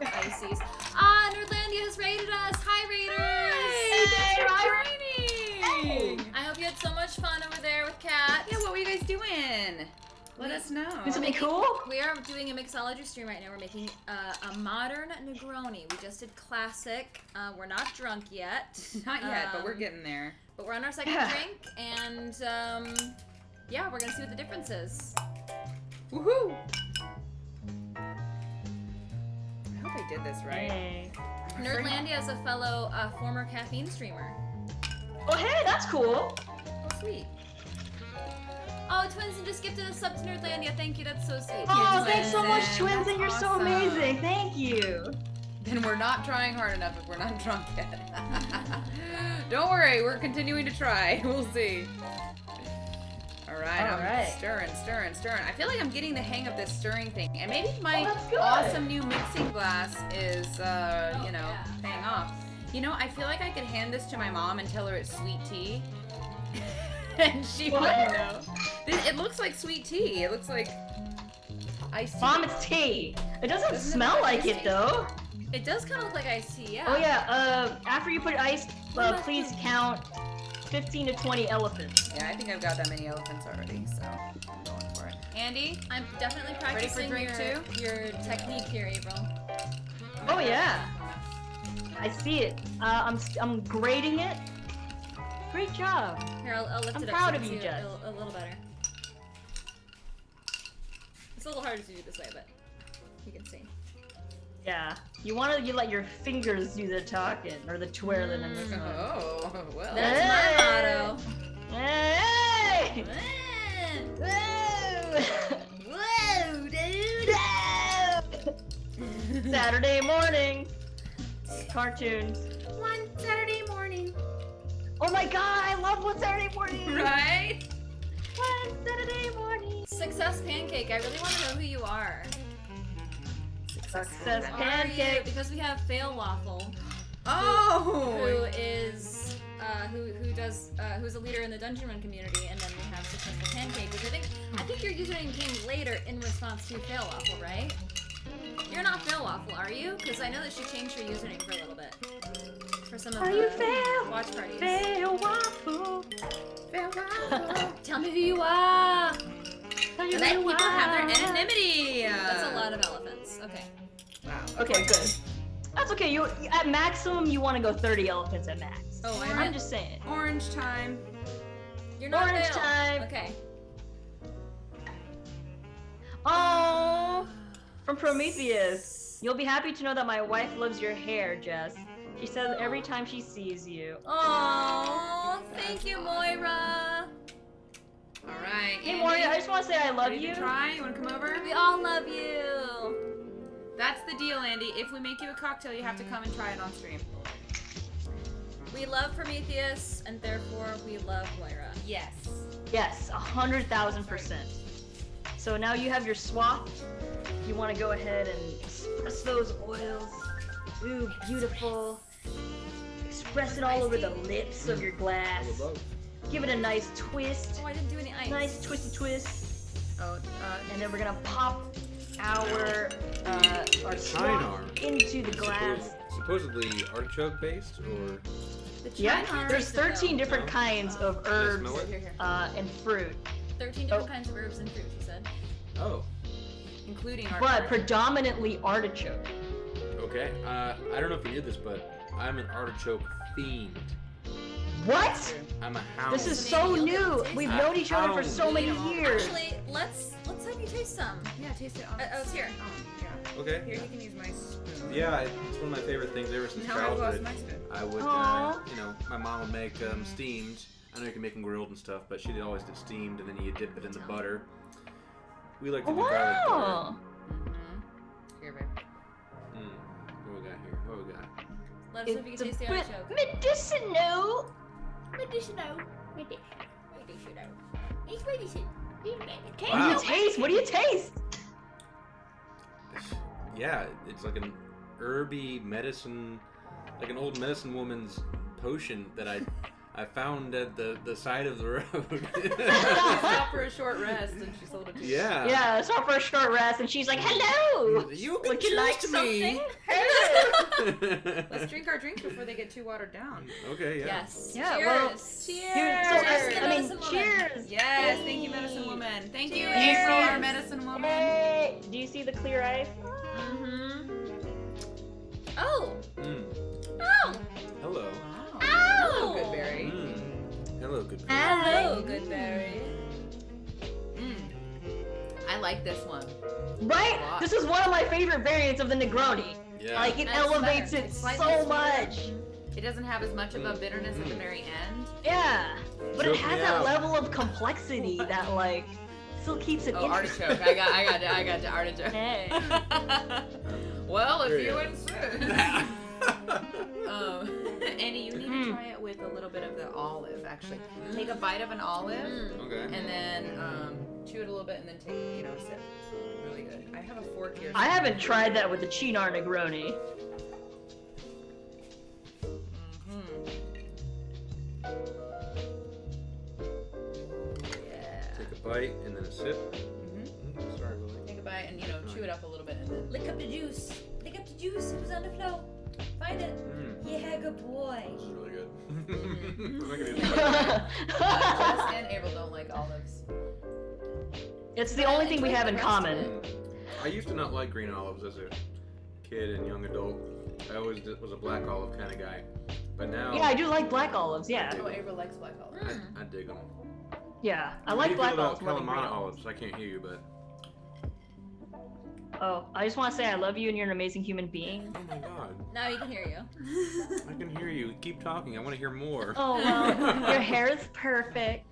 ices. Nerdlandia has raided us. Hi, Raiders! I hope you had so much fun over there with Kat. Yeah, what were you guys doing? Let us know. Is something cool? We are doing a mixology stream right now. We're making a modern Negroni. We just did classic. We're not drunk yet. Not yet, but we're getting there. But we're on our second drink, and yeah, we're gonna see what the difference is. Woohoo! I hope I did this right. Hey. Nerdlandia is a fellow former caffeine streamer. Oh, hey, that's cool. Oh, sweet. Oh, Twinsen just gifted a sub to Nerdlandia. Thank you. That's so sweet. Oh, thanks so much, Twinsen. Twins, That's and you're so awesome. amazing. Thank you. Then we're not trying hard enough if we're not drunk yet. Don't worry, we're continuing to try. We'll see. Alright, I'm stirring. I feel like I'm getting the hang of this stirring thing. And maybe my that's good. awesome new mixing glass is, paying off. I feel like I could hand this to my mom and tell her it's sweet tea. And she What? wouldn't know. It looks like sweet tea. It looks like iced tea. Mom, it's tea. It doesn't Doesn't it smell look like iced it tea? though. It does kind of look like iced tea, yeah. Oh yeah. After you put ice, please count 15 to 20 elephants. Yeah, I think I've got that many elephants already, so I'm going for it. Andy? I'm definitely Ready for practicing drink your technique here, Avril. Oh yeah. I see it. I'm grading it. Great job. Here, I'll lift I'm it up proud so of you you, can see it Jess. a little better. It's a little harder to do this way, but you can see. Yeah. You want to let your fingers do the talking or the twirling and this one. Oh, well. That's my motto. Hey! Woo! Whoa, dude! Saturday morning. Cartoons. One Saturday morning. Oh my god, I love One Saturday Morning. Right? One Saturday morning. Success Pancake, I really want to know who you are. Success Who are you? Pancake. Because we have Fail Waffle, who Oh! is who's a leader in the Dungeon Run community, and then we have Successful Pancake, which I think your username came later in response to Fail Waffle, right? You're not Fail Waffle, are you? Because I know that she changed her username for a little bit. For some of Are the you Fail? watch parties. Fail Waffle. Fail waffle. Tell me who you are! Tell you Let who people have their I am. anonymity. That's a lot of elephants. Okay. Wow. Okay, good. That's okay. You at maximum you want to go 30 elephants at max. Oh, I I'm meant just saying. Orange time. you're not Orange Fail. time. Okay. Oh, from Prometheus. You'll be happy to know that my wife loves your hair, Jess. She says every time she sees you. Oh, thank you, Moira. All right. Hey, Andy, Moria, I just want to say I love ready you. to try? You want to come over? We all love you. That's the deal, Andy. If we make you a cocktail, you have to come and try it on stream. We love Prometheus, and therefore we love Moira. Yes. Yes, 100,000%. So now you have your swap. You want to go ahead and express those oils. Ooh, beautiful. Express it all over the lips of your glass. Give it a nice twist. Oh, I didn't do any ice. Nice twisty twist. Oh, And then we're gonna pop our swap into the glass. Supposedly artichoke based, or Yeah, there's 13 different kinds of herbs smell it? here. and fruit, 13 different kinds of herbs and fruit, she said. oh, Including our but predominantly artichoke. okay. I don't know if you knew this, but I'm an artichoke fiend. What? I'm a hound. This is So so maybe you'll new. get to taste We've it. known each other for so many years. Actually, let's have you taste some. Yeah, taste it on Oh, it's here. yeah. Okay. Here, you can use my spoon. Yeah, it's one of my favorite things ever since Now I lost childhood. my spoon. I would, Aw. my mom would make steamed. I know you can make them grilled and stuff, but she always did steamed, and then you dip it in the butter. We like to do garlic butter. Wow. Here, babe. What we got here? What we got? Let us know if you It's can a taste the bit artichoke. medicinal. Wow. What do you taste? What do you taste? Yeah, it's like an herby medicine, like an old medicine woman's potion that I found at the side of the road. Stopped for a short rest and she sold it to you. Yeah. Yeah, I saw for a short rest, and she's like, "Hello. You can Would you like trust something?" me. Let's drink our drinks before they get too watered down. Okay, yeah. Yes. Yeah, Cheers. well, Cheers. Cheers. to I mean, Medicine Woman. cheers. Yes, thank you, medicine woman. Thank you, Cheers. April, our medicine woman. Hey, do you see the clear ice? Mm-hmm. Oh. Mm. Oh. Hello. Wow. Ow. Hello, Goodberry. Mm. Hello, good. Hello, Goodberry. I like this one. Right? Wow. This is one of my favorite variants of the Negroni. Yeah. Like, it That's elevates better. it It's so slightly sweeter. much. It doesn't have as much of a bitterness at the very end. Yeah. But it Choke has me that out. level of complexity that, like, still keeps it Oh, interesting. artichoke. I got the artichoke. Hey. Well, if There you you go. insist. Andy, you need to try it with a little bit of the olive, actually. Take a bite of an olive, Okay. and then chew it a little bit, and then take, a sip. Really good. I have a fork here. I haven't tried that with the Chinar Negroni. Yeah. Take a bite and then a sip. Sorry, Willie. Take a bite and, chew it up a little bit, and then... Lick up the juice. Lick up the juice. It was on the floor. Find it. Yeah, good boy. This is really good. I'm not gonna eat Jess and Avril don't like olives. It's the only thing we have in common. it. I used to not like green olives as a kid and young adult. I always was a black olive kind of guy. But now, Yeah, I do like black olives, yeah. Oh, Avril likes black olives. I dig them. Yeah, I like black olives more than green Kalamata olives. olives. I can't hear you, but Oh, I just want to say I love you and you're an amazing human being. oh my god, Now you can hear you. I can hear you. Keep talking. I want to hear more. Oh, well, your hair is perfect.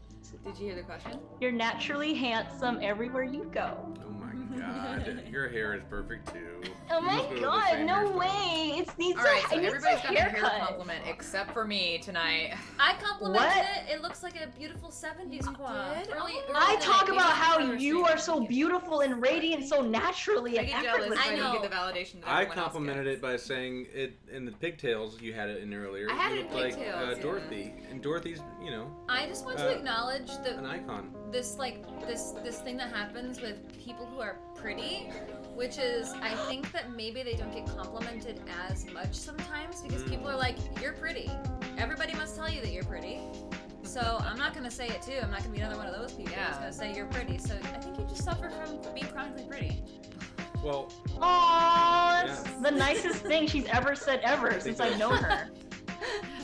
Did you hear the question? You're naturally handsome everywhere you go. Oh my god, your hair is perfect too. Oh my Let's go to the god, same no hairstyle. way! It needs All right, a, so it needs everybody's a got a hair haircut. compliment except for me tonight. I complimented What? it. It looks like a beautiful 70s quad. did? Early I night, talk maybe about it's how another you street. are so beautiful and radiant so naturally I and get jealous if effortlessly. I I don't know. get the validation that I everyone else complimented gets. it by saying it in the pigtails you had it in earlier. I had you it in looked like pigtails, yeah. Dorothy, and Dorothy's, I just want to acknowledge an that icon. this thing that happens with people who are pretty, which is I think that maybe they don't get complimented as much sometimes because people are like, you're pretty. Everybody must tell you that you're pretty. So I'm not gonna say it too. I'm not gonna be another one of those people who's gonna say you're pretty. So I think you just suffer from being chronically pretty. Well, Aww, it's Yeah. the nicest thing she's ever said ever since I've known her.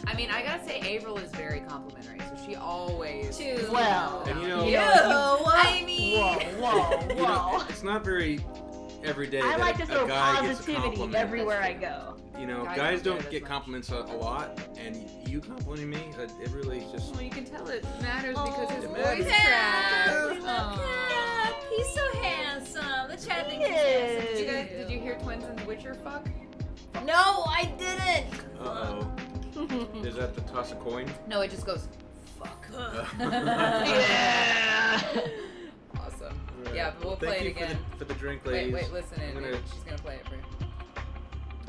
I mean, I gotta say, Avril is very complimentary, so she always. Too. Well, and you know, I mean, whoa, you know, whoa. it's not very every day I that like to a throw guy gets a positivity compliment. everywhere I go. You know, Guys guys don't don't get get as compliments a lot, and you complimenting me, it really is just. Well, you can tell it matters because his It voice matters. cracks. we love Cap. He's so handsome. The chat thinks he's Yes. handsome. Did you hear Twins and Witcher fuck? No, I didn't. Uh oh. Is that the toss a coin? No, it just goes, fuck. Yeah. Awesome. Yeah, but we'll Thank play it you again. for the drink, ladies. Wait, listen in. I'm gonna- She's gonna play it for you.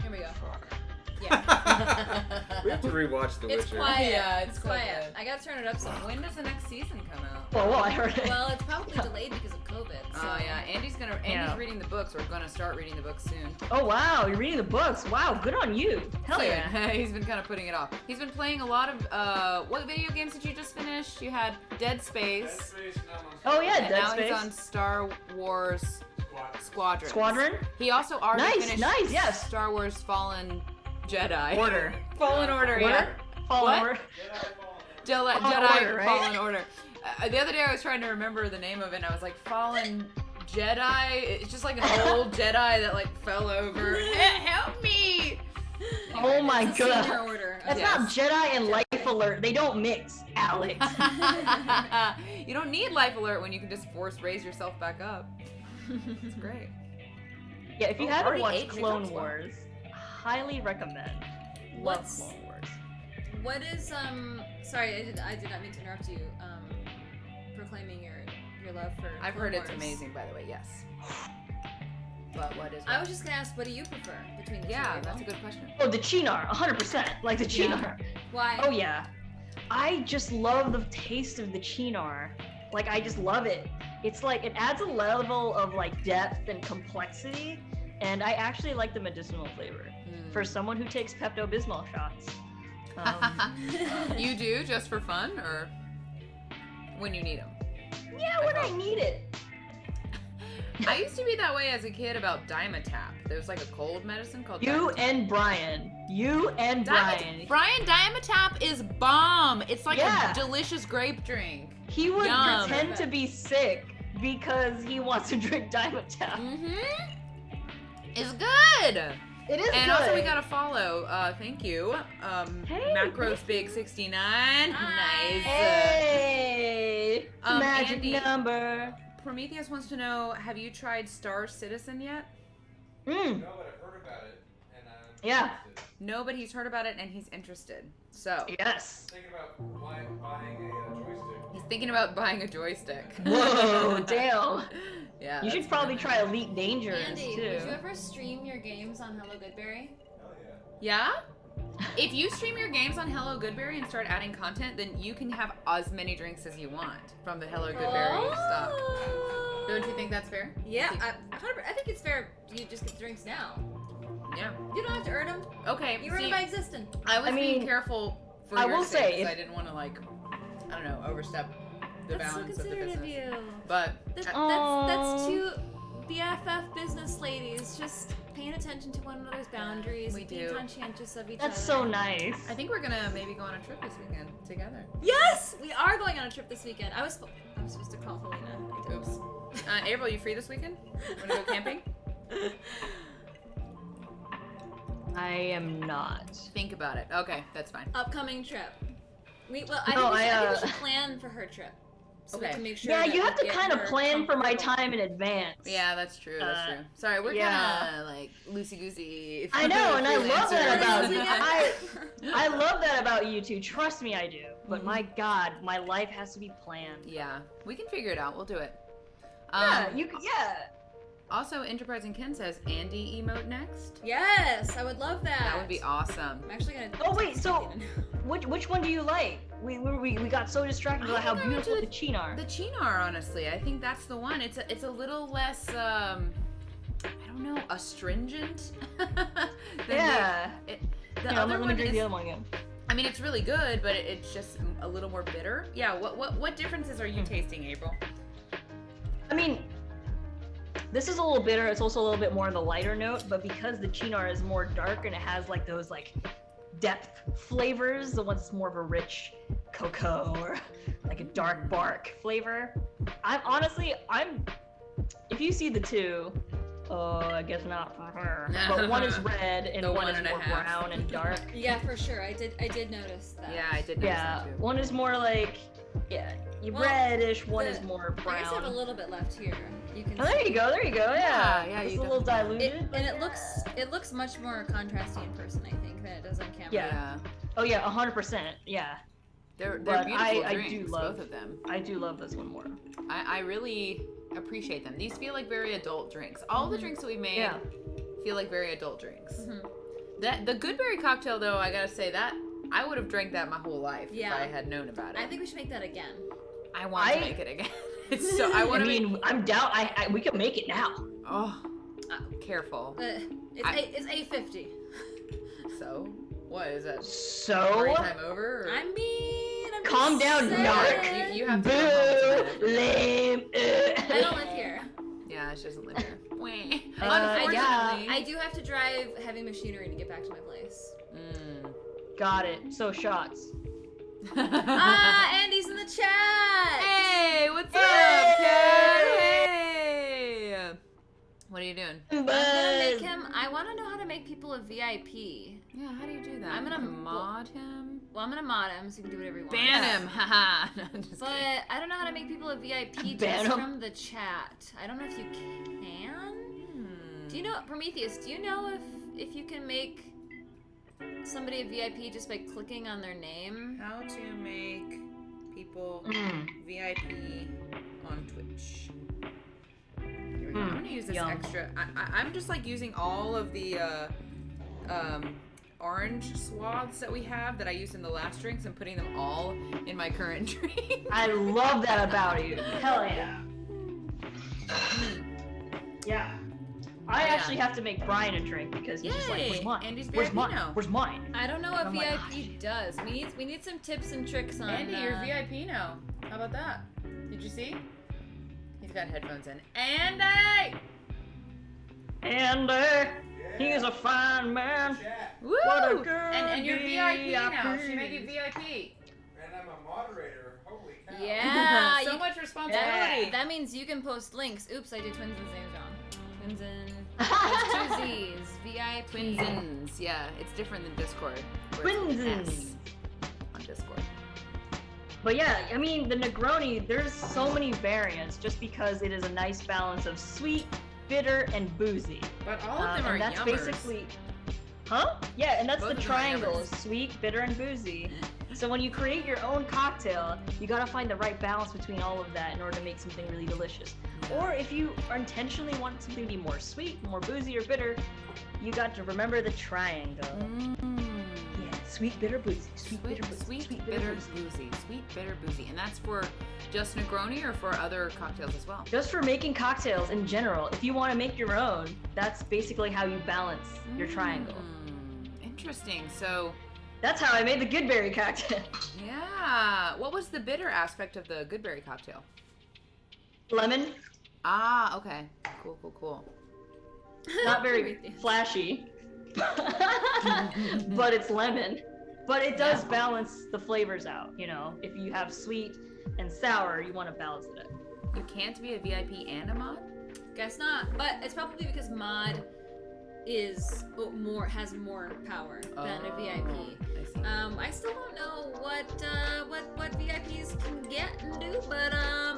Here we go. Fuck. Yeah. We have to rewatch The It's Witcher. quiet. Yeah, it's it's so quiet. good. I gotta turn it up some. When does the next season come out? Well, I heard it. Well, it's probably delayed because of COVID. So. Oh yeah, Andy's Yeah. reading the books. We're gonna start reading the books soon. Oh wow, you're reading the books. Wow, good on you. Hell Soon. yeah. He's been kind of putting it off. He's been playing a lot of what video games did you just finish? You had Dead Space. Oh yeah, And Dead now Space. he's on Star Wars Squadron. Squadron? He also already Nice, finished nice, yes. Star Wars Fallen Jedi. Order. Fallen Order, yeah. Order? Fallen What? Order. Jedi Order, right? Fallen Order. The other day I was trying to remember the name of it and I was like, Fallen Jedi? It's just like an old Jedi that like fell over. Help me! Oh my It's a senior god. order. That's Yes. not Jedi and Life Alert. They don't mix, Alex. You don't need Life Alert when you can just raise yourself back up. It's great. Yeah, if you Oh, haven't already watched 8 Clone pickups? Wow. Wars, highly recommend. What's- Love Clone Wars. What is sorry, I did not mean to interrupt you. Proclaiming your love for. I've Clone heard it's Wars. amazing, by the way, yes. But what is I was just gonna ask, what do you prefer between the two? Yeah, April? that's a good question. Oh, the Chinar, 100%. Like the Yeah. Chinar. Why? Oh yeah. I just love the taste of the Chinar. Like I just love it. It's like it adds a level of like depth and complexity, and I actually like the medicinal flavor. For someone who takes Pepto-Bismol shots. You do just for fun or when you need them? Yeah, when I need it. I used to be that way as a kid about Dimetap. There's like a cold medicine called You Dimetap. and Brian. You and Brian. Brian Dimetap is bomb. It's like Yeah. a delicious grape drink. He would Yum. pretend to be sick because he wants to drink Dimetap. Mm-hmm. It's good. It is And good. also we gotta follow. Thank you. Hey. Macros Big 69. Nice. Hey, magic Andy. number. Prometheus wants to know: have you tried Star Citizen yet? Mm. No, but I've heard about it, and I'm Yeah. interested. No, but he's heard about it and he's interested. So Yes. Thinking about buying a joystick. he's thinking about buying a joystick. Whoa, damn. Yeah. You should that's probably funny. try Elite Dangerous Andy, too. would you ever stream your games on Hello Goodberry? Hell yeah. Yeah? If you stream your games on Hello Goodberry and start adding content, then you can have as many drinks as you want from the Hello Goodberry stock. Don't you think that's fair? Yeah, I think it's fair. You just get drinks now. Yeah. You don't have to earn them. Okay. You earn them by existing. I was being mean, careful for I your will sake, say, 'cause if- I didn't want to like, I don't know, overstep the That's so balance of the considerate of business. you. But That's Aw. two BFF business ladies just paying attention to one another's boundaries, We being do. conscientious of each That's other. so nice. I think we're gonna maybe go on a trip this weekend together. Yes, we are going on a trip this weekend. I was supposed to call Helena. I didn't. Oops. Avril, you free this weekend? Wanna go camping? I am not. Think about it. Okay, that's fine. Upcoming trip. I think we should plan for her trip. So we Okay. can make sure. Yeah, that you we have to get kind of her plan for my comfortable. time in advance. Yeah, that's true. That's true. Sorry, we're yeah. kind of like loosey goosey. I know, and I love that about freelancers. I love that about you two. Trust me, I do. But my God, my life has to be planned. Yeah, we can figure it out. We'll do it. Yeah, yeah. Also, Enterprising Ken says Andy emote next. Yes, I would love that. That would be awesome. I'm actually gonna. Oh wait, so which one do you like? We got so distracted by I how think I went beautiful to the Chinar. The Chinar, honestly, I think that's the one. It's a little less I don't know, astringent. than Yeah. the Here, other let me one drink is. the other one again. I mean, it's really good, but it's just a little more bitter. Yeah. What differences are you tasting, April? I mean, this is a little bitter. It's also a little bit more on the lighter note, but because the Chinar is more dark and it has like those like depth flavors, the one's more of a rich cocoa or like a dark bark flavor. I'm if you see the two, oh, I guess not for her. But one is red and The one one is and a more half. brown and dark. Yeah, for sure. I did notice that. Yeah, I did notice Yeah, that too. one is more like Well, reddish. One is more I guess I have a brown. little bit left here. You can. Oh, there you go. There you go. Yeah, Yeah, It's you a little definitely- diluted. And it looks much more contrasty in person, I think, than it does on camera. Yeah. Oh yeah, 100%. Yeah, They're but beautiful I drinks, do love both of them. I do love this one more. I really appreciate them. These feel like very adult drinks. All the drinks that we made Yeah. feel like very adult drinks. Mhm. The Goodberry cocktail, though, I gotta say that I would have drank that my whole life if Yeah. I had known about it. I think we should make that again. I want to make it again. It's so I want to make. I'm down. We can make it now. Oh, careful. It's 8:50. So, what is that? So Party time over? Or? I mean, I'm Calm just down, saying. narc. You have to go home boo, tonight. I lame. don't live here. Yeah, she doesn't live here. Unfortunately, yeah. I do have to drive heavy machinery to get back to my place. Got it. So shots. Andy's in the chat. Hey, what's up, Ted? Hey. What are you doing? I'm gonna make him. I want to know how to make people a VIP. Yeah, how do you do that? I'm gonna mod him. Well, I'm gonna mod him so you can do whatever you want. Ban him. Haha. No, I'm just But kidding. I don't know how to make people a VIP Ban just 'em? from the chat. I don't know if you can. Do you know, Prometheus? Do you know if you can make somebody a VIP just by clicking on their name? How to make people VIP on Twitch. Here we go. I'm gonna use this Yum. extra. I'm just like using all of the orange swaths that we have that I used in the last drinks and putting them all in my current drink. I love that about you. Hell yeah. Yeah. I actually have to make Brian a drink because he's just like, Yay! where's mine? Andy's Where's VIP mine? now. Where's mine? I don't know what Oh my VIP does. We need some tips and tricks on. Andy, you're VIP now. How about that? Did you see? He's got headphones in. Andy! And he is a fine man. Woo! What a good And you're VIP now. VIP. She made you VIP. And I'm a moderator. Holy cow. Yeah. So you- much responsibility. That means you can post links. Oops, I did twins and names wrong. Twins and two Z's. VIP. Twinsins. Yeah, it's different than Discord. where it's an Twinsins. S on Discord. But yeah, I mean, the Negroni, there's so many variants just because it is a nice balance of sweet, bitter, and boozy. But all of them are and that's yummers. basically... Huh? Yeah, and that's Both the of them are triangle, yummers. sweet, bitter, and boozy. So when you create your own cocktail, you gotta find the right balance between all of that in order to make something really delicious. Or if you are intentionally want something to be more sweet, more boozy, or bitter, you got to remember the triangle. Yeah, sweet, bitter, boozy. Sweet, bitter, boozy. Sweet, bitter, boozy. Sweet, bitter, boozy. And that's for just Negroni or for other cocktails as well? Just for making cocktails in general. If you want to make your own, that's basically how you balance your triangle. Interesting. So, That's how I made the Goodberry cocktail. yeah. What was the bitter aspect of the Goodberry cocktail? Lemon, Ah, okay. Cool. not very flashy, but it's lemon. But it does balance the flavors out, you know? If you have sweet and sour, you want to balance it out. You can't be a VIP and a mod? Guess not. But it's probably because mod has more power than a VIP. I see. I still don't know what VIPs can get and do, but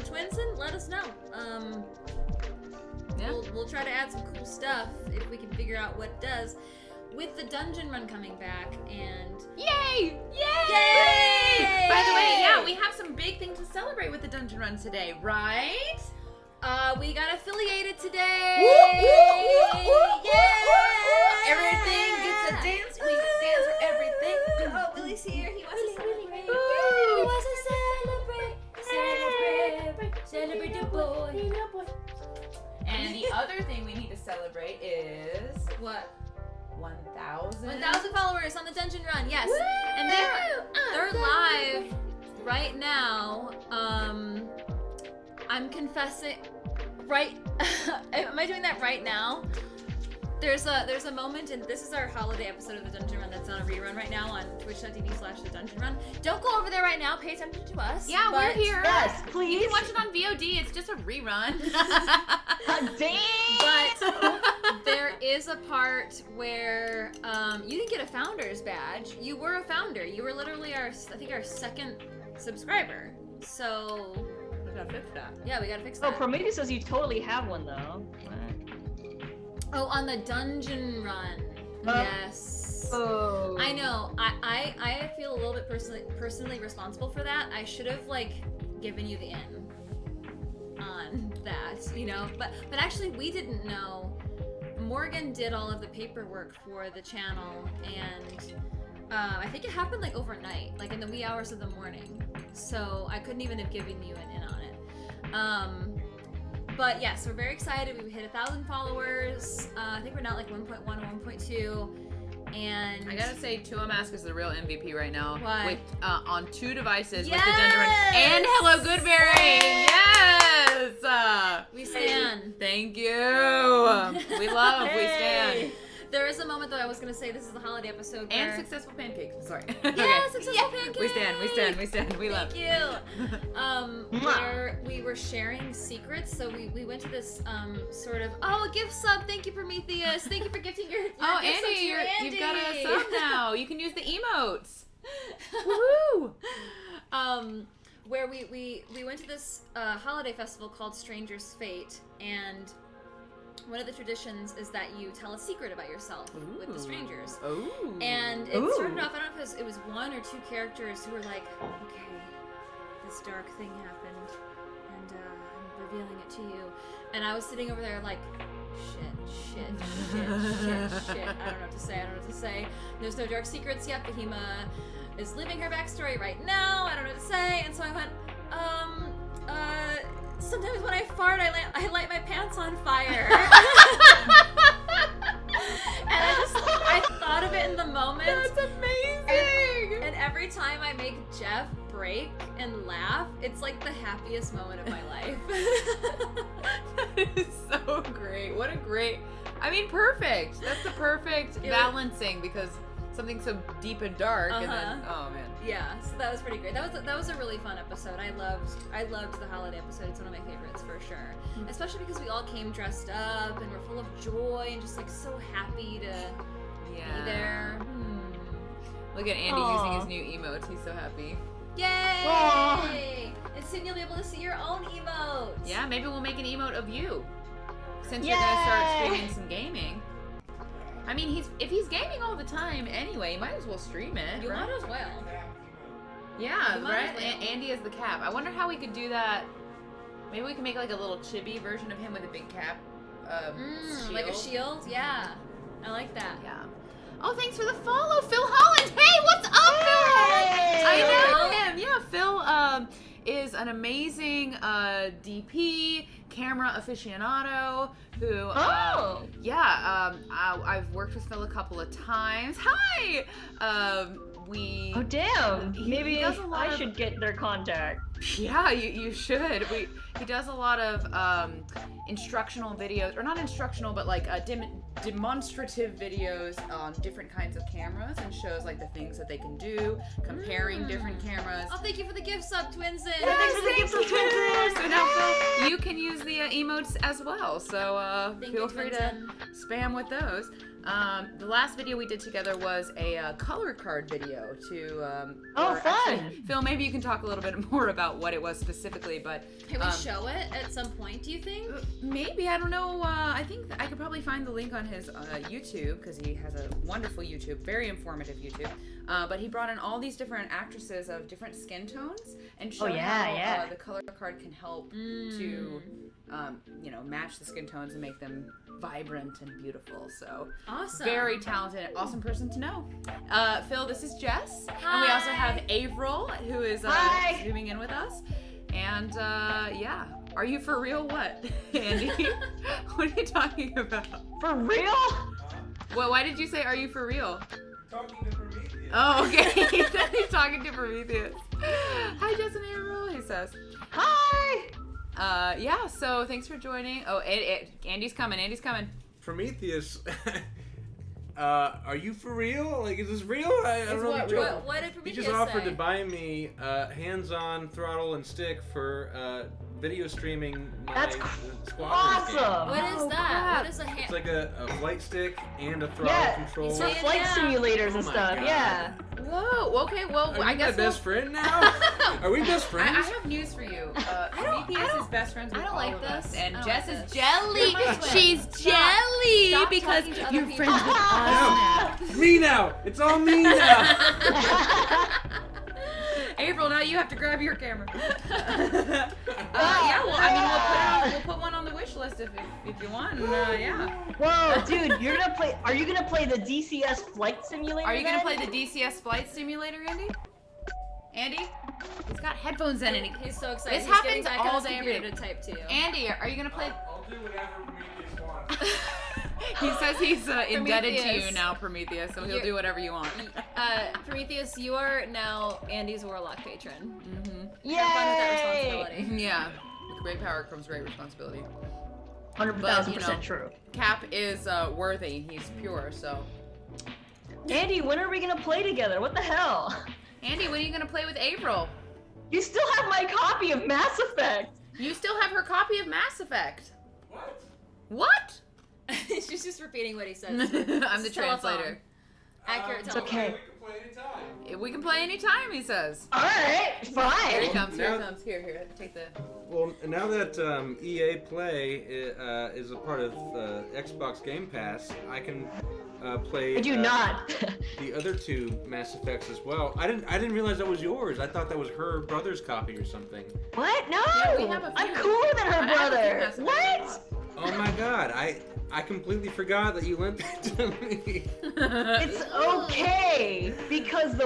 Twinson, let us know. Yeah. We'll try to add some cool stuff if we can figure out what it does. With the dungeon run coming back and Yay! Yay! By the way, yeah, we have some big things to celebrate with the dungeon run today, right? we got affiliated today. Whoop, whoop, whoop, whoop, Yay! Everything gets a dance. We dance for everything. Oh, Willie's here. He wants to celebrate. Woo! He wants to celebrate. Celebrate the boy. And the other thing we need to celebrate is What? 1,000. 1,000 followers on the dungeon run. Yes. Woo! And they're live right now. I'm confessing. Right? Am I doing that right now? There's a moment, and this is our holiday episode of the Dungeon Run that's on a rerun right now on twitch.tv/the Dungeon Run. Don't go over there right now. Pay attention to us. Yeah, we're but- here. Yes, You please. can watch it on VOD. It's just a rerun. Dang! But there is a part where you didn't get a founder's badge. You were a founder. You were literally our second subscriber. So We gotta fix that. yeah, we gotta fix Oh, that. Prometheus says you totally have one though. Oh, on the dungeon run. Oh. Yes. Yes. Oh. I know. I feel a little bit personally responsible for that. I should have like given you the in on that, you know. But actually, we didn't know. Morgan did all of the paperwork for the channel, and I think it happened like overnight, like in the wee hours of the morning. So I couldn't even have given you an in on it. But yes, we're very excited. We hit 1,000 followers. I think we're now like 1.1 or 1.2. And I gotta say, Tua Mask is the real MVP right now. Why? With on 2 devices Yes! with the Dendron and Hello Goodberry. Yes. we stand. Thank you. We love. We stand. There is a moment though I was gonna say this is the holiday episode. And where... successful pancakes. Sorry. Yeah, successful pancakes. We stand. We stand. We stand. We love. Thank you. Where we were sharing secrets, so we went to this sort of a gift sub. Thank you, Prometheus. Thank you for gifting your gift sub to Andy, your Andy. you've got a sub now. You can use the emotes. Woohoo! Where we went to this holiday festival called Stranger's Fate, and one of the traditions is that you tell a secret about yourself with the strangers. Ooh. And it started off, I don't know if it was 1 or 2 characters who were like, okay, this dark thing happened, and I'm revealing it to you. And I was sitting over there like, shit. I don't know what to say. There's no dark secrets yet. Bahima is living her backstory right now. I don't know what to say. And so I went, sometimes when I fart, I light my pants on fire. And I thought of it in the moment. That's amazing. And every time I make Jeff break and laugh, it's like the happiest moment of my life. That is so great. What a great, perfect. That's the perfect balancing because something so deep and dark and then, oh man. Yeah, so that was pretty great. That was a really fun episode. I loved the holiday episode. It's one of my favorites for sure. Especially because we all came dressed up and we're full of joy and just like so happy to be there. Look at Andy using his new emotes. He's so happy. Yay! Aww. And soon you'll be able to see your own emotes. Yeah, maybe we'll make an emote of you. Since you're gonna start streaming some gaming. If he's gaming all the time anyway, you might as well stream it. You right? might as well. Yeah, You might right? as well. Andy is the cap. I wonder how we could do that. Maybe we can make like a little chibi version of him with a big cap. Shield. Like a shield? Yeah. I like that. Yeah. Oh, thanks for the follow, Phil Holland. Hey, what's up, Phil Holland? I know him. Yeah, Phil is an amazing DP, camera aficionado who, I've worked with Phil a couple of times. Hi! Oh damn! Maybe I should get their contact. Yeah, you should. He does a lot of instructional videos, or not instructional, but like demonstrative videos on different kinds of cameras, and shows like the things that they can do, comparing different cameras. Oh, thank you for the gift sub, Twinsen. Yes, thank you. So now, Phil, you can use the emotes as well. So feel free to spam with those. The last video we did together was a color card video to. Fun! Actually, Phil, maybe you can talk a little bit more about what it was specifically, but. Can we show it at some point, do you think? Maybe, I don't know. I think I could probably find the link on his YouTube, because he has a wonderful YouTube, very informative YouTube. But he brought in all these different actresses of different skin tones and showed how the color card can help to, match the skin tones and make them vibrant and beautiful. So awesome. Very talented, awesome person to know. Phil, this is Jess. Hi. And we also have Avril, who is zooming in with us. And are you for real? What, Andy? What are you talking about? For real? Well, why did you say, are you for real? Talking to Prometheus. Oh, okay. He said he's talking to Prometheus. Hi, Jess and Avril, he says. Hi! So thanks for joining. Oh, Andy's coming. Prometheus, are you for real? Like, is this real? I don't know if you're joking. What did He Prometheus just offered say? to buy me hands-on throttle and stick for video streaming my That's squadron game. awesome! What is that? crap. What is a hand? It's like a flight stick and a throttle control. For flight simulators and my stuff, God. yeah. Whoa. Okay. Well, Are I you guess my best friend now? Are we best I friends? have news for you. I don't Prometheus is best friends with I don't all like of us, this. and I don't Jess like is this. jelly. You're my twin. She's jelly Stop because talking to other you're people. friends with us now. Me now. It's all me now. April, now you have to grab your camera. Yeah, well, I mean, we'll put one on the wish list if you want. Yeah. Whoa, dude, you're gonna play. Are you gonna play the DCS flight simulator? Are you gonna then? play the DCS flight simulator, Andy? Andy? He's got headphones in and He's so excited. This He's getting happens back all on his day, computer every to type to you. Andy, are you gonna play? I'll do whatever Prometheus wants. He says he's indebted to Prometheus. you now, Prometheus, so he'll You're- do whatever you want. Prometheus, you are now Andy's Warlock patron. Mm-hmm. Have fun with that Yay! responsibility. Yeah. With great power comes great responsibility. 100,000% true. Cap is worthy. He's pure, so. Andy, when are we gonna play together? What the hell? Andy, when are you gonna play with Avril? You still have my copy of Mass Effect. You still have her copy of Mass Effect. What? What? She's just repeating what he says. I'm the It's telephone. translator. Accurate It's telephone. okay. We can play anytime. We can play anytime, he says. All right, Here he fine. comes, here he Now- comes. Here, take the... Well, now that EA Play is a part of Xbox Game Pass, I can play. I do not. The other two Mass Effects as well. I didn't realize that was yours. I thought that was her brother's copy or something. What? No. Yeah, we have a I'm few. cooler than I her have a few brother. Mass Effects. What? Oh my god, I completely forgot that you lent that to me. It's okay because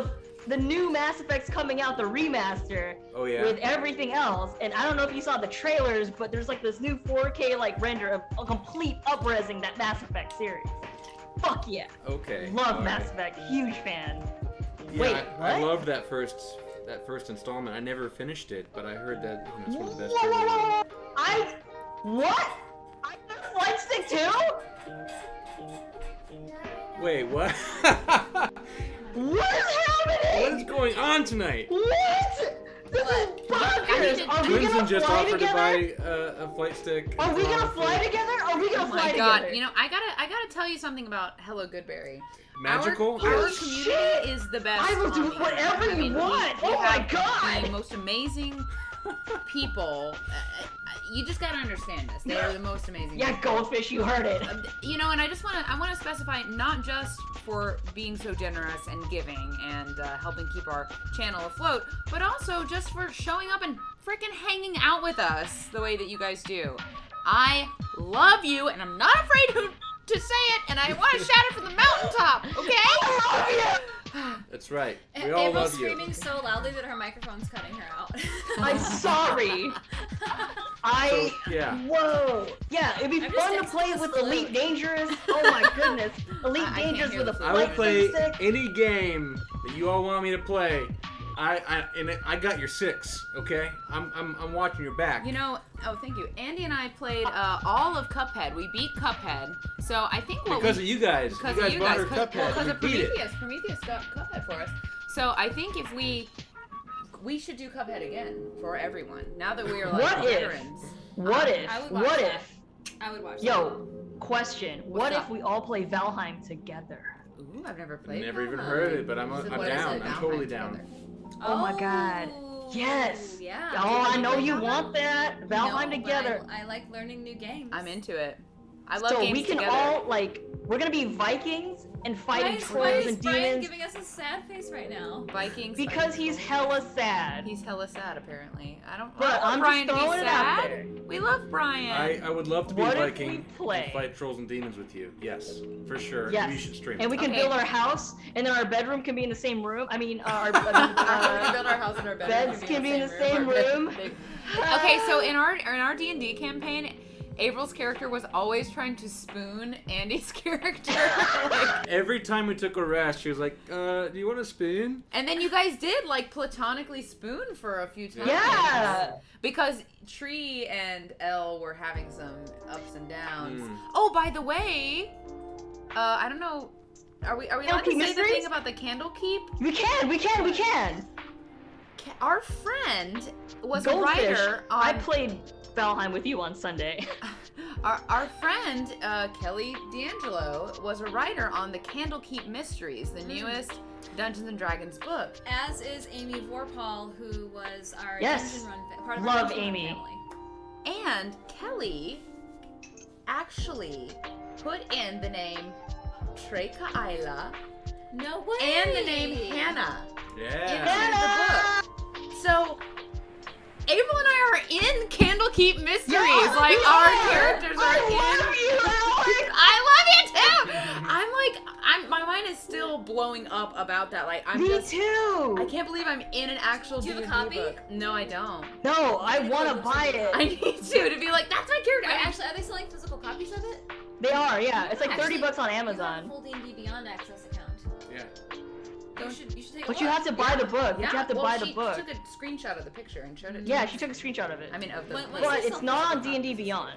the new Mass Effect's coming out, the remaster, Oh yeah. with everything else. And I don't know if you saw the trailers, but there's like this new 4K like render of a complete up-resing that Mass Effect series. Fuck yeah. Okay. Love all Mass right. Effect. Huge fan. Yeah, Wait, I what? loved that first installment. I never finished it, but I heard that it's one of the best ever. What? I got flight stick too? Wait, what? What is What happening? is going on tonight? What? This is bonkers. Are we Clemson gonna just fly offered together? to buy a flight stick. Are we gonna fly together? Are we gonna Oh fly my god, together? you know, I gotta tell you something about Hello Goodberry. Magical? Our Oh, community shit. is the best. I will do on the whatever internet. I you mean, want. we Oh my have God. The most amazing people. You just gotta understand this. They are the most amazing. Yeah, people. Goldfish, you heard it. You know, and I want to specify not just for being so generous and giving and helping keep our channel afloat, but also just for showing up and freaking hanging out with us the way that you guys do. I love you, and I'm not afraid to say it, and I want to shout it from the mountaintop. Okay? That's right. We all April's love you. screaming so loudly that her microphone's cutting her out. I'm sorry. So, yeah. Whoa. Yeah, it'd be I'm fun to just play texting with this Elite flute. Dangerous. Oh my goodness. Elite I can't Dangerous hear with a the flute. I will flight play stick. any game that you all want me to play. I got your 6, okay? I'm watching your back. You know, oh, thank you. Andy and I played all of Cuphead. We beat Cuphead. So I think what because of you guys. because you guys of you bought guys, her Cuphead. because and of we beat it. Prometheus. Prometheus got Cuphead for us. So I think if we should do Cuphead again for everyone. Now that we are like What if? veterans. What if? I would watch What that. if? I would watch Yo, question. What up? if we all play Valheim together? Ooh, I've never played. Never even Valheim. heard of it, but I'm So I'm what is down. it? I'm Valheim totally down. together. that. Oh my God. Yes. Yeah. Oh, I know you Valheim. want that. Valheim No, together. but I like learning new games. I'm into it. I love So games we can together. all like we're gonna be Vikings and fighting why trolls is and Brian demons giving us a sad face right now? Vikings. because he's hella sad. He's hella sad apparently. I don't But want I'm Brian just to be throwing it out sad. there. We love Brian. I would love to be What a if we Viking play? and fight trolls and demons with you. Yes, for sure. Yes. We should stream. And we can Okay. build our house, and then our bedroom can be in the same room. I mean, our We build our house and our bedroom beds can be in the same room. Okay, so in our D&D campaign, Avril's character was always trying to spoon Andy's character. Like, Every time we took a rest, she was like, "Do you want a spoon?" and then you guys did like platonically spoon for a few times. Yeah. Because Tree and Elle were having some ups and downs. Mm. Oh, by the way, I don't know. Are we allowed to Keep say the mysteries? thing about the candle keep? We can. Our friend was Goldfish. a writer on. I played Valheim with you on Sunday. Our friend Kelly D'Angelo was a writer on the Candlekeep Mysteries, the newest Dungeons and Dragons book. As is Amy Vorpal, who was our Yes. dungeon run part of Love our dungeon run Amy. family. And Kelly actually put in the name Trekaila No way. and the name Hannah Yeah. into the book. So Avril and I are in Candlekeep Mysteries. Yeah, like we our are. characters are in. I love you too. My mind is still blowing up about that. Like I'm Me just. too. I can't believe I'm in an actual Do you have a D&D copy? book. No, I don't. No, I want to buy it. I need to be like, that's my character. Wait, actually, are they selling physical copies of it? They are, yeah. It's like Actually, $30 on You have a Amazon. full D&D Beyond access account. Yeah. You should take a look. But you have to buy the book. Yeah, You have to well, buy the she book. took a screenshot of the picture and showed it to Yeah, me. she took a screenshot of it. I mean, of the. When- But Is this it's not on self-physical D&D copies? Beyond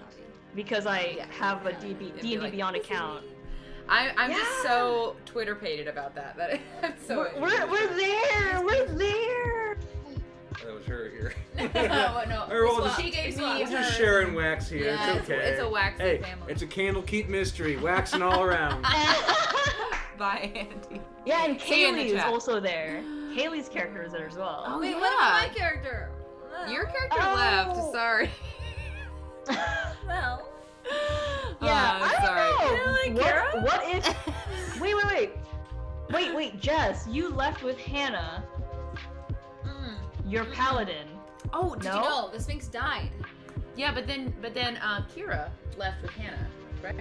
because I Yeah. have a It'd be D&D like, Beyond account. I'm just Yeah. so Twitter-pated about that I'm so. We're there. We're there. That was her here. no. Or we'll just- She gave me We're her. just sharing wax here. Yeah, it's okay. it's a waxy hey, family. It's a Candlekeep mystery. Waxing all around. Bye, Andy. Yeah, and See you in the Kaylee is chat. also there. Kaylee's character is there as well. Oh, Wait, yeah. what about my character? Your character Oh. left. Sorry. Well. Yeah, Oh, I sorry. don't know. You don't like Kara? What if? Wait, Jess, you left with Hannah, your paladin. Oh, did No? you know? No, the Sphinx died. Yeah, but then Kira left with Hannah, right?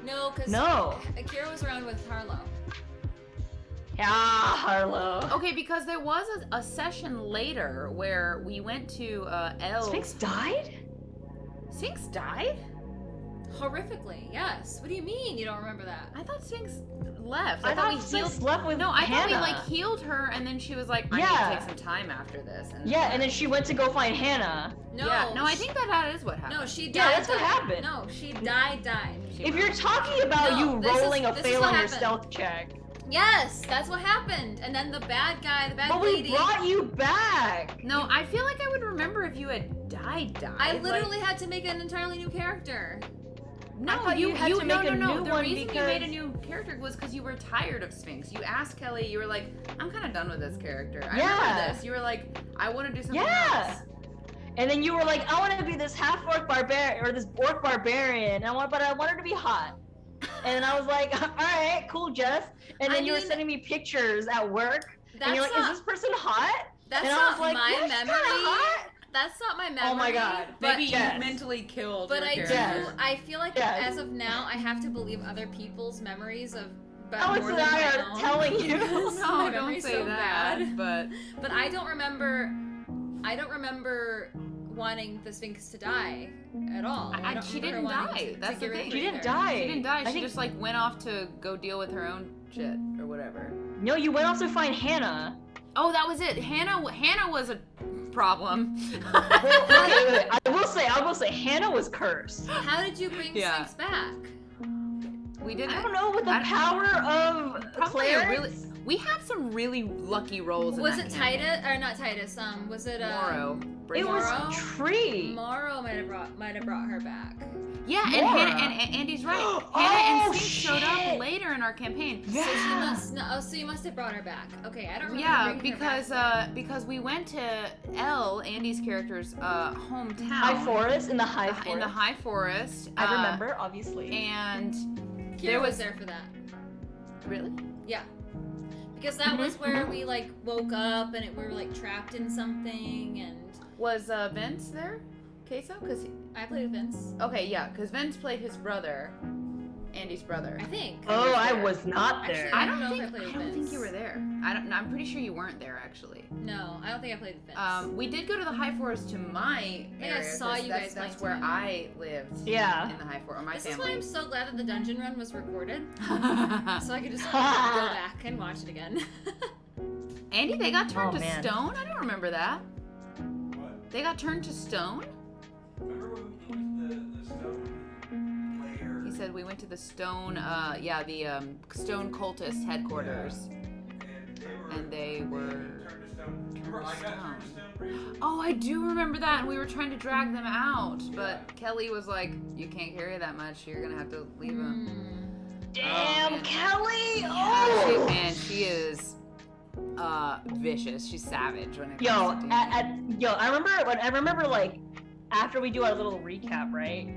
No, because No. Akira was around with Harlow. Ah, Harlow. Okay, because there was a session later where we went to L. Sphinx died? Sphinx died? Horrifically, yes. What do you mean you don't remember that? I thought Sphinx left. I thought we Sphinx healed. left with No, I thought we Hannah. like healed her, and then she was like, "I need Yeah. to take some time after this." And Yeah, and then she went to go find Hannah. No. yeah, no, I think that is what happened. No, she died. Yeah, that's what died. happened. No, she died. She If went. you're talking about No, you this is- rolling a this is fail what on your happened. stealth check, Yes, that's what happened. And then the bad guy, the bad but lady. we brought you back. No, I feel like I would remember if you had died. I like- literally had to make an entirely new character. No, I thought you had to make a new The one reason you made a because- new character was because you were tired of Sphinx. You asked Kelly, you were like, I'm kind of done with this character. I Yeah. remember this. You were like, I want to do something Yeah. else. And then you were like, I want to be this half orc barbarian or this orc barbarian, but I wanted to be hot. And I was like, all right, cool, Jess. And then I you were mean, sending me pictures at work, That's and you're like, not, is this person hot? that's and I not was like, my yeah, she's memory. kinda hot. That's not my memory. Oh my God. But, Maybe Jess. you mentally killed but your I do. character. I feel like Jess. as of now, I have to believe other people's memories of. But Alex more and than I my are own. telling you. Because No, my don't memory's say so that. bad. But I don't remember wanting the Sphinx to die at all. I don't she remember didn't wanting die. to That's get the rid of thing. She didn't her. die. she didn't die. I She think- just like went off to go deal with her own shit or whatever. No, you went off to find Hannah. Oh, that was it. Hannah was a problem. Well, wait. I will say, Hannah was cursed. How did you bring Yeah. Sphinx back? We didn't. I don't know, with the I- power of Probably a clerics? really. We have some really lucky rolls. Was in it that campaign. Titus or not Titus? Was it Morrow. It was Morrow? Tree. Morrow might have brought her back. Yeah, and Laura. Hannah and Andy's right. Oh, Hannah and Sphinx shit. showed up later in our campaign. Yeah. So she must. No, so you must have brought her back. Okay, I don't remember. Yeah, bringing her back. because we went to L, Andy's character's hometown. High Forest, in the High Forest. In the High Forest. I remember, obviously. And Kira there was was there for that. really. Yeah. Because that was where we like woke up and we were like trapped in something, and Was Vince there? Queso? Cause I played with Vince. okay, yeah, because Vince played his brother, Andy's brother. I think. Oh, I there. was not there. Actually, I I don't don't know if think I played with I don't think Vince. you were there. I'm pretty sure you weren't there actually. No, I don't think I played with Vince. We did go to the High Forest to my think I area. saw 'cause you that's, guys That's playing where together. I lived. Yeah. In the High Forest, or my This is why I'm family. so glad that the dungeon run was recorded, so I could just go back and watch it again. Andy, they got turned Oh, to man. stone. I don't remember that. What? They got turned to stone. Remember when we went to the stone layer? He said we went to the stone. The stone cultist headquarters. And they were turned to stone. Remember, I got turned to stone briefly? Oh, I do remember that. And we were trying to drag them out, but Kelly was like, "You can't carry that much. You're gonna have to leave them." Damn, man. Kelly! Oh, Oh! man, she is vicious. She's savage when it comes Yo, to D&D. I remember like after we do our little recap, right?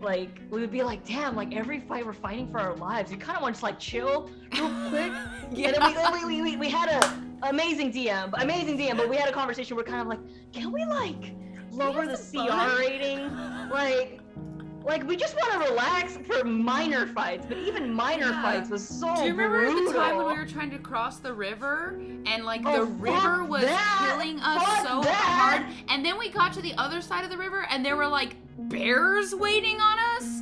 Like, we would be like, damn, like every fight we're fighting for our lives. We kind of want to just like chill real quick. Yeah. And then we had a amazing DM, but we had a conversation where kind of like, can we like lower the CR rating? Like we just want to relax for minor fights, but even minor fights was so brutal. Do you remember the time when we were trying to cross the river and like the river was killing us so hard, and then we got to the other side of the river and there were like bears waiting on us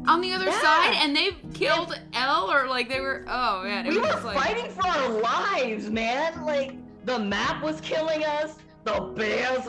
on the other side, and they killed Elle, or like they were, oh man, we were fighting for our lives, man. Like the map was killing us. The bears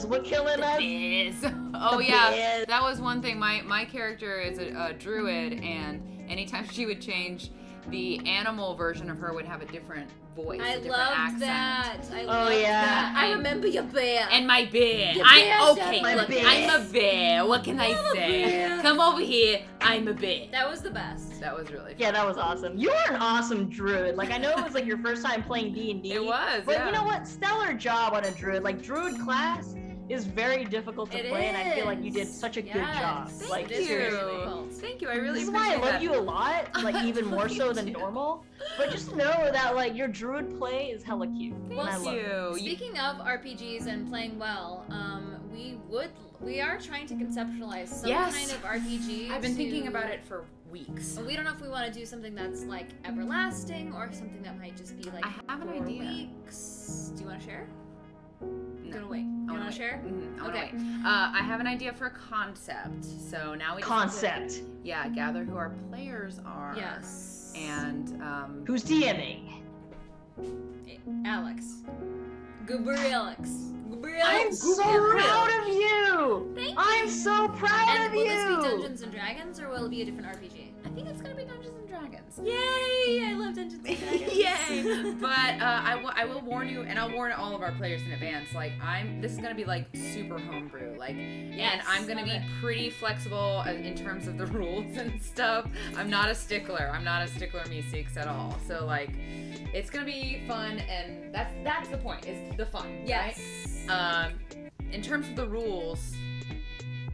were killing us. Bears. That was one thing. My character is a druid, and anytime she would change, the animal version of her would have a different voice, a different accent. I love that. I remember your bear. And my bear. Your I'm a bear. What can I say? Come over here. I'm a bear. That was the best. That was really fun. Yeah, that was awesome. You are an awesome druid. Like, I know it was like your first time playing D&D. It was, but you know what? Stellar job on a druid. Like, druid class is very difficult to play, and I feel like you did such a good job. Thank you. Thank you. I really This is appreciate why I love that. you a lot, like even more so than normal. But just know that like your druid play is hella cute. Thank you. Speaking of RPGs and playing well, we are trying to conceptualize some kind of RPG. I've been thinking about it for weeks. We don't know if we want to do something that's like everlasting or something that might just be like I have an 4 idea. weeks. Do you want to share? No. Gonna wait. You want to share? Mm-hmm. Okay. I have an idea for a concept. So now we just have to, gather who our players are. Yes. And who's DMing? Alex. Goober Alex. I'm so proud of you. Thank you. I'm so proud of you. Will this be Dungeons and Dragons or will it be a different RPG? I think it's gonna be Dungeons and Dragons. Yay! I love Dungeons and Dragons. Yay! But I will warn you, and I'll warn all of our players in advance. Like this is gonna be like super homebrew. Like, and I'm gonna be pretty flexible in terms of the rules and stuff. I'm not a stickler. Meeseeks at all. So like, it's gonna be fun, and that's the point. Is the fun. Yes. Right? In terms of the rules,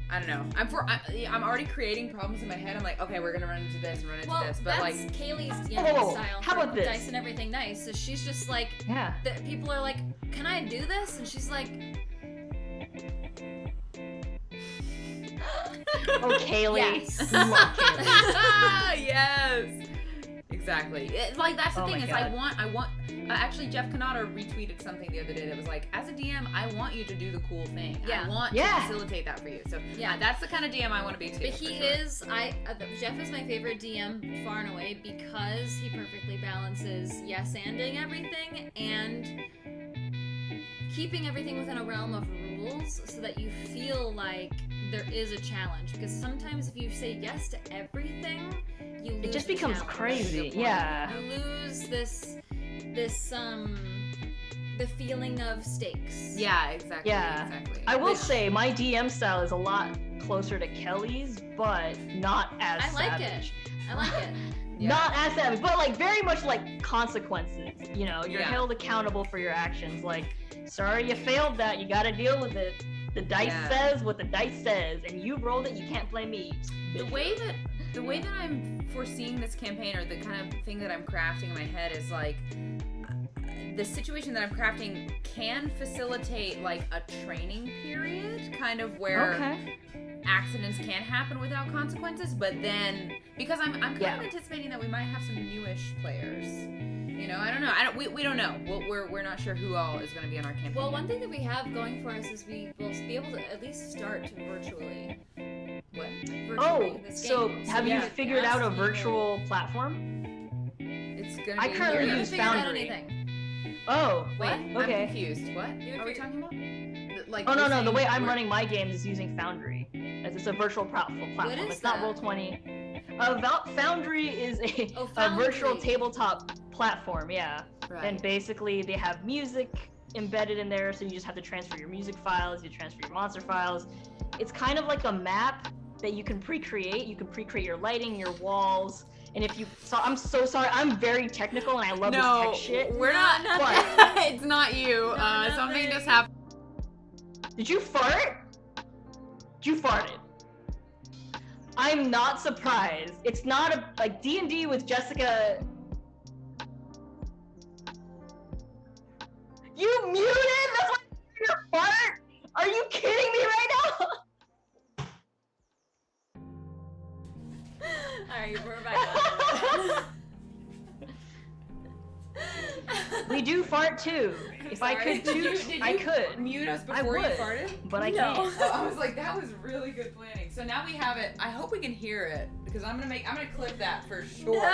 I don't know. I'm already creating problems in my head. I'm like, okay, we're gonna run into this and run into this, but that's like Kaylee's style. How about this? Dice and everything nice. So she's just like, people are like, can I do this? And she's like, oh, Kaylee. Yes. Love Kaylee. Yes. Exactly. Like that's the thing is God. I want. Actually, Jeff Canada retweeted something the other day that was like, as a DM, I want you to do the cool thing. Yeah. I want to facilitate that for you. So that's the kind of DM I want to be too. But he is. Jeff is my favorite DM far and away because he perfectly balances yes-anding everything and keeping everything within a realm of rules so that you feel like there is a challenge. Because sometimes if you say yes to everything, you lose It just the becomes challenge. crazy. Yeah. You lose this the feeling of stakes. Yeah, exactly. Yeah. Exactly. I will say my DM style is a lot closer to Kelly's, but not as savage. I like it. Yeah. Not as savage, but like very much like consequences. You know, you're Yeah. held accountable for your actions. Like, sorry you failed that, you gotta deal with it. The dice says what the dice says, and you rolled it, you can't blame me. The way that I'm foreseeing this campaign, or the kind of thing that I'm crafting in my head, is like the situation that I'm crafting can facilitate like a training period, kind of where accidents can happen without consequences. But then, because I'm kind of anticipating that we might have some newish players. You know, I don't know. We don't know. We're not sure who all is going to be on our campaign. Well, one thing that we have going for us is we will be able to at least start virtually. What? Virtually, this so game. have you figured out a ask people- virtual platform? It's going to be. I currently You use haven't figured out Foundry. anything. Oh, Wait, okay. I'm confused. What You are we figure- talking about? Like, Oh you're no, the saying way I'm we're- running my games is using Foundry. It's a virtual platform. What is It's not that? Roll20. Foundry is a Foundry. virtual tabletop platform, Right. And basically they have music embedded in there, so you just have to transfer your music files, you transfer your monster files. It's kind of like a map that you can pre-create. You can pre-create your lighting, your walls. And if you, I'm so sorry, I'm very technical and I love this tech shit. We're not. What? It's not you. Something just happened. Did you fart? You farted. I'm not surprised. It's not like D&D with Jessica. You muted? That's why you fart? Are you kidding me right now? Alright, we're back. We do fart too. If I Sorry, could choose, I could. Mute us I before you would. farted? But I No. can't. Oh, I was like, that was really good planning. So now we have it. I hope we can hear it because I'm gonna clip that for sure. John!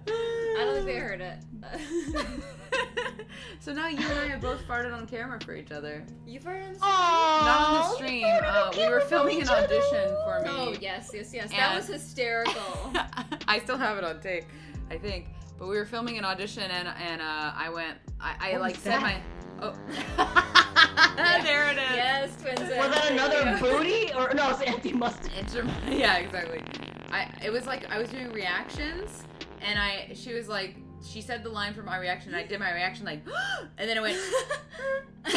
I don't think they heard it. So now you and I have both farted on camera for each other. You farted on the Aww, Not on the you stream. farted on We were camera for filming an each other. audition for me. Oh, yes. That And- was hysterical. I still have it on tape, I think. But we were filming an audition, and I went. I What like was said that? my. Oh. There it is. Yes, twins. Was that another booty? Or no, it's empty mustard. Yeah, exactly. It was like I was doing reactions, and she was like, she said the line for my reaction, and I did my reaction like, and then it went. It was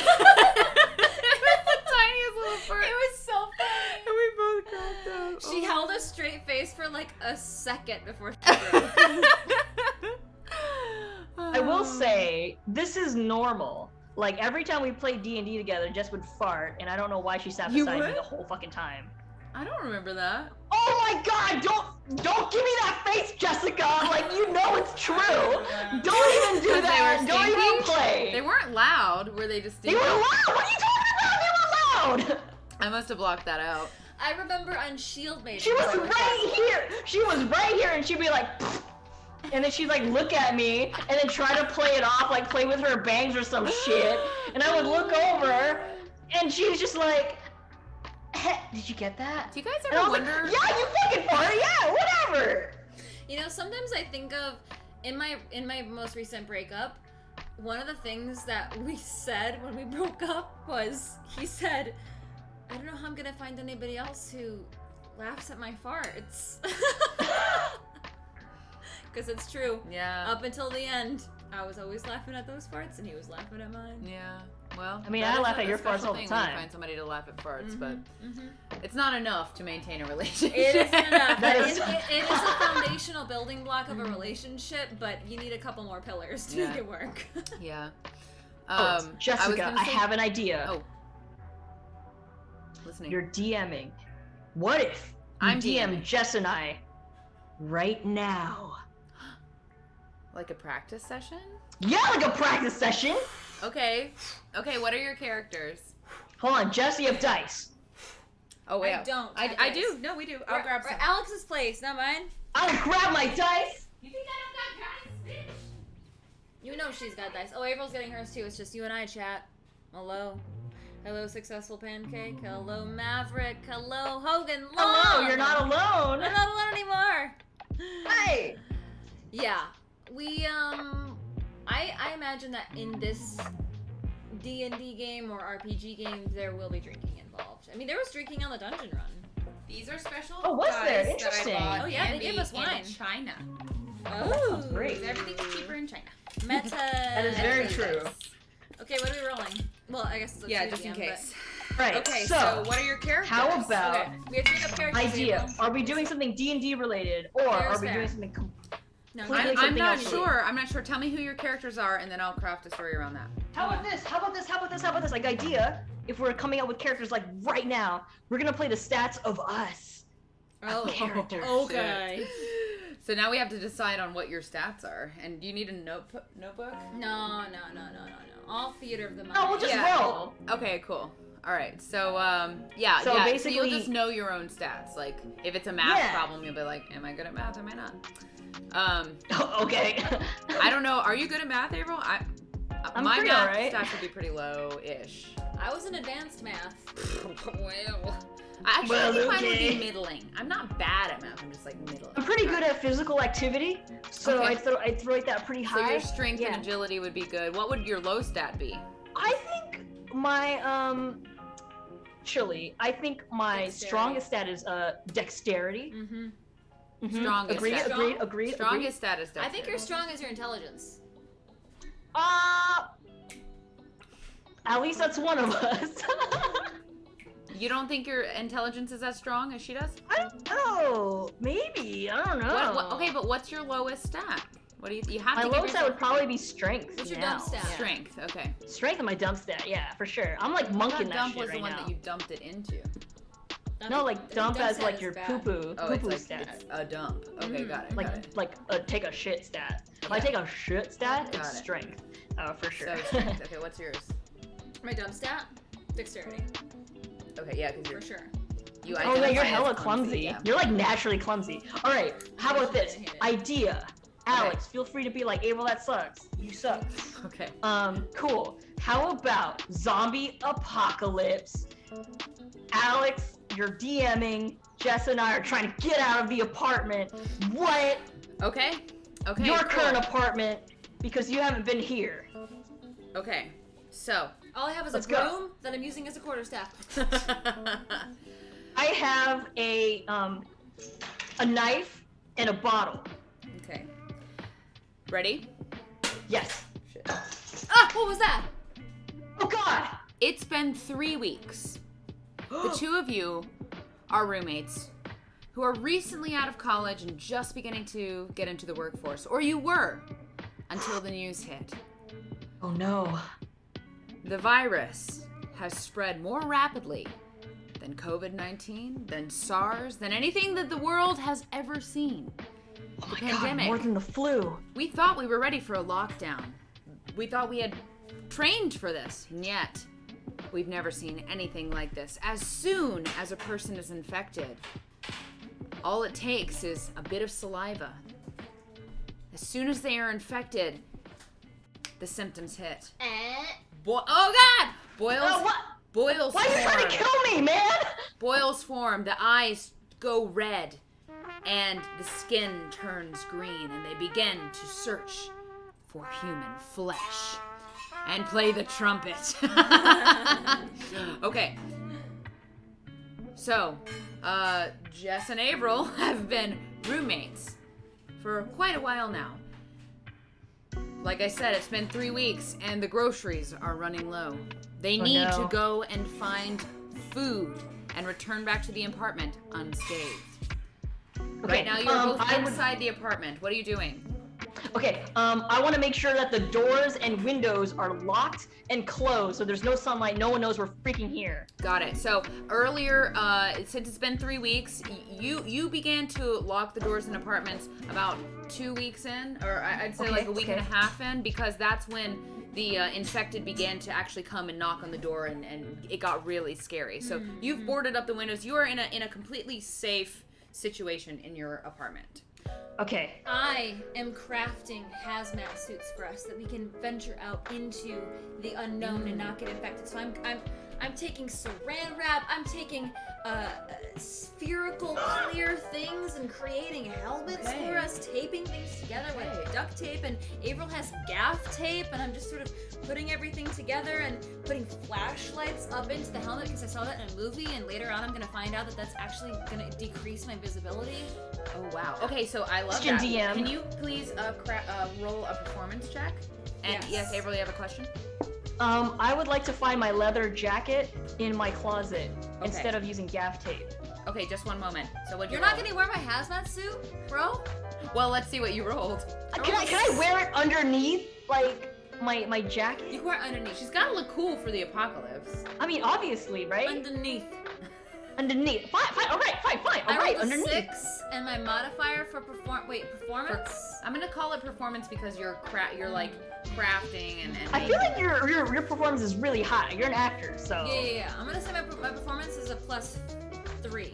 the tiniest little fart. It was so funny. And we both cracked up. She held a straight face for like a second before she broke. I will say, this is normal. Like, every time we played D&D together, Jess would fart, and I don't know why she sat You beside me would? the whole fucking time. I don't remember that. Oh my god, don't give me that face, Jessica! Like, you know it's true! Don't even do Because they that! were Don't even stinky? play! They weren't loud, were they just They were loud! What are you talking about? They were loud! I must have blocked that out. I remember on Shield Maiden. She was right here! She was right here, and she'd be like, "Pfft." And then she'd like look at me, and then try to play it off, like play with her bangs or some shit. And I would look over, and she was just like, did you get that? Do you guys And I ever was wonder? like, yeah, you fucking fart, yeah, whatever. You know, sometimes I think of in my most recent breakup, one of the things that we said when we broke up was he said, I don't know how I'm gonna find anybody else who laughs at my farts. Because it's true. Yeah. Up until the end, I was always laughing at those farts and he was laughing at mine. Yeah. Well, I mean, that I is laugh a at your special farts all the thing when you time. find somebody to laugh at farts, Mhm, but it's not enough to maintain a relationship. It isn't enough. That It is- is a foundational building block of a relationship, but you need a couple more pillars to Yeah. make it work. Yeah. Oh, I was Jessica, gonna I say- have an idea. Oh. Listening. You're DMing. What if you I'm DM DMing. Jess and I right now? Like a practice session? Yeah, like a practice session. Okay. Okay, what are your characters? Hold on, Jess, you have dice. Oh, wait. I don't I have do. dice. No, we do. I'll grab We're some. Alex's place, not mine. I'll grab my dice. You think I don't got guys, bitch? You know she's got dice. Oh, April's getting hers too. It's just you and I, chat. Hello. Hello, Successful Pancake. Hello, Maverick. Hello, Hogan Long. Hello, you're not alone. I'm not alone anymore. Hey. Yeah. We, I imagine that in this D&D game or RPG game, there will be drinking involved. I mean, there was drinking on the dungeon run. These are special Oh, was guys there? that I Interesting. bought Oh, yeah, they handy gave us in wine. China. Oh, sounds great. Everything's cheaper in China. Meta. That is very true. Okay, what are we rolling? Well, I guess it's up Yeah, to just in DM, but- case. Right. Okay, so, so what are your characters? how about Okay, we have to make up characters. idea? April. Are we doing something D&D related, or Fair is are we fair. doing something? No, Completely I'm something not else. sure. I'm not sure. Tell me who your characters are, and then I'll craft a story around that. How about this? How about this? How about this? How about this? Like idea. If we're coming out with characters like right now, we're gonna play the stats of us. Oh, Characters. okay. So now we have to decide on what your stats are. And do you need a notebook? No. All theater of the mind. No, we'll just Yeah. roll. Okay, cool. All right. So yeah, So yeah. So basically- you'll just know your own stats. Like if it's a math Yeah. problem, you'll be like, "Am I good at math? Am I not?" Okay. I don't know. Are you good at math, Avril? I'm my pretty math alright. stats would be pretty low-ish. I was in advanced math. Well, actually, I Well, think mine would okay. be middling. I'm not bad at math. I'm just like middling. I'm pretty good at physical activity, so Okay. I'd throw it that pretty So high. your strength Yeah. and agility would be good. What would your low stat be? I think my Chili. I think my Dexterity. strongest stat is dexterity. Mm-hmm. Mhm. Strongest Agreed. stat. Agreed. Strongest stat is I dexterity. think your strong is your intelligence. At least that's one of us. You don't think your intelligence is as strong as she does? I don't know. Maybe. I don't know. Okay, but what's your lowest stat? What do you have to My give lowest stat yourself? would probably be strength. What's your now. dump stat? Strength, okay. Strength and my dump stat, yeah, for sure. I'm like I monking thought that dump shit was right the one now. that you dumped it into. No, like dump as stat like is your bad. poo-poo, Oh, poo-poo it's like stat. it's a dump. Okay, got it. got it. Like take a shit stat. If I Yeah. take a shit stat, Got it's it. strength. For sure. So strength. Okay, what's yours? My dump stat? Dexterity, Okay, yeah, because for you're sure. you. Oh yeah, identify you're as hella clumsy. Yeah. You're like naturally clumsy. All right, how about this I hate it. idea? Alex, feel free to be like, Avril, that sucks. You suck. Okay. Cool. How about zombie apocalypse? Alex, you're DMing. Jess and I are trying to get out of the apartment. What? Okay. Okay. Your cool. current apartment, because you haven't been here. Okay. So. All I have is Let's a go. broom that I'm using as a quarterstaff. I have a knife and a bottle. Okay. Ready? Yes. Shit. Ah, what was that? Oh God. It's been 3 weeks. The two of you are roommates who are recently out of college and just beginning to get into the workforce. Or you were until the news hit. Oh no. The virus has spread more rapidly than COVID-19, than SARS, than anything that the world has ever seen. Oh my pandemic. God, more than the flu. We thought we were ready for a lockdown. We thought we had trained for this, and yet we've never seen anything like this. As soon as a person is infected, all it takes is a bit of saliva. As soon as they are infected, the symptoms hit. Oh God! Boils. What? Boils Why are you trying form. to kill me, man? Boils form. The eyes go red, and the skin turns green, and they begin to search for human flesh and play the trumpet. Okay. So, Jess and Avril have been roommates for quite a while now. Like I said, it's been 3 weeks, and the groceries are running low. They need no. to go and find food and return back to the apartment unscathed. Okay, Right now, you're both I would- inside the apartment. What are you doing? Okay, I want to make sure that the doors and windows are locked and closed, so there's no sunlight. No one knows we're freaking here. Got it. So earlier, since it's been 3 weeks, you began to lock the doors in apartments about 2 weeks in, or I'd say Okay, like a week and a okay. half in, because that's when the infected began to actually come and knock on the door, and it got really scary. So you've boarded up the windows. You are in a completely safe situation in your apartment. Okay. I am crafting hazmat suits for us that we can venture out into the unknown and not get infected. So I'm taking saran wrap. I'm taking spherical clear things and creating helmets Okay. for us, taping things together with duct tape. And Avril has gaff tape, and I'm just sort of putting everything together and putting flashlights up into the helmet because I saw that in a movie. And later on, I'm gonna find out that that's actually gonna decrease my visibility. Oh wow. Okay, so I love Question that. DM. Can you please roll a performance check? And yes, Yes. Avril, you have a question? I would like to find my leather jacket in my closet instead of using gaff tape. Okay, just one moment. So what You're not gonna wear my hazmat suit, bro? Well, let's see what you rolled. Can I wear it underneath, like, my jacket? You can wear it underneath. She's gotta look cool for the apocalypse. I mean, obviously, right? Underneath. Underneath. Fine, alright, fine, I alright, rolled a underneath. 6, and my modifier for performance? I'm gonna call it performance because you're like crafting and I feel like your performance is really high. You're an actor, so. Yeah. I'm gonna say my performance is a +3.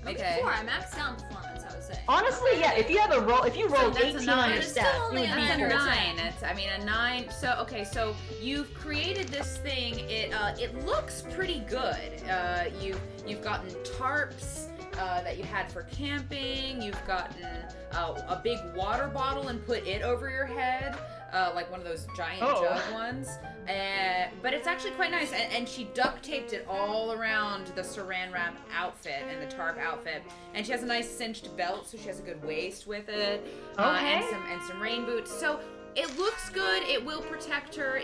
Maybe Okay. 4. I maxed out on performance, I would say. Honestly, yeah. If you rolled that's a 18 nine. on your It's stat, still it only would a be That's a 9 or cool. 9. A 9. So okay, so you've created this thing. It looks pretty good. You've gotten tarps that you had for camping. You've gotten a big water bottle and put it over your head, like one of those giant jug ones. But it's actually quite nice. And she duct taped it all around the saran wrap outfit and the tarp outfit. And she has a nice cinched belt, so she has a good waist with it. Okay. And some rain boots. So it looks good. It will protect her.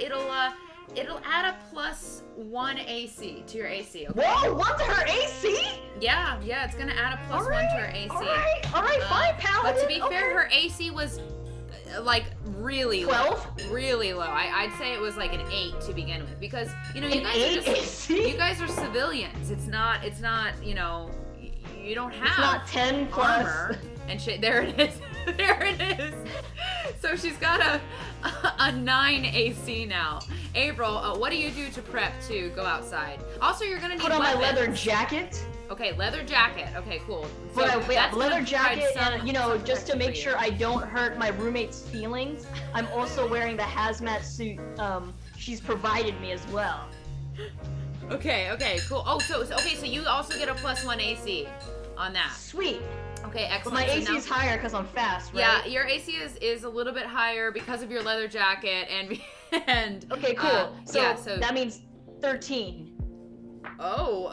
It'll add a +1 AC to your AC. Okay? Whoa, 1 to her AC? Yeah, it's gonna add a +1 to her AC. All right, fine, Paladin. But to be fair, okay. her AC was like really 12? low. Really low. I'd say it was like an 8 to begin with because you know you An guys 8 are just AC? you guys are civilians. It's not you know you don't have It's not 10 plus. armor and shit. There it is. There it is. So she's got a 9 AC now. April, what do you do to prep to go outside? Also, you're gonna need Put on my weapons. leather jacket. Okay, leather jacket. Okay, cool. So But that's leather gonna provide jacket, some and you know, just to protection make for you. sure I don't hurt my roommate's feelings, I'm also wearing the hazmat suit she's provided me as well. Okay, cool. Oh, so you also get a +1 AC on that. Sweet. Okay, But excellent. my So AC now- is higher because I'm fast, right? Yeah, your AC is a little bit higher because of your leather jacket and Okay, cool. So yeah, that means 13. oh,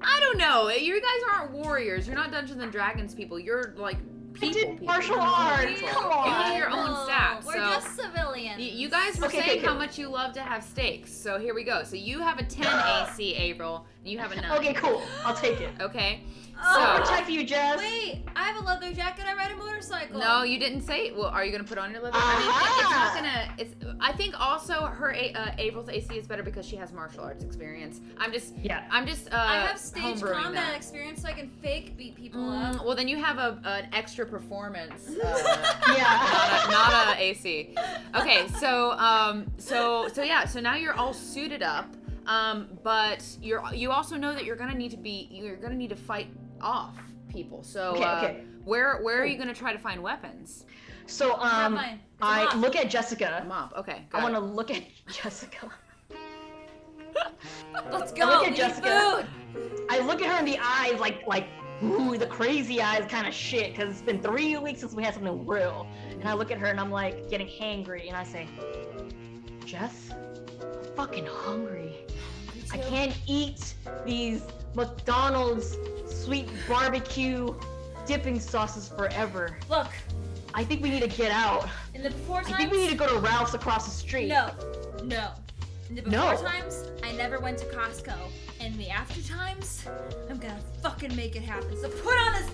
I don't know. You guys aren't warriors. You're not Dungeons and Dragons people. You're like people. I did people. martial You're arts. people. Come You have on. your own No, stats. We're so just civilians. you guys were Okay, saying okay, how okay. much you love to have steaks. So here we go. So you have a 10 AC, Avril. And you have a 9. Okay, cool. I'll take it. Okay. I'll So protect you, Jess. Wait, I have a leather jacket. I ride a motorcycle. no, you didn't say. Well, are you gonna put on your leather? I mean, it's not Aha! gonna. It's. I think also her April's AC is better because she has martial arts experience. I'm just. Yeah. I have stage homebrewing combat that. experience, so I can fake beat people up. Well, then you have an extra performance. Yeah. not a AC. Okay, so yeah, so now you're all suited up. But you also know that you're gonna need to fight off people. So Okay. where are you gonna try to find weapons? So mine. It's a I mop. look at A Jessica. mop. Okay. I got want it. to look at Jessica. Let's go. look at we need Jessica. food. I look at her in the eyes like ooh, the crazy eyes kind of shit, because it's been 3 weeks since we had something real. And I look at her and I'm like getting hangry, and I say, Jess, I'm fucking hungry. I can't eat these McDonald's sweet barbecue dipping sauces forever. Look, I think we need to get out. in the before I times. think we need to go to Ralph's across the street. No. In the before No. times, I never went to Costco. In the after times, I'm gonna fucking make it happen. So put on this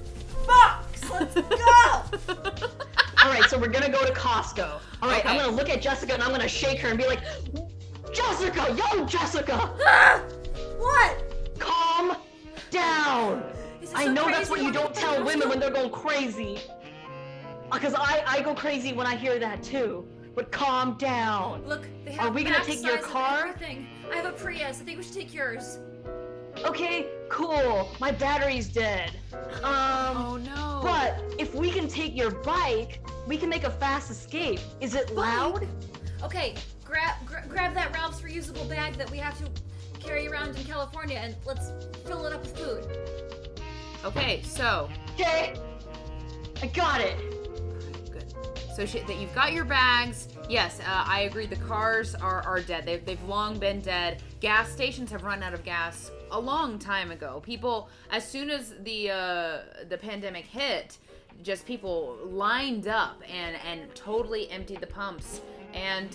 box. Let's go. All right, so we're gonna go to Costco. All right, I'm Okay. gonna look at Jessica and I'm gonna shake her and be like, Jessica, yo, Jessica, Ah! What? calm down. Is this I so know that's crazy? what you don't tell Costco? women when they're going crazy. Because I go crazy when I hear that too. But calm down. Look, they have Are we gonna max take your size of car? everything. I have a Prius. I think we should take yours. Okay, cool. My battery's dead. Oh no. But if we can take your bike, we can make a fast escape. Is it loud? Okay, grab that Ralph's reusable bag that we have to carry around in California, and let's fill it up with food. Okay, so Okay. I got it. good. So that you've got your bags. Yes, I agree. The cars are dead. They've long been dead. Gas stations have run out of gas a long time ago. People, as soon as the pandemic hit, just people lined up and totally emptied the pumps. And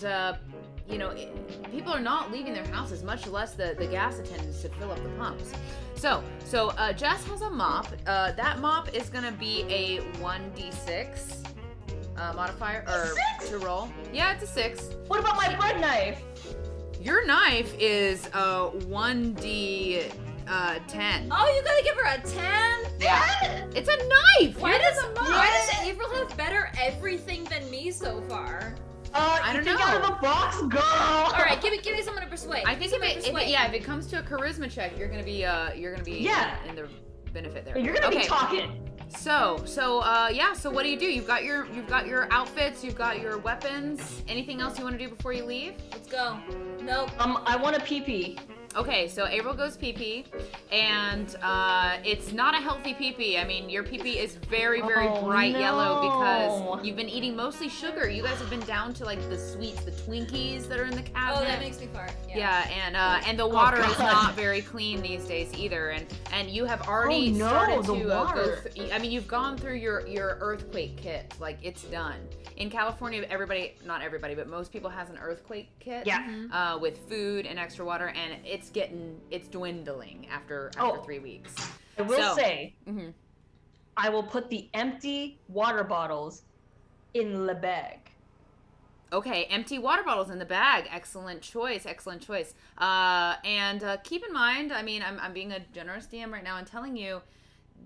people are not leaving their houses, much less the gas attendants to fill up the pumps. So Jess has a mop. That mop is gonna be a 1d6 modifier or to roll. Yeah, it's a 6. What about my bread knife? Your knife is a 1d 10. Oh, you gotta give her a 10? Yeah, it's a knife. Why Yours does is a mop. why does Avril have better everything than me so far? I don't think know. out of the box, girl. All right, give me someone to persuade. I think Give me someone to persuade. if it comes to a charisma check, you're gonna be Yeah. in the benefit there. You're gonna Okay. be talking. So what do you do? You've got your outfits, you've got your weapons. Anything else you want to do before you leave? Let's go. Nope. I want a pee-pee. Okay, so Avril goes pee-pee, and it's not a healthy pee-pee. I mean, your pee-pee is very, very bright yellow because you've been eating mostly sugar. You guys have been down to like the sweets, the Twinkies that are in the cabinet. Oh, that makes me fart. Yeah, and the water is not very clean these days either. And you have already started to go through. I mean, you've gone through your earthquake kit. Like, it's done. In California, not everybody, but most people has an earthquake kit. Yeah. With food and extra water, and it's dwindling after 3 weeks. I will say, mhm. I will put the empty water bottles in the bag. Okay, empty water bottles in the bag. Excellent choice. And keep in mind, I mean, I'm being a generous DM right now and telling you,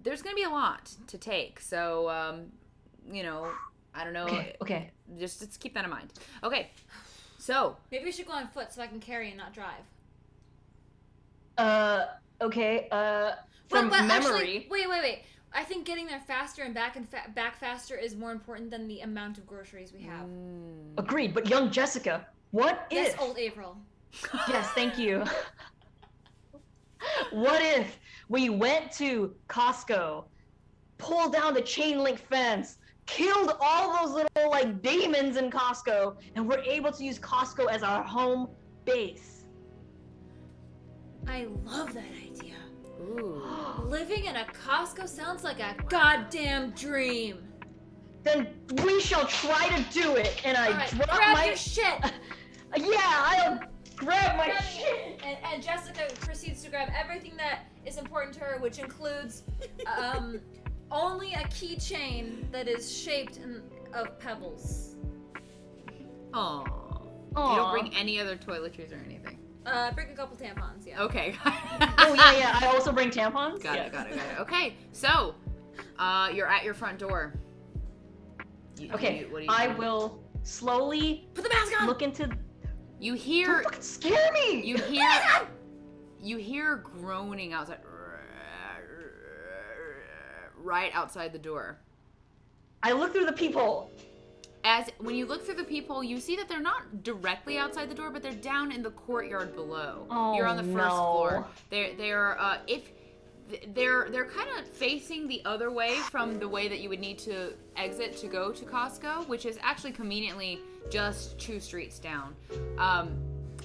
there's going to be a lot to take. So, you know, I don't know. Okay. Just keep that in mind. Okay, so. Maybe we should go on foot so I can carry and not drive. Okay. But memory. Actually, wait. I think getting there faster and back faster is more important than the amount of groceries we have. Agreed, but young Jessica, what Yes, if... old Avril. Yes, thank you. What if we went to Costco, pulled down the chain link fence, killed all those little like demons in Costco, and we're able to use Costco as our home base? I love that idea. Ooh. Living in a Costco sounds like a goddamn dream. Then we shall try to do it. And I Alright, drop grab my your shit. I'll grab my shit. And Jessica proceeds to grab everything that is important to her, which includes only a keychain that is shaped of pebbles. Aww. You don't bring any other toiletries or anything. Bring a couple tampons, yeah. Okay. Oh yeah. I also bring tampons. Got it. Okay, so you're at your front door. What do you I do? will slowly Put the mask on. look into. You hear. Don't fucking scare me. You hear groaning outside. Right outside the door. I look through the peephole. When you look through the peephole, you see that they're not directly outside the door, but they're down in the courtyard below. Oh, You're on the first floor. They're kind of facing the other way from the way that you would need to exit to go to Costco, which is actually conveniently just 2 streets down.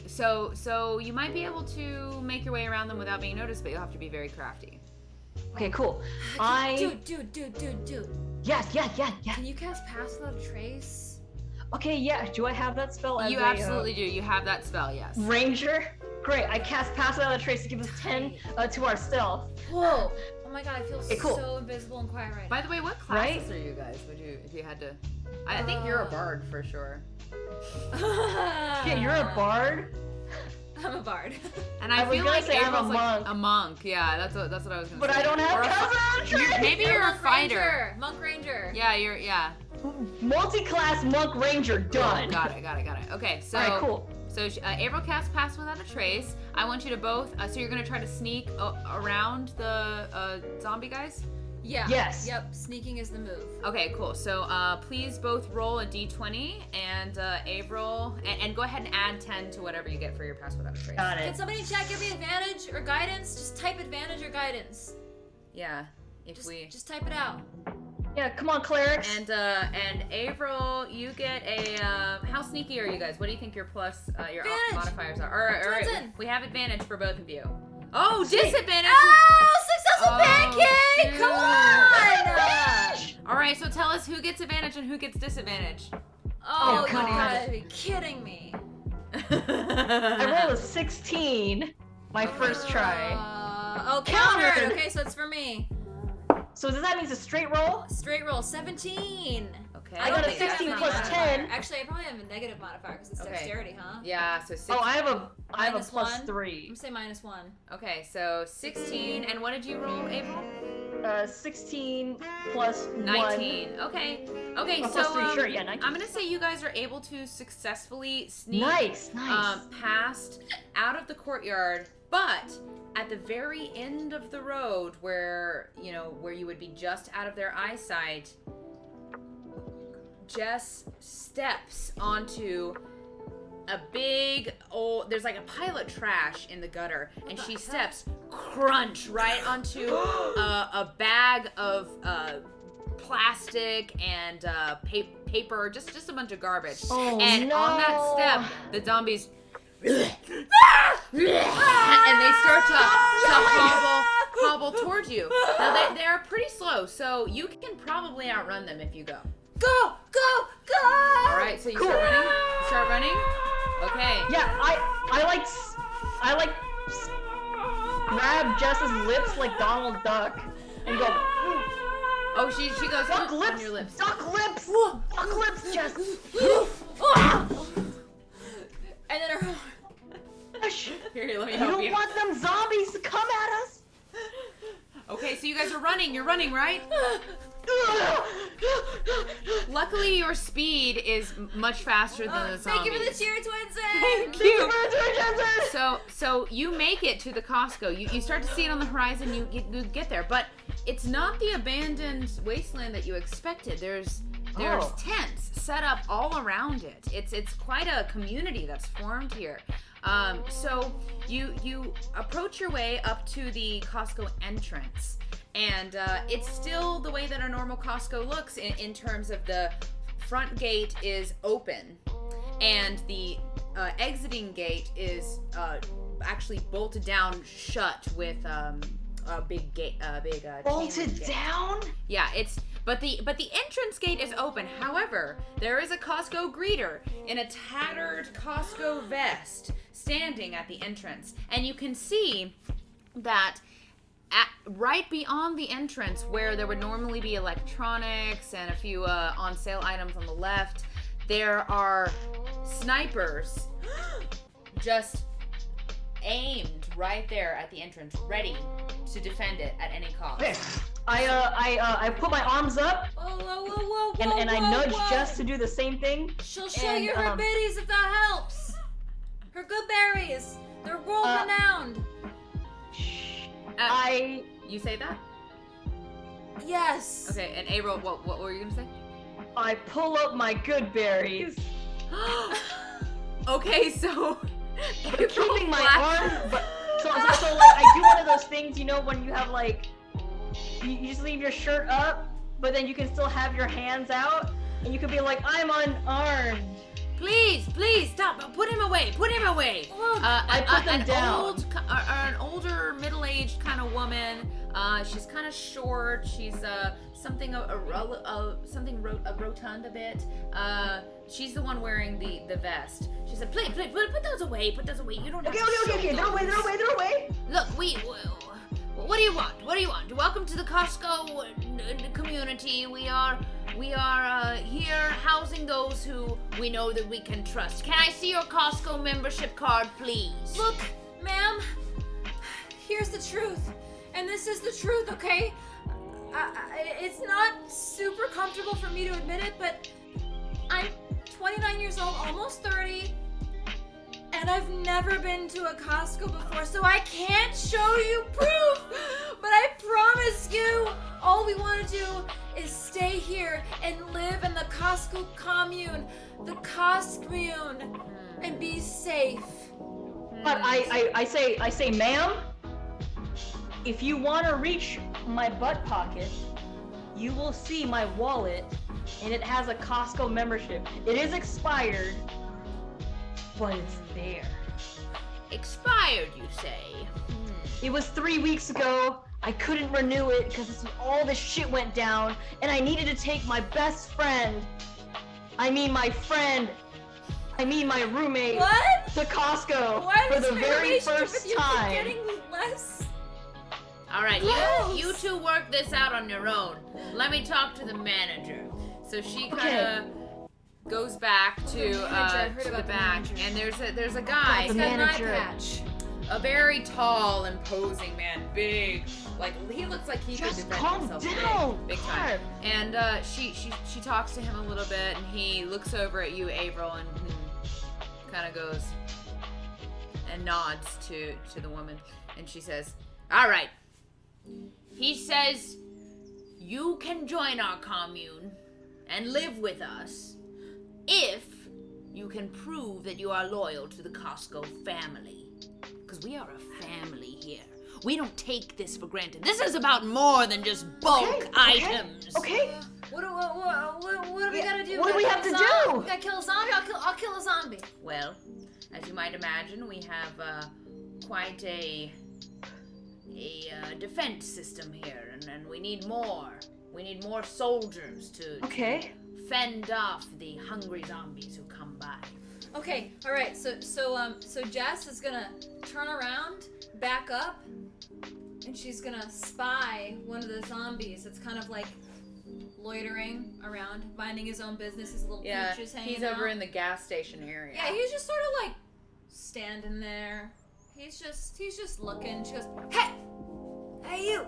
So you might be able to make your way around them without being noticed, but you'll have to be very crafty. Okay, cool. Dude. Yes. Can you cast Pass Without a Trace? Okay, yeah. Do I have that spell as You absolutely do. You have that spell, yes. Ranger? Great. I cast Pass Without a Trace to give us 10 to our stealth. Whoa. Oh my god, I feel cool. so invisible and quiet right By now. the way, what classes are you guys? If you had to? I think you're a bard for sure. Yeah, you're a bard. I'm a bard. And I feel gonna like say I'm April's a like monk. a monk. Yeah, that's what I was gonna But say. I don't have Or a Pass Without a Trace. Maybe you're a Monk fighter. Ranger. Monk Ranger. Yeah. Multi-class monk ranger done. Got it. Okay, so. All right, cool. So Avril casts Pass Without a Trace. I want you to both. So you're gonna try to sneak around the zombie guys. Yeah. Yes. Yep. Sneaking is the move. Okay, cool. So please both roll a d20, and Avril, and go ahead and add 10 to whatever you get for your Pass Without a Trace. Got Can it. somebody in chat give me advantage or guidance? Just type advantage or guidance. Yeah. Just type it out. Yeah, come on, clerics. And Avril, you get a how sneaky are you guys? What do you think your your Advantage. modifiers are? All right, Johnson. we have advantage for both of you. Oh, disadvantage. Oh, successful Oh, pancake! shoot. Come on! All right, so tell us who gets advantage and who gets disadvantage. Oh, you God. gotta be kidding me. I rolled a 16 my first try. Countered. Countered. Okay, so it's for me. So does that mean it's a straight roll? Straight roll, 17. Okay. I got a don't think that's 16 not plus modifier. 10. Actually, I probably have a negative modifier because it's Okay. dexterity, huh? Yeah, so 6. Oh, I have a Minus plus 1. I'm 3. gonna say -1. Okay, so 16, and what did you roll, April? 16 plus 19. Okay. Okay, Oh, so plus 3, sure, yeah, 19. I'm gonna say you guys are able to successfully sneak Nice. past out of the courtyard, but at the very end of the road where you would be just out of their eyesight, Jess steps onto a big old, there's like a pile of trash in the gutter, and she steps crunch right onto a bag of plastic and paper, just a bunch of garbage. Oh, and no. on that step, the zombies and they start to hobble towards you. Now they're pretty slow, so you can probably outrun them if you go. Go! All right, so you start running. You start running. Okay. Yeah, I like grab Jess's lips like Donald Duck and go. Oh, she goes Duck on lips. your lips. Duck lips. Duck lips, Jess. And then her. Here, let me You help don't you. want them zombies to come at us. Okay, so you guys are running. You're running, right? Luckily, your speed is much faster than the zombies. Thank you for the cheer, Twinsen! Thank you. So you make it to the Costco. You start to see it on the horizon. You get there, but it's not the abandoned wasteland that you expected. There's tents set up all around it. It's quite a community that's formed here. So you approach your way up to the Costco entrance. And it's still the way that a normal Costco looks in terms of the front gate is open, and the exiting gate is actually bolted down shut with a big gate, Bolted down? Yeah, but the entrance gate is open. However, there is a Costco greeter in a tattered Costco vest standing at the entrance, and you can see that right beyond the entrance, where there would normally be electronics and a few on sale items on the left, there are snipers just aimed right there at the entrance, ready to defend it at any cost. Okay. I put my arms up Whoa, and I nudge Jess to do the same thing. She'll show and, you her biddies if that helps. Her good berries. They're world renowned. You say that? Yes. Okay, and Avril, what were you gonna say? I pull up my good berries. Okay, so But keeping my arm, but so like I do one of those things, you know, when you have like you just leave your shirt up, but then you can still have your hands out, and you could be like, I'm unarmed. Please, stop! Put him away! Put him away! I put them down. An older, middle-aged kind of woman. She's kind of short. She's something rotund a bit. She's the one wearing the vest. She said, "Please, put those away. Put those away. You don't have to show Okay. They're away. Look, what do you want? Welcome to the Costco community. We are here housing those who we know that we can trust. Can I see your Costco membership card, please? Look, ma'am, here's the truth. And this is the truth, okay? It's not super comfortable for me to admit it, but I'm 29 years old, almost 30, and I've never been to a Costco before, so I can't show you proof. But I promise you, all we want to do is stay here and live in the Costco commune, and be safe. But I say, ma'am, if you want to reach my butt pocket, you will see my wallet, and it has a Costco membership. It is expired, but it's there. Expired, you say? It was 3 weeks ago. I couldn't renew it because all this shit went down, and I needed to take my best friend. I mean my roommate. What? To Costco Why for does the my very relationship first with you time. keep getting less? All right, Gross. you two work this out on your own. Let me talk to the manager. So she kind of goes back to the back, and there's a guy, He's got an eye manager. patch. a very tall, imposing man, big, like he looks like he could Just defend calm himself down, big time. Barb. And she talks to him a little bit, and he looks over at you, Avril, and kind of goes and nods to the woman, and she says, "All right." He says, "You can join our commune and live with us if you can prove that you are loyal to the Costco family. Because we are a family here. We don't take this for granted. This is about more than just bulk items. Okay. What do we gotta do? What do we have to do? We gotta kill a zombie. I'll kill a zombie. Well, as you might imagine, we have quite a defense system here, and we need more. We need more soldiers to fend off the hungry zombies who come by. Okay, all right. So Jess is gonna turn around, back up, and she's gonna spy one of the zombies. It's kind of like loitering around, minding his own business. His little pooches hanging he's out. over in the gas station area. Yeah, he's just sort of like standing there. He's just looking. She goes, "Hey, you.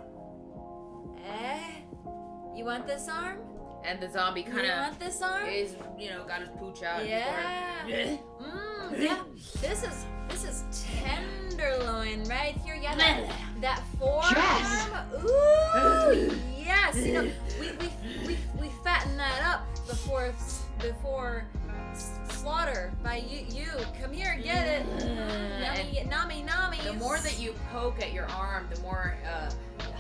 You want this arm? And the zombie kind You of want this arm? is, got his pooch out. Yeah. Yeah. Yeah. This is tenderloin right here. Yeah, that forearm. Yes. Ooh, yes. We fatten that up before slaughter by you. Come here and get it. Nami. The more that you poke at your arm, the more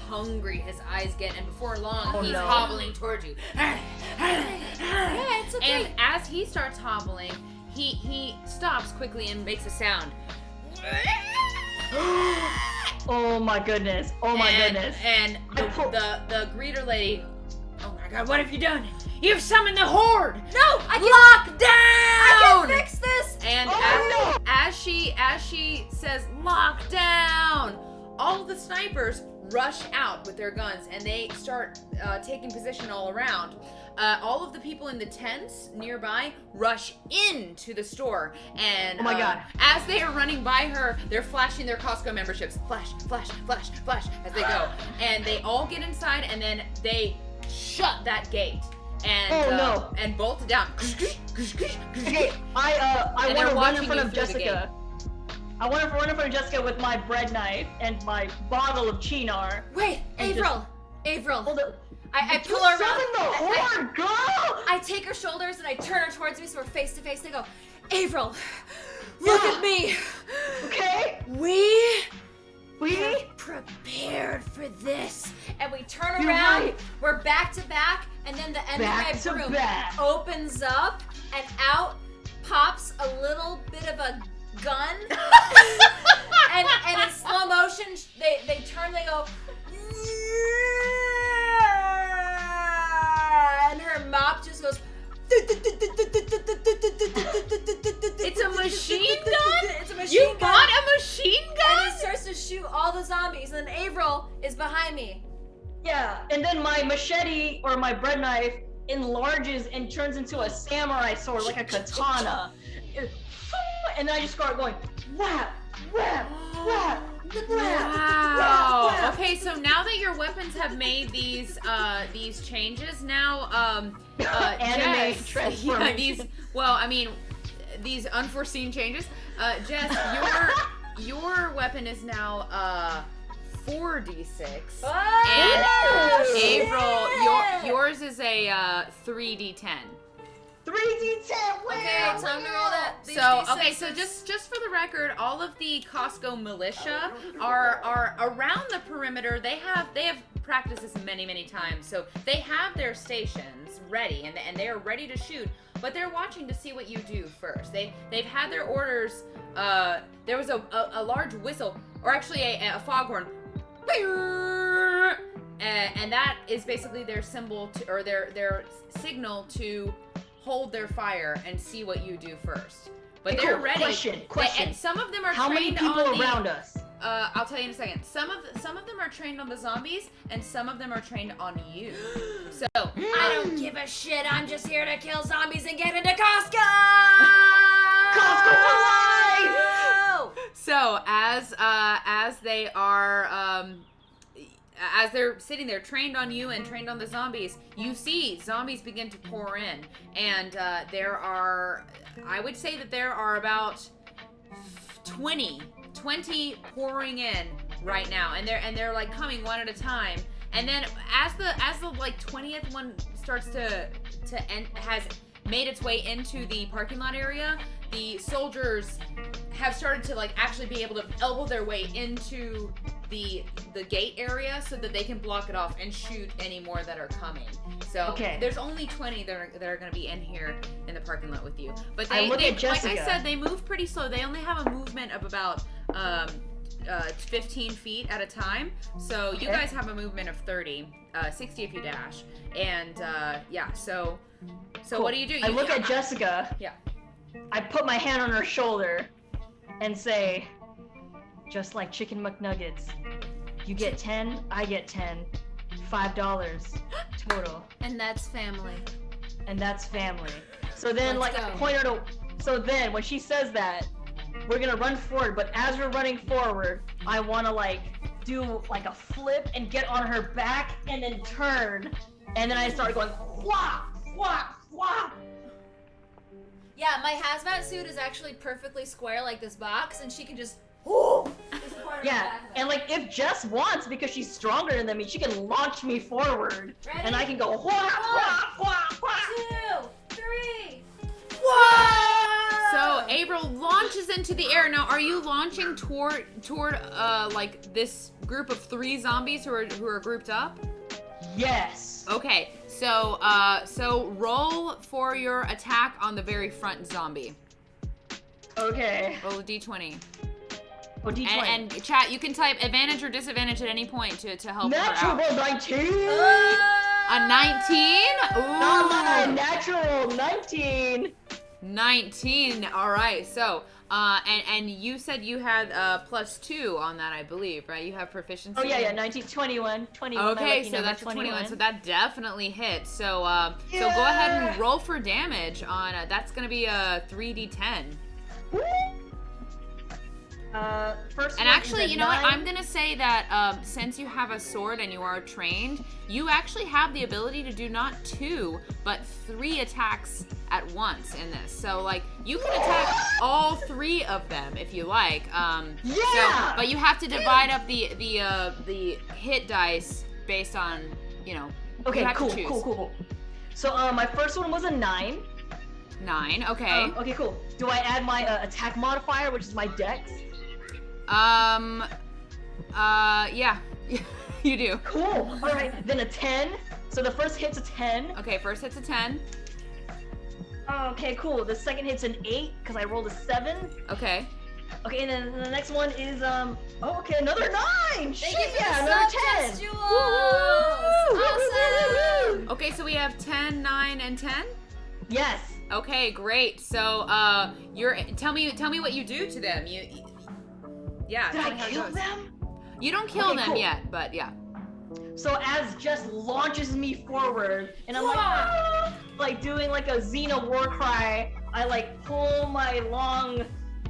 hungry his eyes get, and before long he's hobbling towards you. Yeah, it's okay. And as he starts hobbling, he stops quickly and makes a sound. Oh my goodness. And the greeter lady, oh my god, what have you done? You've summoned the horde! No, Lock down! I can fix this! And as she says, lock down, all of the snipers rush out with their guns and they start taking position all around. All of the people in the tents nearby rush into the store, and oh my god! As they are running by her, they're flashing their Costco memberships, flash, flash, flash, flash, as they go, and they all get inside, and then they shut that gate and and bolt it down. Okay, I want to run in front of Jessica. I want to run in front of Jessica with my bread knife and my bottle of Chinar. Wait, Avril. Hold it. I pull her around. The horde, girl! I take her shoulders and I turn her towards me so we're face to face. They go, Avril, look at me. Okay. We prepared for this. And we turn You're around. right. We're back to back, and then the end of my broom opens up, and out pops a little bit of a gun. and in slow motion, they turn. They go. And her mop just goes. It's a machine gun? It's a machine You gun. bought a machine gun? And it starts to shoot all the zombies. And then Avril is behind me. Yeah, and then my machete or my bread knife enlarges and turns into a samurai sword, like a katana. And then I just start going, whap, whap, whap. Wow. Okay, so now that your weapons have made these changes, now anime Jess, transformation. these unforeseen changes. Jess, your weapon is now 4d6, and Avril, yours is a 3d10. 3d10. Okay, time to roll that. So just for the record, all of the Costco militia are around the perimeter. They have practiced this many times, so they have their stations ready and they are ready to shoot. But they're watching to see what you do first. They've had their orders. There was a large whistle, or actually a foghorn, and that is basically their symbol or their signal to hold their fire and see what you do first. But they're ready. Question. And some of them are How many trained people on around us? I'll tell you in a second. Some of them are trained on the zombies, and some of them are trained on you. So I don't give a shit. I'm just here to kill zombies and get into Costco. Costco alive! So as they are as they're sitting there trained on you and trained on the zombies, you see zombies begin to pour in, and there are, I would say that there are about 20 pouring in right now, and they're like coming one at a time. And then as the like 20th one starts to end, made its way into the parking lot area, the soldiers have started to like actually be able to elbow their way into the gate area so that they can block it off and shoot any more that are coming. So there's only 20 that are going to be in here in the parking lot with you. But they like I said, they move pretty slow. They only have a movement of about 15 feet at a time. So you guys have a movement of 30, 60 if you dash. And so what do you do? I look at Jessica. Yeah. I put my hand on her shoulder and say, just like chicken McNuggets, you get 10, I get 10, $5 total. And that's family. And that's family. So then Let's like go. I point her to, so then when she says that, we're gonna run forward, but as we're running forward, I wanna like do like a flip and get on her back and then turn, and then I start going wah, wah, wah. Yeah, my hazmat suit is actually perfectly square like this box, and she can just Yeah, and like if Jess wants, because she's stronger than me, she can launch me forward. Ready? And I can go wah, wah, wah, wah. 2, 3. So Avril launches into the air. Now, are you launching toward like this group of 3 zombies who are grouped up? Yes. Okay. So roll for your attack on the very front zombie. Okay. Roll a d20. Oh, D20. And chat, you can type advantage or disadvantage at any point to help her out. Natural 19. A 19? Ooh. Not natural 19. 19. All right. So, and you said you had +2 on that, I believe, right? You have proficiency. Oh yeah, 19, 21. Okay, so that's a 21. So that definitely hits. So, so go ahead and roll for damage on. That's gonna be a 3d10. First And one actually, is a you know what? 9. I'm gonna say that since you have a sword and you are trained, you actually have the ability to do not 2, but 3 attacks at once in this. So like you can attack all 3 of them if you like. So, but you have to divide up the hit dice based on Okay, you have cool, to choose. cool. So my first one was a 9. 9. Okay. Okay, cool. Do I add my attack modifier, which is my dex? Yeah. You do. Cool. All right, then a 10. So the first hit's a 10. Okay, first hit's a 10. Okay, cool. The second hit's an 8 because I rolled a 7. Okay. Okay, and then the next one is okay, another 9. Shit, yeah, Another another 10. Awesome. Okay, so we have 10, 9, and 10? Yes. Okay, great. So, tell me what you do to them. Yeah. Did tell I me how it kill goes. them? You don't kill Okay, them cool. yet, but yeah. So as Jess launches me forward, and I'm like, "Ah!" like doing like a Xena war cry, I like pull my long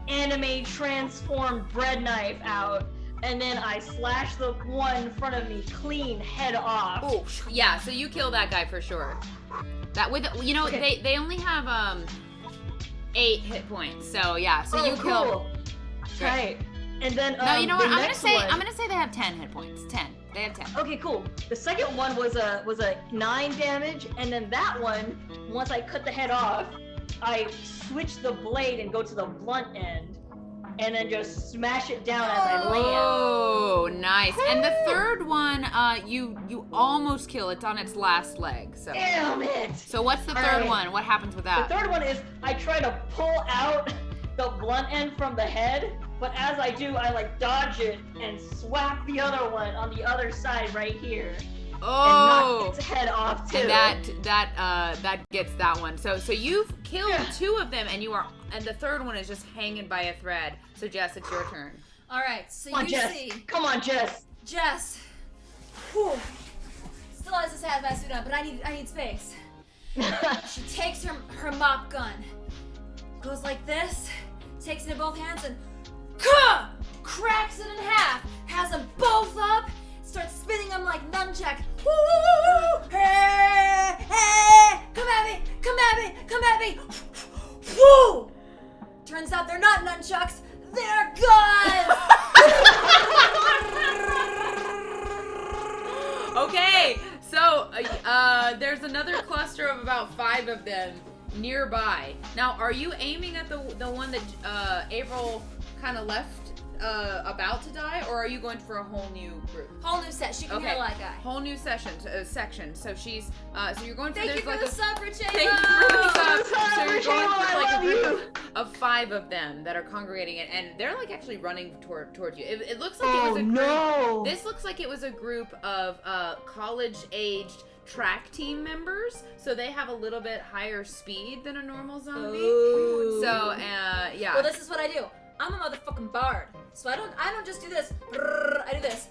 anime transformed bread knife out, and then I slash the one in front of me clean head off. Oh, yeah. So you kill that guy for sure. That with Okay. they only have 8 hit points. So yeah. So you cool. kill. Great. Right. And then No, you know what? the I'm next gonna say they have 10 hit points. 10. They have 10. Okay, cool. The second one was a 9 damage, and then that one, once I cut the head off, I switch the blade and go to the blunt end, and then just smash it down as I land. Oh, nice. And the third one, you almost kill. It's on its last leg. So. Damn it! So what's the All third right. one? What happens with The that? third one is I try to pull out the blunt end from the head, but as I do, I like dodge it and swap the other one on the other side right here. And Oh. knock its head off too. And that gets that one. So you've killed 2 of them, and and the third one is just hanging by a thread. So Jess, it's your turn. All right, so Come on, you Jess. see Come on, Jess. Jess. Whew, still has this hazmat suit on, but I need space. She takes her mop gun, goes like this, takes it in both hands, and cracks it in half. Has them both up. Starts spinning them like nunchucks. Woo! Hey, hey! Come at me! Come at me! Come at me! Woo! Turns out they're not nunchucks. They're guns. Okay. So there's another cluster of about 5 of them nearby. Now, are you aiming at the one that Avril kind of left about to die, or are you going for a whole new group? Whole new set. She can handle that guy. Whole new section. So she's so you're going for Thank you for the sub, Richie. Thank you for the sub. So you're Richie, going for I like a love group of 5 of them that are congregating, and they're like actually running towards you. It looks like it was a group. No. This looks like it was a group of college-aged track team members, so they have a little bit higher speed than a normal zombie. Ooh. So yeah. Well, this is what I do. I'm a motherfucking bard, so I don't just do this. I do this.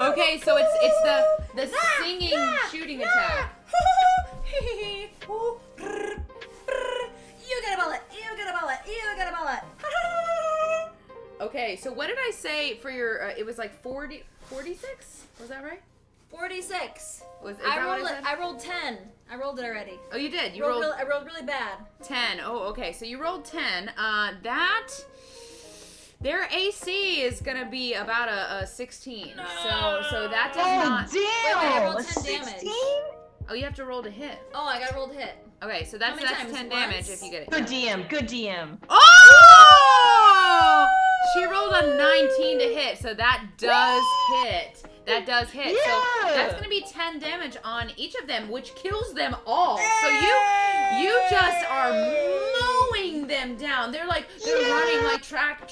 Okay, so it's the singing shooting attack. You get a bullet. You get a bullet. You get a bullet. Okay, so what did I say for your? It was like 46. Was that right? 46. Is I that what rolled I it. said? I rolled 10. I rolled it already. Oh, you did. You I rolled really bad. 10. Oh, okay. So you rolled 10. That their AC is gonna be about a 16. So that does not. Damn! Wait, I rolled a 10 damage. 16? Oh, you have to roll to hit. Oh, I got rolled hit. Okay, so How that's many times? 10 damage Once? if you get it. Good DM, good DM. Oh! She rolled a 19 to hit, so that does hit. That does hit. Yeah. So that's gonna be 10 damage on each of them, which kills them all. So you just are mowing them down. They're running like track.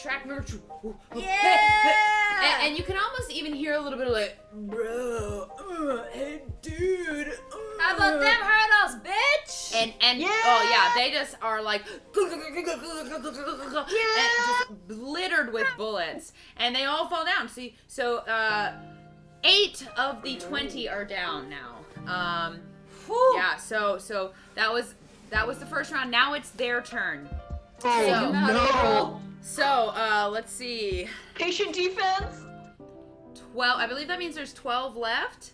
Yeah. And you can almost even hear a little bit of like, bro, hey dude. How about them hurdles, bitch? And Yeah. oh yeah, they just are like and just littered with bullets, and they all fall down. See, so 8 of the 20 are down now. Yeah. So that was the first round. Now it's their turn. Oh So- no! So let's see. Patient defense? 12. I believe that means there's 12 left.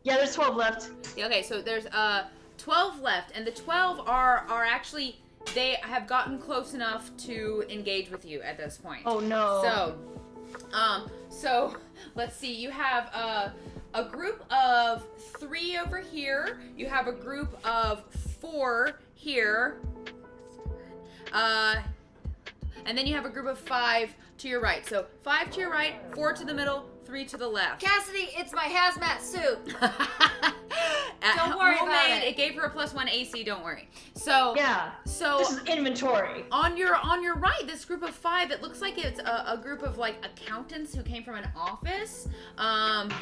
Yeah, there's 12 left. Yeah, okay, so there's 12 left, and the 12 are actually, they have gotten close enough to engage with you at this point. Oh no. So let's see. You have a group of 3 over here. You have a group of 4 here. And then you have a group of 5 to your right. So 5 to your right, 4 to the middle, 3 to the left. Cassidy, it's my hazmat suit. Don't worry about it. It gave her a +1 AC. Don't worry. So Yeah. So This is inventory. on your right, this group of 5, it looks like it's a group of like accountants who came from an office, and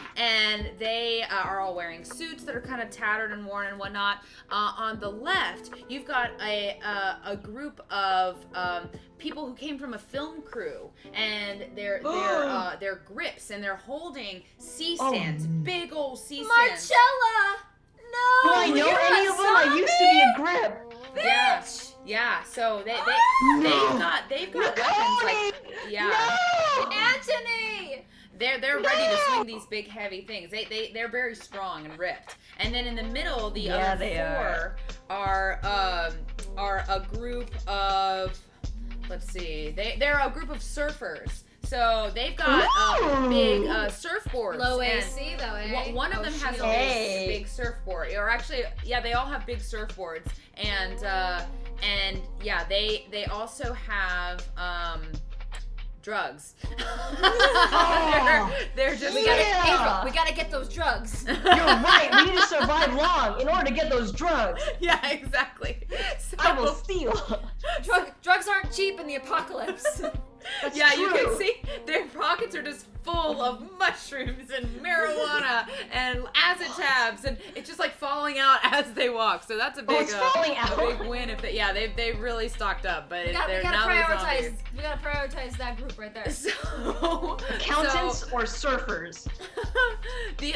they are all wearing suits that are kind of tattered and worn and whatnot. On the left, you've got a group of people who came from a film crew, and they're grips, and they're holding C-stands, big old C-stands. Marcella! No! Do I know you're any a of them? I used to be a grip. Yeah, Bitch! yeah. So they've No. got weapons like No! Anthony! they're ready to swing these big heavy things. They're very strong and ripped. And then in the middle, the Yeah, other they 4 are a group of, let's see, they're a group of surfers. So they've got big surfboards. Low and AC though, eh? One of them has a Hey. big surfboard, or actually, yeah, they all have big surfboards, and yeah, they also have drugs. they're just Yeah. We gotta get those drugs. You're right. We need to survive long in order to get those drugs. yeah, exactly. So, I will steal. Drugs aren't cheap in the apocalypse. That's yeah, you can true. see their pockets are just full of mushrooms and marijuana and acid tabs, and it's just like falling out as they walk. So that's a big, it's falling out. a big win. If they really stocked up, but we they're gotta now prioritize. zombies. We gotta prioritize that group right there. So Accountants or surfers? the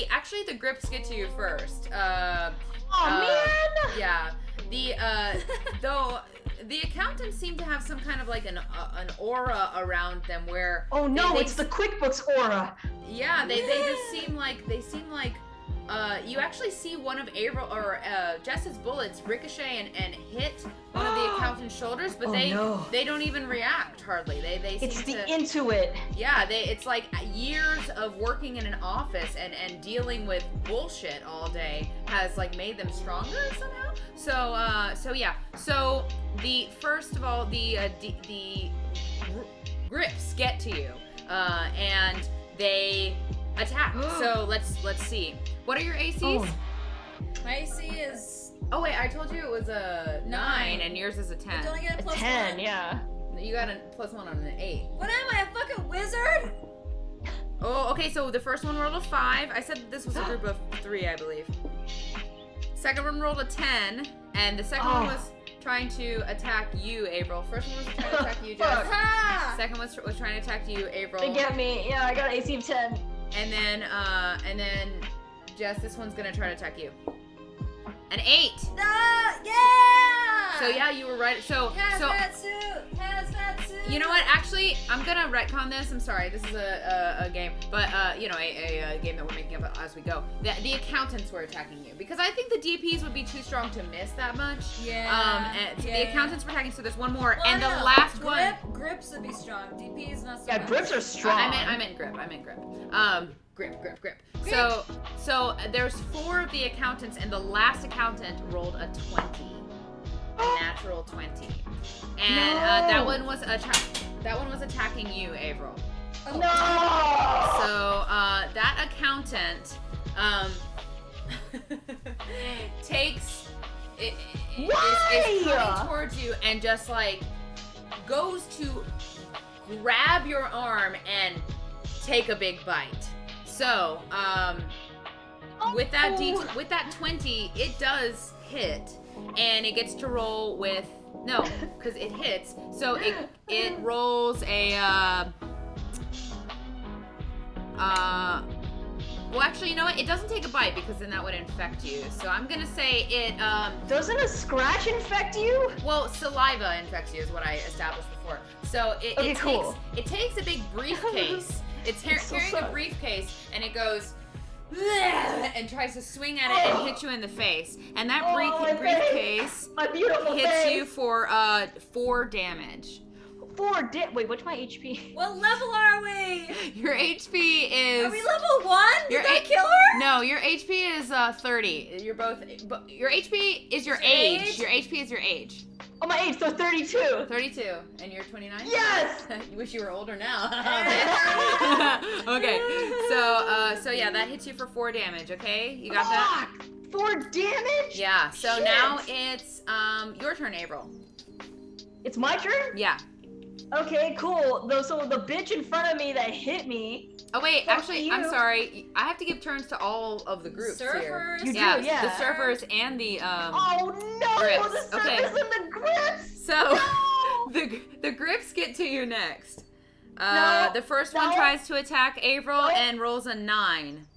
actually the grips get to you first. Oh man! Yeah. Though the accountants seem to have some kind of like an aura around them where Oh no, they it's the QuickBooks aura. yeah, they just seem like you actually see one of Avril or Jess's bullets ricochet and hit one of the accountant's shoulders, but they don't even react hardly. They seem It's to, the Intuit. yeah, it's like years of working in an office and dealing with bullshit all day has like made them stronger somehow. So yeah. So the first of all, the grips get to you, and they attack. So let's see. What are your ACs? Oh. My AC is. Oh wait, I told you it was a 9 and yours is a 10. Don't I get a plus 10, 1? yeah. You got a +1 on an 8. What am I, a fucking wizard? Oh, okay, so the first one rolled a 5. I said this was a group of 3, I believe. Second one rolled a 10, and the second one was trying to attack you, Avril. First one was trying to attack you, Jess. Ha! Second one was trying to attack you, Avril. They get me. Yeah, I got an AC of 10. And then Jess, this one's gonna try to attack you. An 8. Yeah! So yeah, you were right. So Hazmat suit! you know what? Actually, I'm gonna retcon this. I'm sorry. This is a game, but you know, a game that we're making up as we go. The accountants were attacking you because I think the DPs would be too strong to miss that much. Yeah. And so the accountants were attacking. So there's one more, Well, and the no. last one. Grips would be strong. DPs not so Yeah, much. grips are strong. I meant grip. Grip. So there's 4 of the accountants, and the last accountant rolled a 20, a natural 20, and that one was attacking you, Avril. Oh. No! So that accountant is coming towards you and just like goes to grab your arm and take a big bite. So with that 20, it does hit, and it gets to roll with because it hits. So it rolls a well, actually, you know what? It doesn't take a bite because then that would infect you. So I'm gonna say it. Doesn't a scratch infect you? Well, saliva infects you is what I established before. So it takes a big briefcase. It's carrying a briefcase, and it goes and tries to swing at it and hit you in the face. And that briefcase my beautiful hits face. you for 4 damage. 4 wait, what's my HP? What level are we? Your HP is. Are we level 1? Your Did I kill her? No, your HP is 30. You're both. But your HP is your age. Your HP is your age. Oh, my age, so 32. 32, and you're 29. Yes. You wish you were older now. Okay, so yeah, that hits you for 4 damage. Okay, you got that? 4 damage? Yeah. So Shit. now it's your turn, Avril. It's my turn? Yeah. Okay, cool. So the bitch in front of me that hit me. Oh wait, Fuck actually, you. I'm sorry. I have to give turns to all of the groups here. Surfers. You do, Yeah, yeah. the surfers and the Oh no! grips. The Okay. surfers and the grips! So No! the grips get to you next. No, The first one no. tries to attack Avril No. and rolls a 9.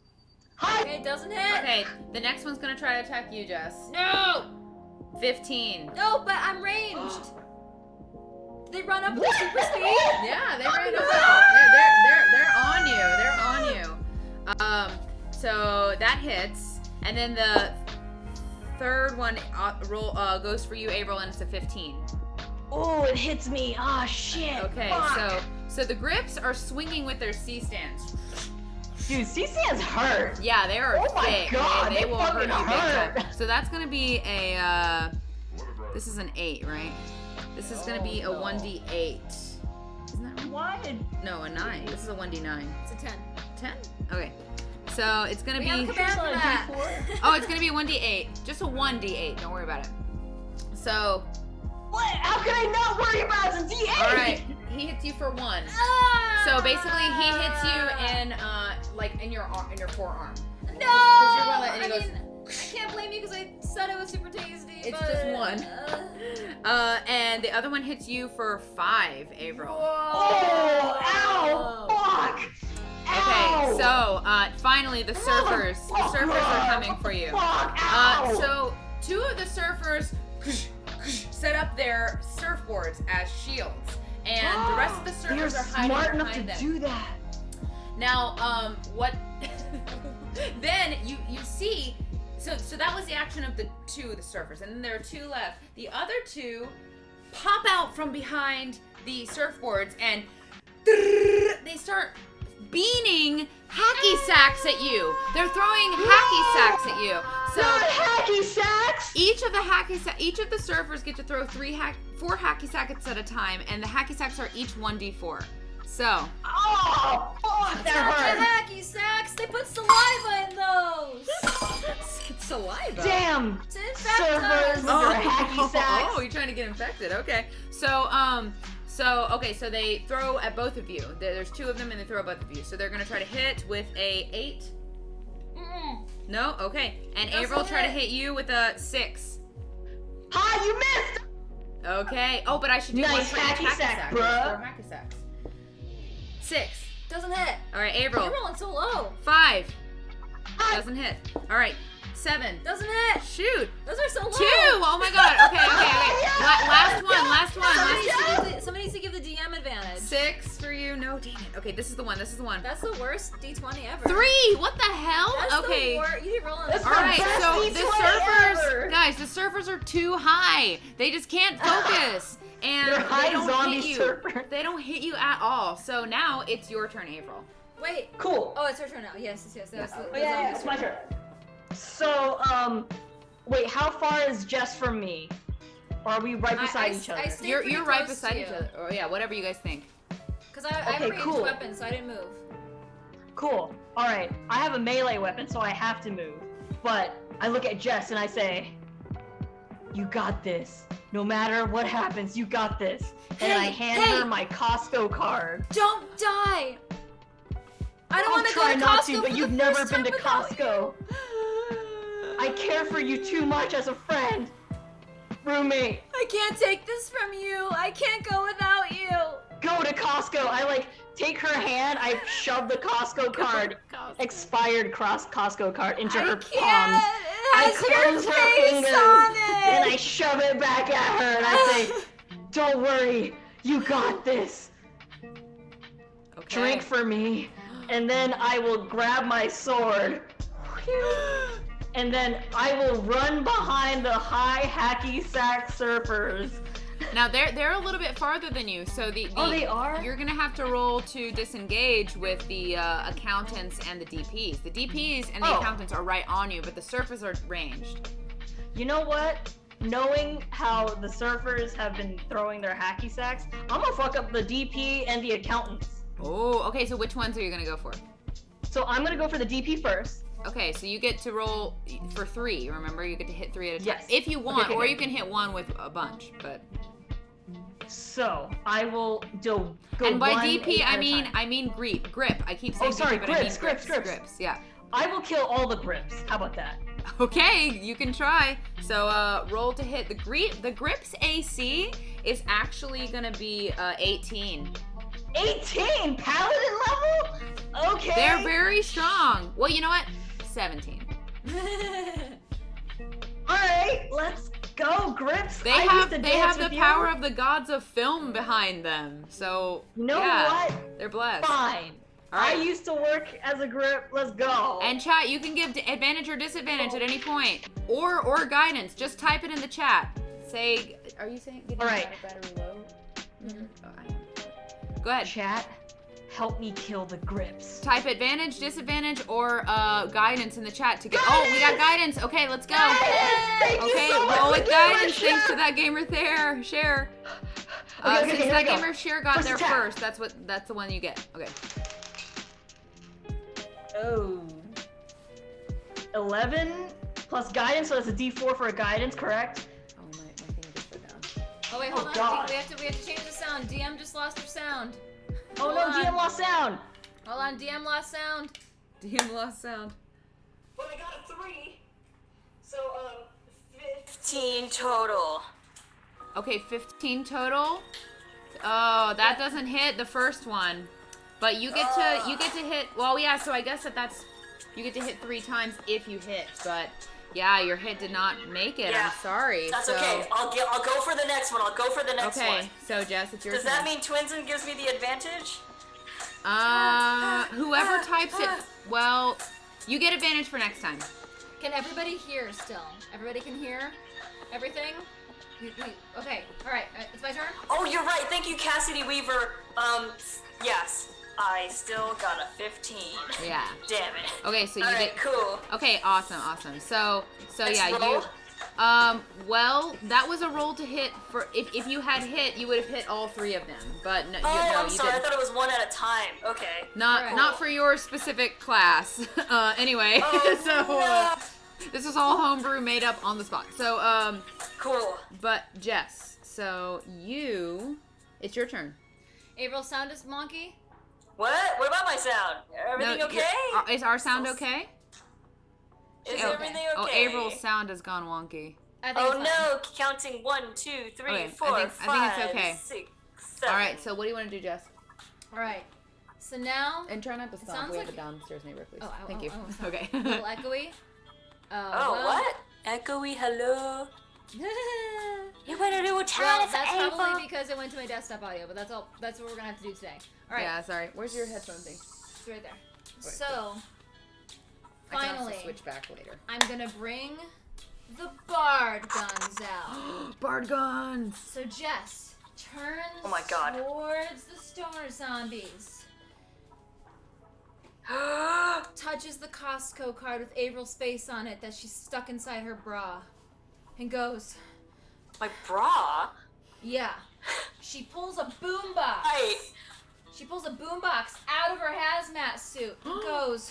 Hi! Okay, doesn't hit. Okay, the next one's gonna try to attack you, Jess. No! 15. No, but I'm ranged. They run up with What? super speed. Yeah, they ran No. up. They're on you. They're on you. So that hits, and then the third one goes for you, Avril, and it's a 15. Oh, it hits me. Ah, shit. Okay, Fuck. so the grips are swinging with their C-stands. Dude, C-stands hurt. Yeah, they are Oh my thick. God, they they will hurt fucking you big hurt. time. So that's gonna be a. This is an 8, right? This is gonna be a 1d8. Isn't that right? Why did... No, a 9. This is a 1d9. It's a 10. 10? Okay. So it's gonna We be. have a command for that. Oh, it's gonna be a 1d8. Just a 1d8. Don't worry about it. So, What? How can I not worry about it? It's a D8! alright. He hits you for 1. Ah! So basically, he hits you in like in your forearm. No! you're well, and it I goes- mean, I can't blame you because I said it was super tasty. It's but, just 1. And the other one hits you for 5, Avril. Oh, ow! Fuck! Okay, Ow! so finally the surfers are coming for you. Fuck! Ow! So 2 of the surfers set up their surfboards as shields, and the rest of the They're surfers are hiding smart enough behind to them. do that. Now, what then you see, so that was the action of the two of the surfers, and then there are two left. The other two pop out from behind the surfboards and they start beaning hacky sacks at you. They're throwing hacky sacks at you. So Not hacky sacks! each of the surfers get to throw four hacky sacks at a time, and the hacky sacks are each 1d4. So. Oh, fuck, that Stop hurt. the hacky sacks! They put saliva in those! Saliva. Damn, To infect surfers us. with their hacky sacks. Oh, you're trying to get infected. Okay. So they throw at both of you. There's two of them, and they throw at both of you. So they're gonna try to hit with a 8. No. Okay. And Doesn't Avril try to hit. hit you with a 6. Hi, you missed! Okay. Oh, but I should do one Nice for each hacky hacky sack, sack. bruh. There's 4 hacky sacks. 6. Doesn't hit. All right, Avril. You're rolling so low. 5. Hi. Doesn't hit. All right. 7. Doesn't hit. Shoot. Those are so low. 2. Oh my God. Okay. Last one. Somebody needs to give the DM advantage. 6 for you. No, dang it. Okay, this is the one. That's the worst D20 ever. 3. What the hell? That's Okay. the worst. You didn't roll on That's this. All the right, best so D20 the surfers, ever. guys, the surfers are too high. They just can't focus, and They're high they don't zombie hit you. surfers. They don't hit you at all. So now it's your turn, Avril. Wait. Cool. Oh, it's her turn now. Yes. That was the Yeah, zombie it's my turn. turn. So, wait, how far is Jess from me? Or are we right beside each other? I stayed You're pretty right close beside to each you. other. Oh yeah, whatever you guys think. Because I have a ranged cool. weapon, so I didn't move. Cool. All right. I have a melee weapon, so I have to move. But I look at Jess and I say, "You got this. No matter what happens, you got this." And I hand her my Costco card. Don't die! I don't I'll want to go try to not Costco to, for but the you've never first been to time without Costco. I care for you too much as a friend. Roommate, I can't take this from you. I can't go without you. go to Costco. I take her hand, I shove the Costco card, expired Costco card into her palms. Can't. It I has your close her face fingers on it. and I shove it back at her and I say, "Don't worry, you got this. Okay. Drink for me." And then I will grab my sword. And then I will run behind the high hacky sack surfers. Now they're a little bit farther than you, so the Oh, they are? You're gonna have to roll to disengage with the accountants and the DPs. The DPs and the Oh. accountants are right on you, but the surfers are ranged. You know what? Knowing how the surfers have been throwing their hacky sacks, I'm gonna fuck up the DP and the accountants. Oh, okay. So which ones are you gonna go for? So I'm gonna go for the DP first. Okay, so you get to roll for 3. Remember, you get to hit 3 at a time Yes. if you want, Okay, or okay. you can hit 1 with a bunch. But So I will go and by one DP, at I a mean time. grip. I keep saying sorry, DP, but I mean grips. Yeah. I will kill all the grips. How about that? Okay, you can try. So roll to hit the grips AC is actually gonna be 18. 18 paladin level? Okay. They're very strong. Well, you know what? 17. All right, let's go, grips. They I have used to they dance have the with you. power of the gods of film behind them. So You know yeah, what? they're blessed. Fine. All right. I used to work as a grip. Let's go. And chat, you can give advantage or disadvantage at any point, or guidance. Just type it in the chat. Say, are you saying? All right. Battery low? Oh, I am. Go ahead. Chat, help me kill the grips. Type advantage, disadvantage, or guidance in the chat to get. Oh, we got guidance. Okay, let's go. Thank you Okay, so much roll for with doing my guidance. Thanks to chat. that gamer there. Share. Okay, Since here that we go. gamer share got First there attack. first, that's the one you get. Okay. Oh. 11 plus guidance, so that's a D4 for a guidance, correct? Oh my thing just went down. Oh wait, hold Oh, on. God. We have to change the sound. DM just lost her sound. Oh Hold no, on. DM lost sound. Hold on, DM lost sound. DM lost sound. But I got a 3. So 15 total. Okay, 15 total. Oh, that doesn't hit the first one, but you get to hit. Well, yeah. So I guess that's you get to hit 3 times if you hit. But yeah, your hit did not make it. Yeah, I'm sorry. That's so, okay. I'll go for the next one. I'll go for the next one. Okay, so Jess, it's your Does turn. that mean Twinsen gives me the advantage? Whoever types it, well, You get advantage for next time. Can everybody hear still? Everybody can hear everything? Okay, alright, it's my turn? Oh, you're right. Thank you, Cassidy Weaver. Yes. I still got a 15. Yeah. Damn it. Okay, so you All right, get. cool. Okay, awesome. So Let's yeah, roll. you. Well, that was a roll to hit for. If you had hit, you would have hit all 3 of them. But no, I'm you sorry. I didn't. thought it was one at a time. Okay. Not Alright. for your specific class. Anyway, Oh, no. This is all homebrew made up on the spot. So Cool. but Jess, so it's your turn. Avril, sound is wonky? What? What about my sound? Everything No, okay? Is our sound okay? Is Okay. everything Oh, okay? Avril's sound has gone wonky. I think Oh it's fine. no! Counting 1, 2, 3, Okay, 4, I think 5, it's okay. 6, 7. All right. So what do you want to do, Jess? Alright. So now, And try not to stomp. sounds We have like- a downstairs neighbor, please. Oh, Thank you. I won't stop. Okay. a little echoey. Oh, Well, what? Echoey, hello. You wanna do a Well, challenge, that's Ava? probably because it went to my desktop audio, but that's all. That's what we're gonna have to do today. All right, Yeah. Sorry. Where's your headphone thing? it's right there. Right, So, I can also finally, switch back later. I'm gonna bring the bard guns out. Bard guns. So Jess turns Oh my God. towards the star zombies, touches the Costco card with Avril's face on it that she's stuck inside her bra, and goes, My bra? yeah. She pulls a boombox. Right. She pulls a boombox out of her hazmat suit and goes,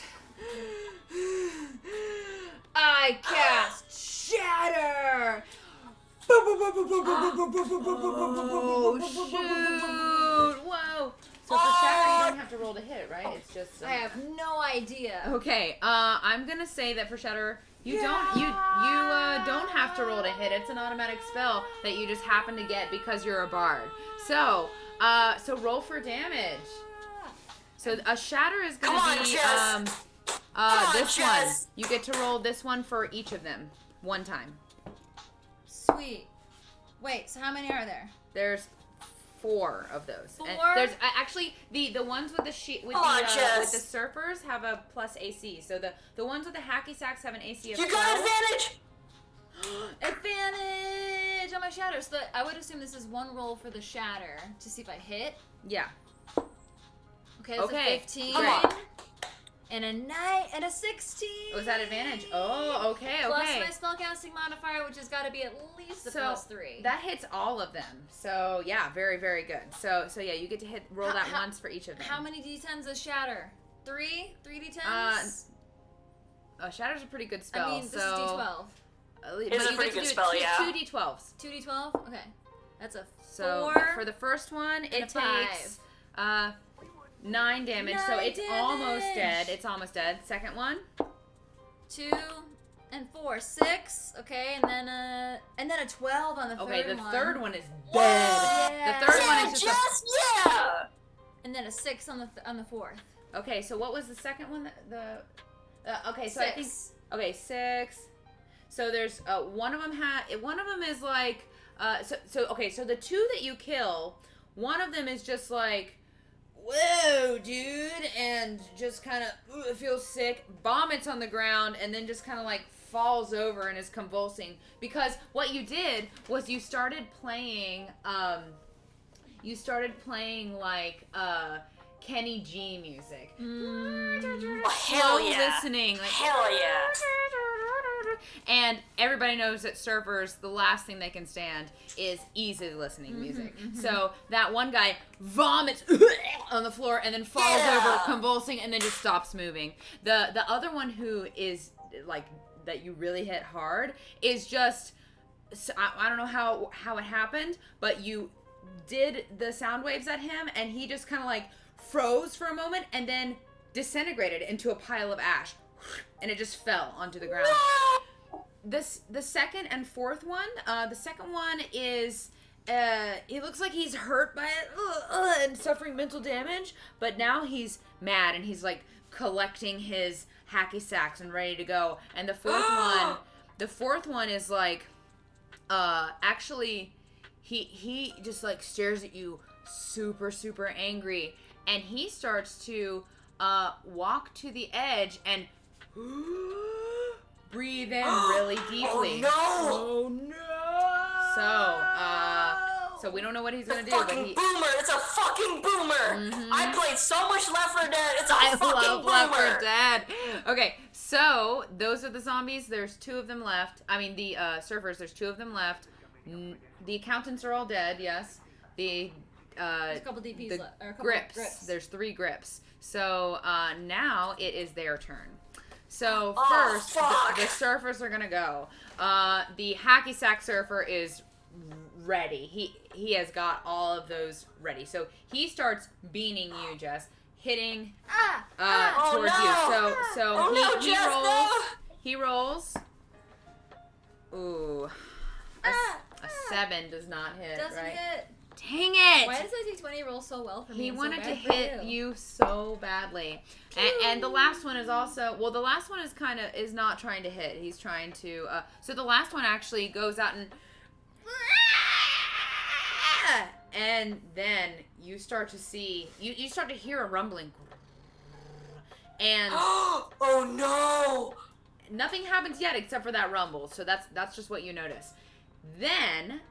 I cast Shatter! Oh shoot! Whoa! So for Shatter, you don't have to roll to hit, right? It's just. I have no idea. Okay. I'm gonna say that for Shatter, you don't have to roll to hit. It's an automatic spell that you just happen to get because you're a bard. So roll for damage. So a Shatter is gonna Come on, be Jess. on, this Jess. one. You get to roll this one for each of them one time. Sweet. Wait, so how many are there? There's 4 of those. And 4? there's actually the ones with the Come on, with Jess. the surfers have a plus AC. So the ones with the hacky sacks have an AC of You 12. got advantage! Advantage on my Shatter. So I would assume this is one roll for the Shatter to see if I hit. Yeah. Okay, that's Okay, a 15. Come on. And a 9 and a 16. Was that advantage? Oh, okay, Plus okay. my spellcasting modifier, which has got to be at least a So plus 3. that hits all of them. So yeah, very very good. So yeah, you get to roll that How- once for each of them. How many d10s is Shatter? 3? 3 d10s? Shatter's a pretty good spell. I mean, this so, is d12. It is a pretty good spell, yeah. 2 d12s. 2 d12? Okay. That's a 4. So for the first one, and it a 5. takes 9 damage. So 9 it's almost damage. dead. It's almost dead. Second one. 2 and 4. 6. Okay, and then a 12 on the third one. Okay, the third one is Whoa! dead. Yeah. The third Yeah, one is just Jess, yeah! And then a 6 on the fourth. Okay, so what was the second one? Okay, so I think 6. okay, 6. So there's one of them is like so the 2 that you kill, one of them is just like, whoa, dude, and just kind of feels sick, vomits on the ground, and then just kind of like falls over and is convulsing because what you did was you started playing like Kenny G music. Oh, hell Slow yeah. listening, like Hell yeah. and everybody knows that surfers, the last thing they can stand is easy listening music. So that one guy vomits on the floor and then falls Yeah. over, convulsing, and then just stops moving. The other one who is like that you really hit hard is just I don't know how it happened, but you did the sound waves at him and he just kind of like froze for a moment and then disintegrated into a pile of ash and it just fell onto the ground. The second and fourth one, the second one is he looks like he's hurt by it and suffering mental damage, but now he's mad and he's like collecting his hacky sacks and ready to go. And the fourth one is like actually he just like stares at you super super angry and he starts to walk to the edge and Breathe in really deeply. Oh no! So we don't know what he's gonna do, but fucking he. boomer! It's a fucking boomer! Mhm. I played so much Left 4 Dead. It's a I fucking love boomer. Left 4 Dead. Okay, so those are the zombies. There's 2 of them left. I mean, the surfers. There's 2 of them left. The accountants are all dead. Yes. There's a couple DPs the left. Or a couple grips. There's 3 grips. So now it is their turn. So Oh, first, fuck. the surfers are gonna go. The hacky sack surfer is ready. He has got all of those ready. So he starts beaning you, Jess, hitting towards no. you. So Oh, no, he Jess, rolls. no. He rolls. Ooh, a 7 does not hit. Doesn't right? hit. Dang it! Why does a D20 roll so well for me? He and wanted so to bad for hit you so badly, and the last one is also the last one is not trying to hit. He's trying to. So the last one actually goes out and then you start to see you start to hear a rumbling, and Oh no! nothing happens yet except for that rumble. So that's just what you notice. Then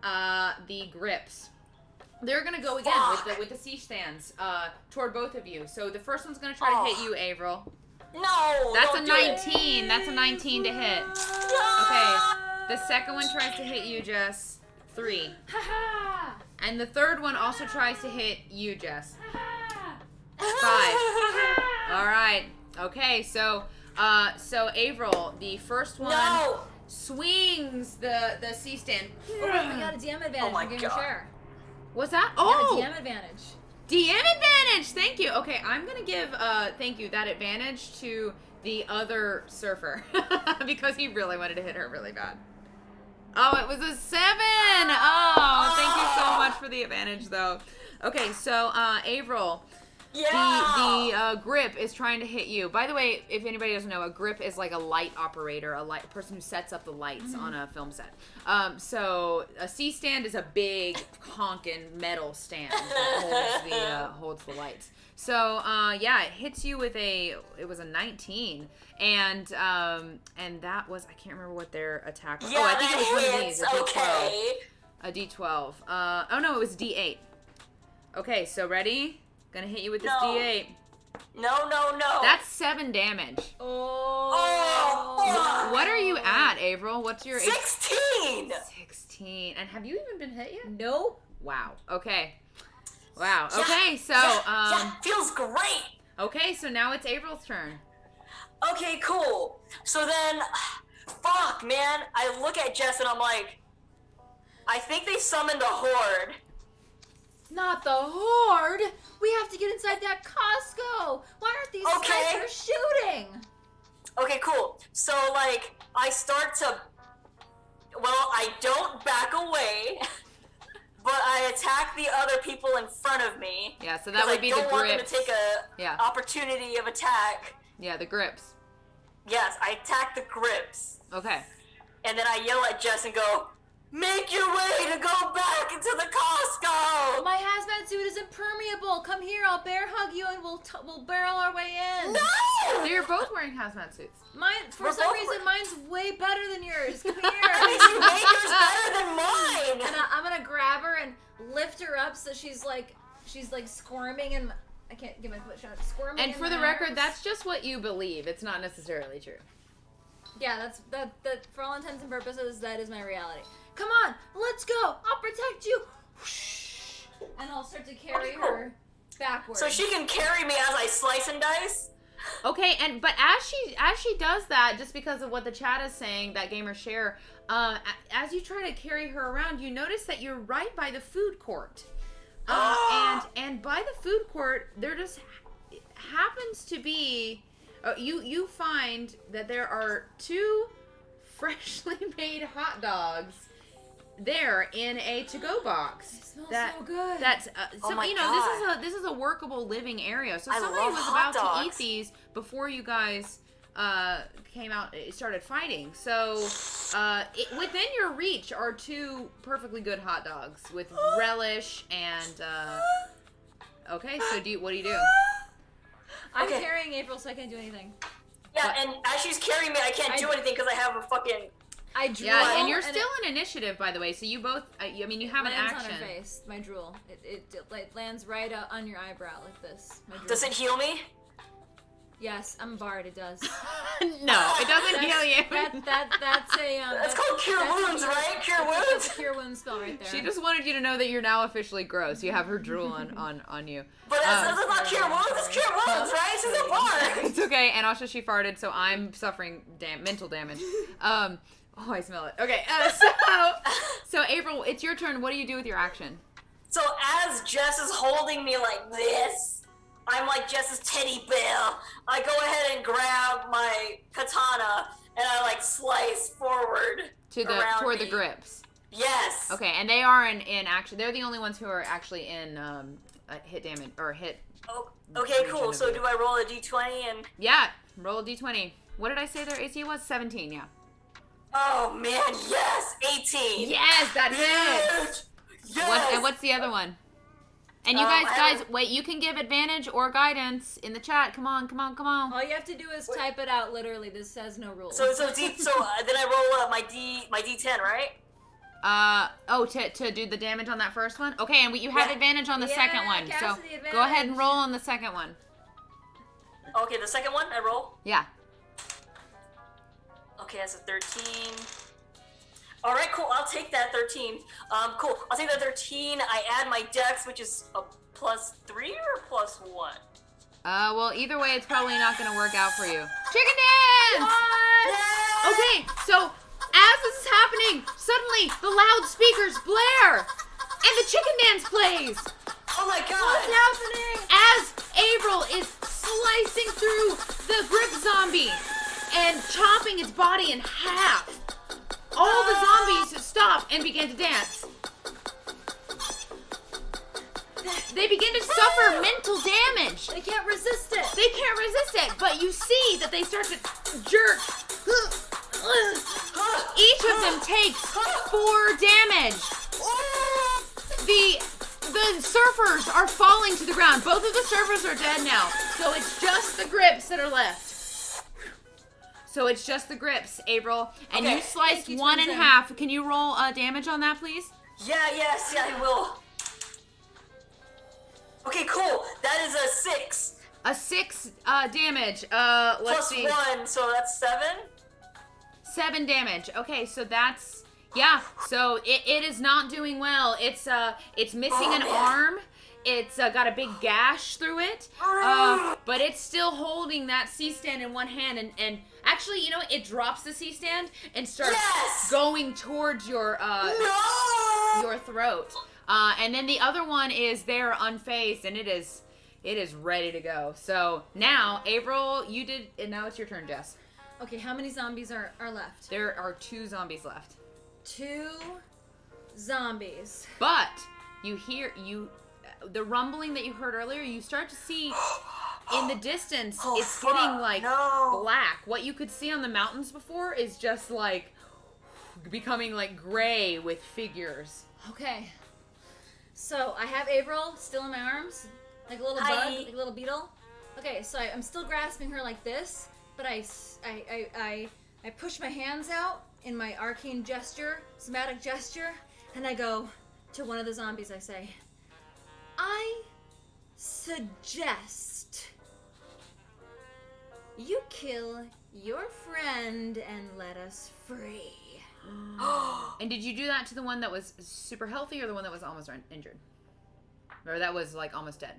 the grips. They're gonna go again with the siege stands toward both of you. So the first one's gonna try to hit you, Avril. No! That's don't a do it. 19. That's a 19 to hit. No! Okay. The second one tries to hit you, Jess. 3. And the third one also tries to hit you, Jess. 5. All right. Okay. So Avril, the first one No! swings the C stand. Oh, wait, we got a DM advantage. Oh my We're God. share. What's that? We Oh. got a DM advantage. DM advantage. Thank you. Okay, I'm gonna give thank you that advantage to the other surfer because he really wanted to hit her really bad. Oh, it was a 7. Oh, thank you so much for the advantage though. Okay, so Avril, Yeah! the grip is trying to hit you. By the way, if anybody doesn't know, a grip is like a light operator, a person who sets up the lights on a film set. So a C stand is a big honkin' metal stand that holds the lights. So yeah, it hits you with it was a 19, and that was I can't remember what their attack was. Yeah, I think it was one of these, a D12. okay. A D12. Oh no, it was D8. Okay, so ready? Gonna hit you with this No. D8. No. That's 7 damage. Oh, fuck. What are you at, Avril? What's your 16! 16. And have you even been hit yet? Nope. Wow. Okay. Wow. Yeah, Okay, so yeah, feels great. okay, so now it's Avril's turn. Okay, cool. So then, fuck, man. I look at Jess and I'm like, I think they summoned a horde. Not the horde. We have to get inside that Costco. Why aren't these Okay. snipers shooting? Okay, cool. So, like, I start to. Well, I don't back away, but I attack the other people in front of me. Yeah, so that would be the I don't want them to grips. take a Yeah. opportunity of attack. Yeah, the grips. Yes, I attack the grips. Okay. And then I yell at Jess and go, make your way to go back into the Costco! My hazmat suit is impermeable. Come here, I'll bear hug you, and we'll barrel our way in. No! So you're both wearing hazmat suits. Mine, for We're some both reason, mine's way better than yours. Come That here. means you made yours better than mine! And I'm gonna grab her and lift her up so she's like squirming and I can't get my foot shut. Squirming. And in for the my record, arms. that's just what you believe. It's not necessarily true. Yeah, that for all intents and purposes, that is my reality. Come on, let's go. I'll protect you. And I'll start to carry Okay, cool. her backwards. So she can carry me as I slice and dice? Okay, but as she does that, just because of what the chat is saying, that gamer share, as you try to carry her around, you notice that you're right by the food court, and by the food court there just happens to be, you find that there are 2 freshly made hot dogs there in a to-go box. It smells so good. That's Oh my this is a workable living area. So I somebody love was hot about to eat dogs. these before you guys came out, started fighting. So within your reach are 2 perfectly good hot dogs with relish and. Okay, so what do you do? I'm Okay. carrying April, so I can't do anything. Yeah, and as she's carrying me, I can't do anything because I have a fucking... I drool. Yeah, and you're still in initiative, by the way, so you both, I mean, you have an lands action. on her face, my drool. It lands right on your eyebrow like this. My drool. Does it heal me? Yes, I'm a bard, it does. No, it doesn't heal you. That's a, That's called Cure Wounds, right? Cure That's Wounds? a cure wound spell right there. She just wanted you to know that you're now officially gross. You have her drool on you. But that's not Cure Wounds, it's Cure Wounds, right? She's a bard! It's okay, and also she farted, so I'm suffering mental damage. Oh, I smell it. Okay, so Avril, it's your turn. What do you do with your action? So as Jess is holding me like this, I'm like Jess's teddy bear. I go ahead and grab my katana and I like slice forward toward me. the grips. Yes. Okay, and they are in action. They're the only ones who are actually in hit damage or hit. Oh, okay, cool. So do I roll a d20 and? Yeah, roll a d20. What did I say their AC was? 17. Yeah. Oh man, yes, 18. Yes, that hits. Yes. And what's the other one? And you guys, wait, you can give advantage or guidance in the chat. Come on. All you have to do is type it out. Literally, this says no rules. So then I roll my d10, right? To do the damage on that first one. Okay, and you have advantage on the second one. So go ahead and roll on the second one. Okay, the second one I roll. Yeah. Okay, that's a 13. All right, cool. I'll take that 13. Cool. I'll take that 13. I add my dex, which is a +3 or +1. Well, either way, it's probably not going to work out for you. Chicken dance! What? Okay, so as this is happening, suddenly the loudspeakers blare, and the chicken dance plays. Oh my god! What's happening? As Avril is slicing through the grip zombie and chopping its body in half, all the zombies stop and begin to dance. They begin to suffer mental damage. They can't resist it. They can't resist it, but you see that they start to jerk. Each of them takes 4 damage. The surfers are falling to the ground. Both of the surfers are dead now, so it's just the grips that are left. So it's just the grips, Avril, and you sliced one in half. Can you roll damage on that, please? Yeah, I will. Okay, cool. That is a 6. A 6 damage. Let's see. +1, so that's 7. 7 damage. Okay, so that's So it is not doing well. It's missing an arm. It's got a big gash through it, but it's still holding that C-stand in one hand, and actually, you know, it drops the C-stand and starts going towards your throat. And then the other one is there unfazed, and it is ready to go. So now, Avril, you did, and now it's your turn, Jess. Okay, how many zombies are left? There are 2 zombies left. 2 zombies. But you hear the rumbling that you heard earlier. You start to see in the distance. It's getting like black. What you could see on the mountains before is just like becoming like gray with figures. Okay. So I have Avril still in my arms, like a little bug, like a little beetle. Okay, so I'm still grasping her like this, but I push my hands out in my arcane gesture, somatic gesture, and I go to one of the zombies. I say, I suggest you kill your friend and let us free. And did you do that to the one that was super healthy or the one that was almost injured? Or that was like almost dead?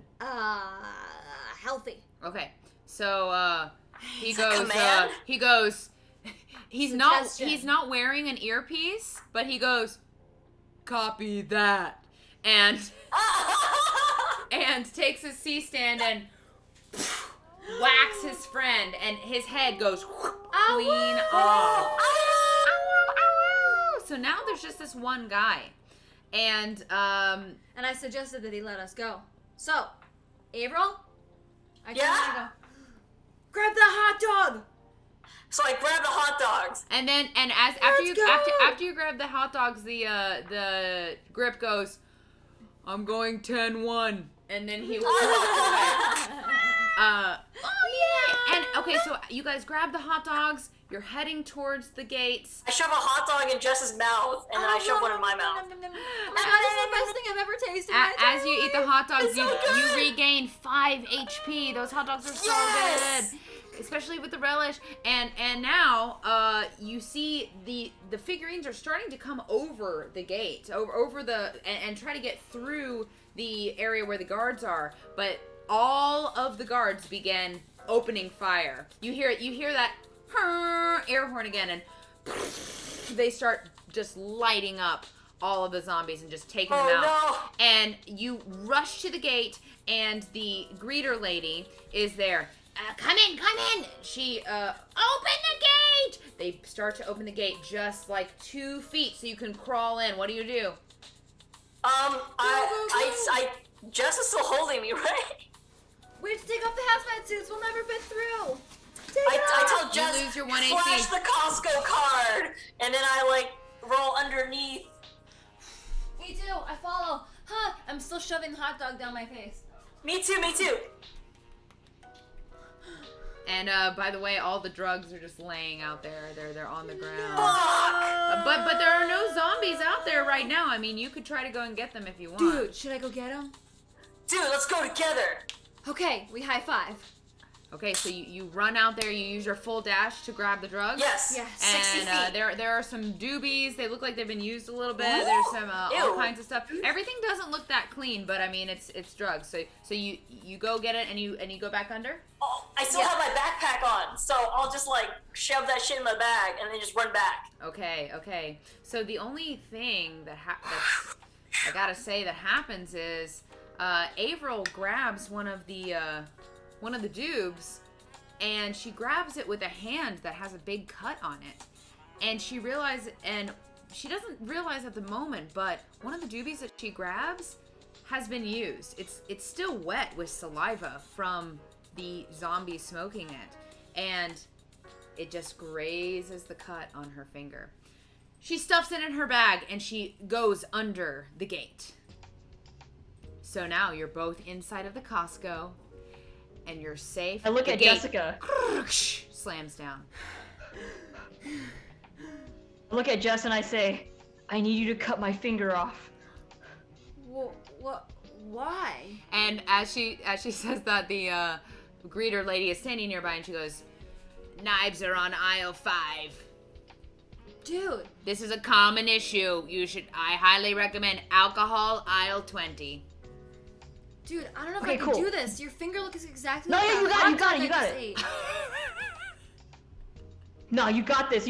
Healthy. Okay. So he goes he's not wearing an earpiece, but he goes, copy that. And takes his C-stand and whacks his friend, and his head goes clean off. So now there's just this one guy, and I suggested that he let us go. So, Avril, I go, grab the hot dog. So I grab the hot dogs. And then after you grab the hot dogs, the grip goes, I'm going 10-1. And then he walks away. And okay, so you guys grab the hot dogs. You're heading towards the gates. I shove a hot dog in Jess's mouth, and then I shove one in my mouth. That is the best thing I've ever tasted. in my As you entire eat the life. hot dogs, It's so good. you regain 5 HP. Those hot dogs are so Yes. good, especially with the relish. And now you see the figurines are starting to come over the gate, over the and try to get through the area where the guards are. But all of the guards begin opening fire. You hear that air horn again, and they start just lighting up all of the zombies and just taking them out. No. And you rush to the gate, and the greeter lady is there. Come in. She, open the gate! They start to open the gate just like 2 feet so you can crawl in. What do you do? Jess is still holding me, right? We have to take off the hazmat suits. We'll never fit through. I tell Jess, You lose your 1 flash AC. the Costco card, and then I roll underneath. Me too. I follow. Huh? I'm still shoving the hot dog down my face. Me too. And by the way, all the drugs are just laying out there. They're on the ground. Fuck! But there are no zombies out there right now. I mean, you could try to go and get them if you want. Dude, should I go get him? Dude, let's go together. Okay, we high five. Okay, so you run out there. You use your full dash to grab the drugs. Yes. Yes. 60 And feet. there are some doobies. They look like they've been used a little bit. Ooh. There's some all Ew. kinds of stuff. Everything doesn't look that clean, but I mean it's drugs. So you go get it and you go back under. Oh, I still have my backpack on, so I'll just shove that shit in my bag and then just run back. Okay. So the only thing that's I gotta say that happens is Avril grabs one of the dubs, and she grabs it with a hand that has a big cut on it, and she doesn't realize at the moment, but one of the doobies that she grabs has been used. It's still wet with saliva from the zombie smoking it, and it just grazes the cut on her finger. She stuffs it in her bag and she goes under the gate. So now you're both inside of the Costco and you're safe. I look The at gate Jessica. slams down. I look at Jess and I say, I need you to cut my finger off. What? Why? And as she says that, the greeter lady is standing nearby and she goes, "Knives are on aisle 5. Dude. This is a common issue. I highly recommend alcohol aisle 20. Dude, I don't know if Okay, I can cool. do this. Your finger looks exactly No, like yeah, that you got it, hot you got dog it, you I got just it. ate. No, you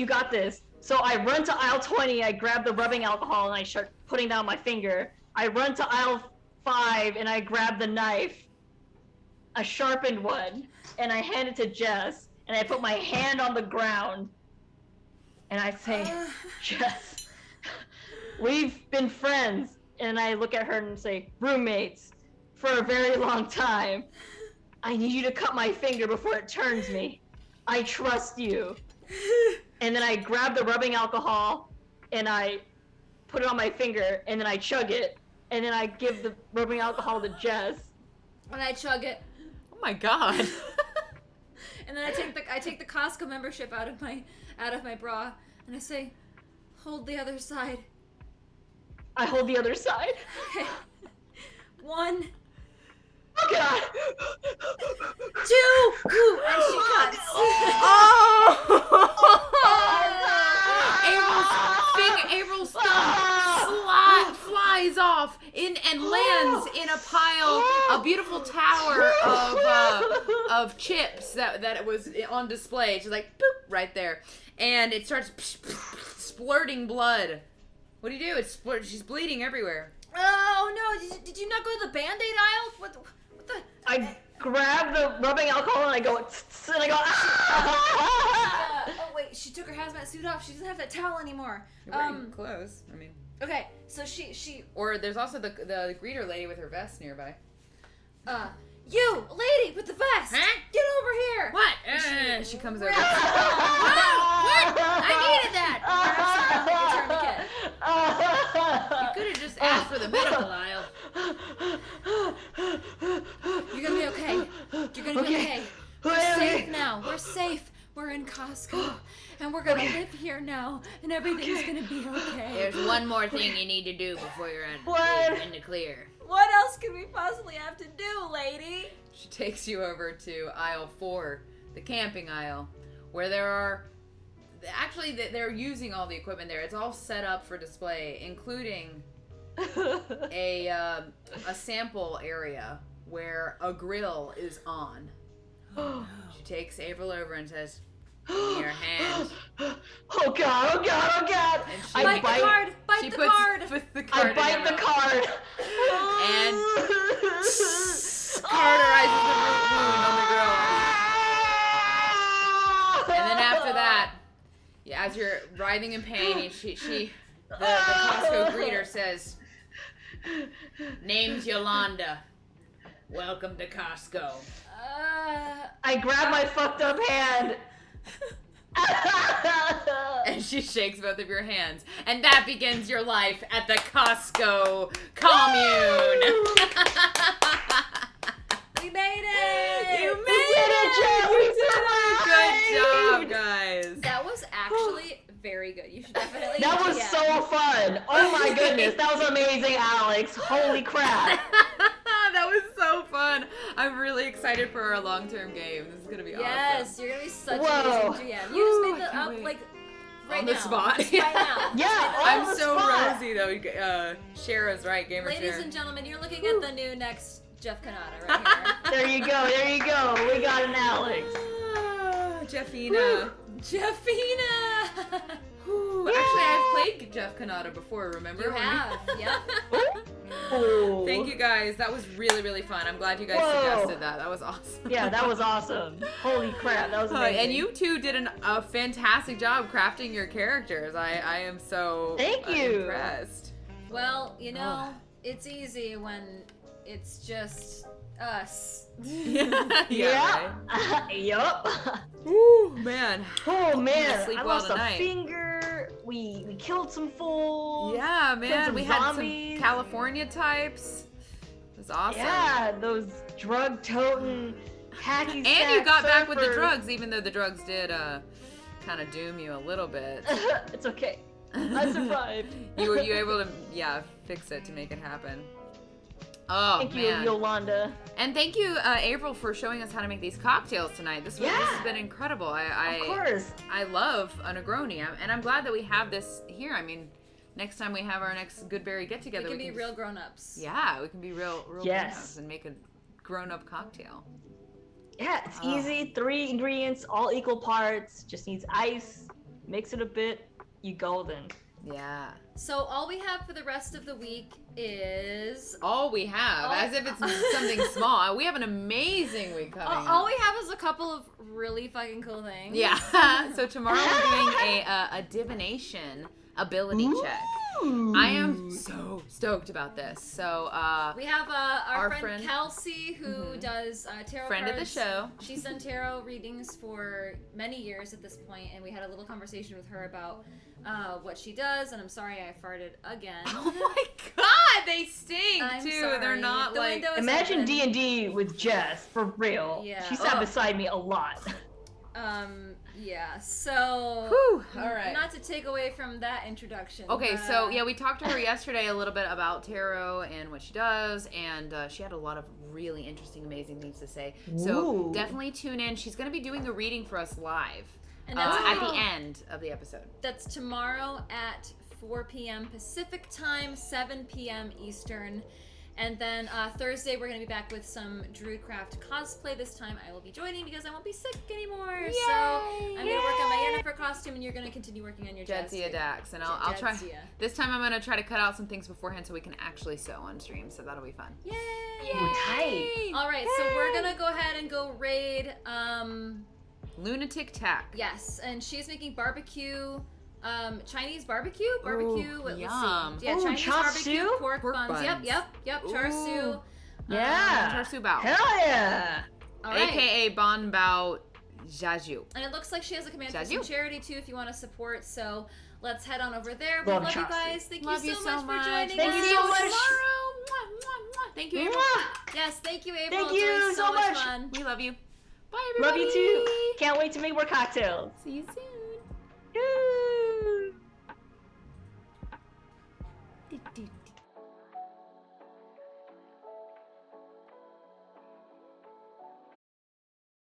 got this. So I run to aisle 20, I grab the rubbing alcohol and I start putting down my finger. I run to aisle 5 and I grab the knife, a sharpened one, and I hand it to Jess and I put my hand on the ground and I say, Jess, we've been friends. And I look at her and say, roommates, for a very long time. I need you to cut my finger before it turns me. I trust you. And then I grab the rubbing alcohol and I put it on my finger and then I chug it and then I give the rubbing alcohol to Jess. And I chug it. Oh my god. And then I take the Costco membership out of my bra and I say, hold the other side. I hold the other side. Okay. 1, Oh god! 2, ooh, and she cuts. April's thumb flies off and lands in a beautiful tower of chips that it was on display. She's like, boop, right there, and it starts splurting blood. What do you do? She's bleeding everywhere. Oh no! Did you not go to the Band-Aid aisle? What the? I grab the rubbing alcohol and I go, and I go, Oh wait, she took her hazmat suit off. She doesn't have that towel anymore. You're wearing clothes. I mean, Okay, so she. or there's also the greeter lady with her vest nearby. You lady with the vest. Huh? Get over here. What? She comes over. What? I needed that. You could have just asked for the medical aisle. You're gonna be okay. You're gonna be okay. You're Okay. safe now. Costco, and we're gonna live here now, and everything's gonna be okay. There's one more thing you need to do before you're What? in the clear. What else could we possibly have to do, lady? She takes you over to aisle 4, the camping aisle, where there are... Actually, they're using all the equipment there. It's all set up for display, including a sample area where a grill is on. She takes Avril over and says, "Give me your hand." Oh god, oh god, oh god! And she, Bite the card! Bite the card! puts the I card in bite her the mouth. card! And cauterizes the wound on the grill. And then after that, yeah, as you're writhing in pain, the Costco greeter says, "Name's Yolanda. Welcome to Costco." I grab my fucked up hand. And she shakes both of your hands. And that begins your life at the Costco commune. We made it! You We did it, Joe! We Good survived! job, guys. That was actually very good. You should definitely. That was yeah. so fun! Oh my goodness, that was amazing, Alex. Holy crap! That was so fun. I'm really excited for our long-term game. This is gonna be Yes, awesome. you're gonna be such Whoa. an amazing GM. You just Whew, made I that can't up wait. like right On the now. spot. Just right now. Yeah, I'm on the so spot. rosy though. Shara's right, gamer Ladies Shara. and gentlemen, you're looking at the new next Jeff Kanata right here. There you go, there you go. We got an Alex. Jeffina. Jeffina! Whew. Actually, I've played Jeff Kanata before, remember? You when we- have, yep. Ooh. Thank you guys. That was really, really fun. I'm glad you guys Whoa. suggested that. That was awesome. Yeah, that was awesome. Holy crap, that was amazing. And you two did a fantastic job crafting your characters. I am so Thank you. impressed. Well, you know, it's easy when it's just us. Yeah. Right? Yup. Ooh, man. Oh gonna man, sleep I well lost tonight. a finger. We killed some fools. Yeah, man. some We had some zombies. California types. It was awesome. Yeah, those drug toting hacky And you got back with the surfers. drugs, even though the drugs did kind of doom you a little bit. It's okay. I survived. You were able to fix it to make it happen. Oh Thank you, man. Yolanda. And thank you, Avril, for showing us how to make these cocktails tonight. This has been incredible. Of I course. love a Negroni, and I'm glad that we have this here. I mean, next time we have our next Goodberry get together, We can be real grown-ups. Yeah, we can be real Yes. grown-ups and make a grown-up cocktail. Yeah, it's Oh. easy. 3 ingredients, all equal parts. Just needs ice. Mix it a bit. You golden. Yeah. So all we have for the rest of the week is All we have, as if it's something small. We have an amazing week coming up. all we have is a couple of really fucking cool things. Yeah. So tomorrow we're doing a divination ability check. I am so stoked about this. So, We have our friend friend- Kelsey who does tarot friend of the cards. show. She's done tarot readings for many years at this point, and we had a little conversation with her about what she does. And I'm sorry I farted again. Oh my god, they stink I'm too. sorry. They're not The like. window is Imagine open. D&D with Jess, for real. Yeah. She sat Ugh. beside me a lot. Yeah. So. Whew, all right. Not to take away from that introduction. Okay, but, so yeah, we talked to her yesterday a little bit about tarot and what she does, and she had a lot of really interesting, amazing things to say. So Ooh. definitely tune in. She's going to be doing a reading for us live And that's at the tomorrow. end of the episode. That's tomorrow at 4 p.m. Pacific time, 7 p.m. Eastern. And then Thursday, we're going to be back with some Druidcraft cosplay. This time I will be joining because I won't be sick anymore. So I'm going to work on my Yennefer costume, and you're going to continue working on your Jadzia Jadzia. Dax, and I'll try. Jadzia. This time I'm gonna try to cut out some things beforehand so we can actually sew on stream. So that'll be fun. Yay! Ooh, tight. All right, so we're going to go ahead and go raid. Lunatic Tack. Yes, and she's making barbecue. Chinese barbecue? Barbecue? Ooh, Let's yum. see. Yeah, Ooh, Chinese chop barbecue, suey? pork buns. buns. Yep. Char siu. Ooh. Yeah. Char siu bao. Hell yeah. All right. AKA Bon Bao Jaju. And it looks like she has a command for Jazzy. some charity too if you want to support. So let's head on over there. We Love love you char siu. guys. Thank Love you so much for joining Thank us. you See so you much. tomorrow. Mwah, mwah, mwah. Thank you, April. Mwah. Yes, thank you, April. Thank It's you always so much. fun. We love you. Bye, everybody. Love you too. Can't wait to make more cocktails. See you soon.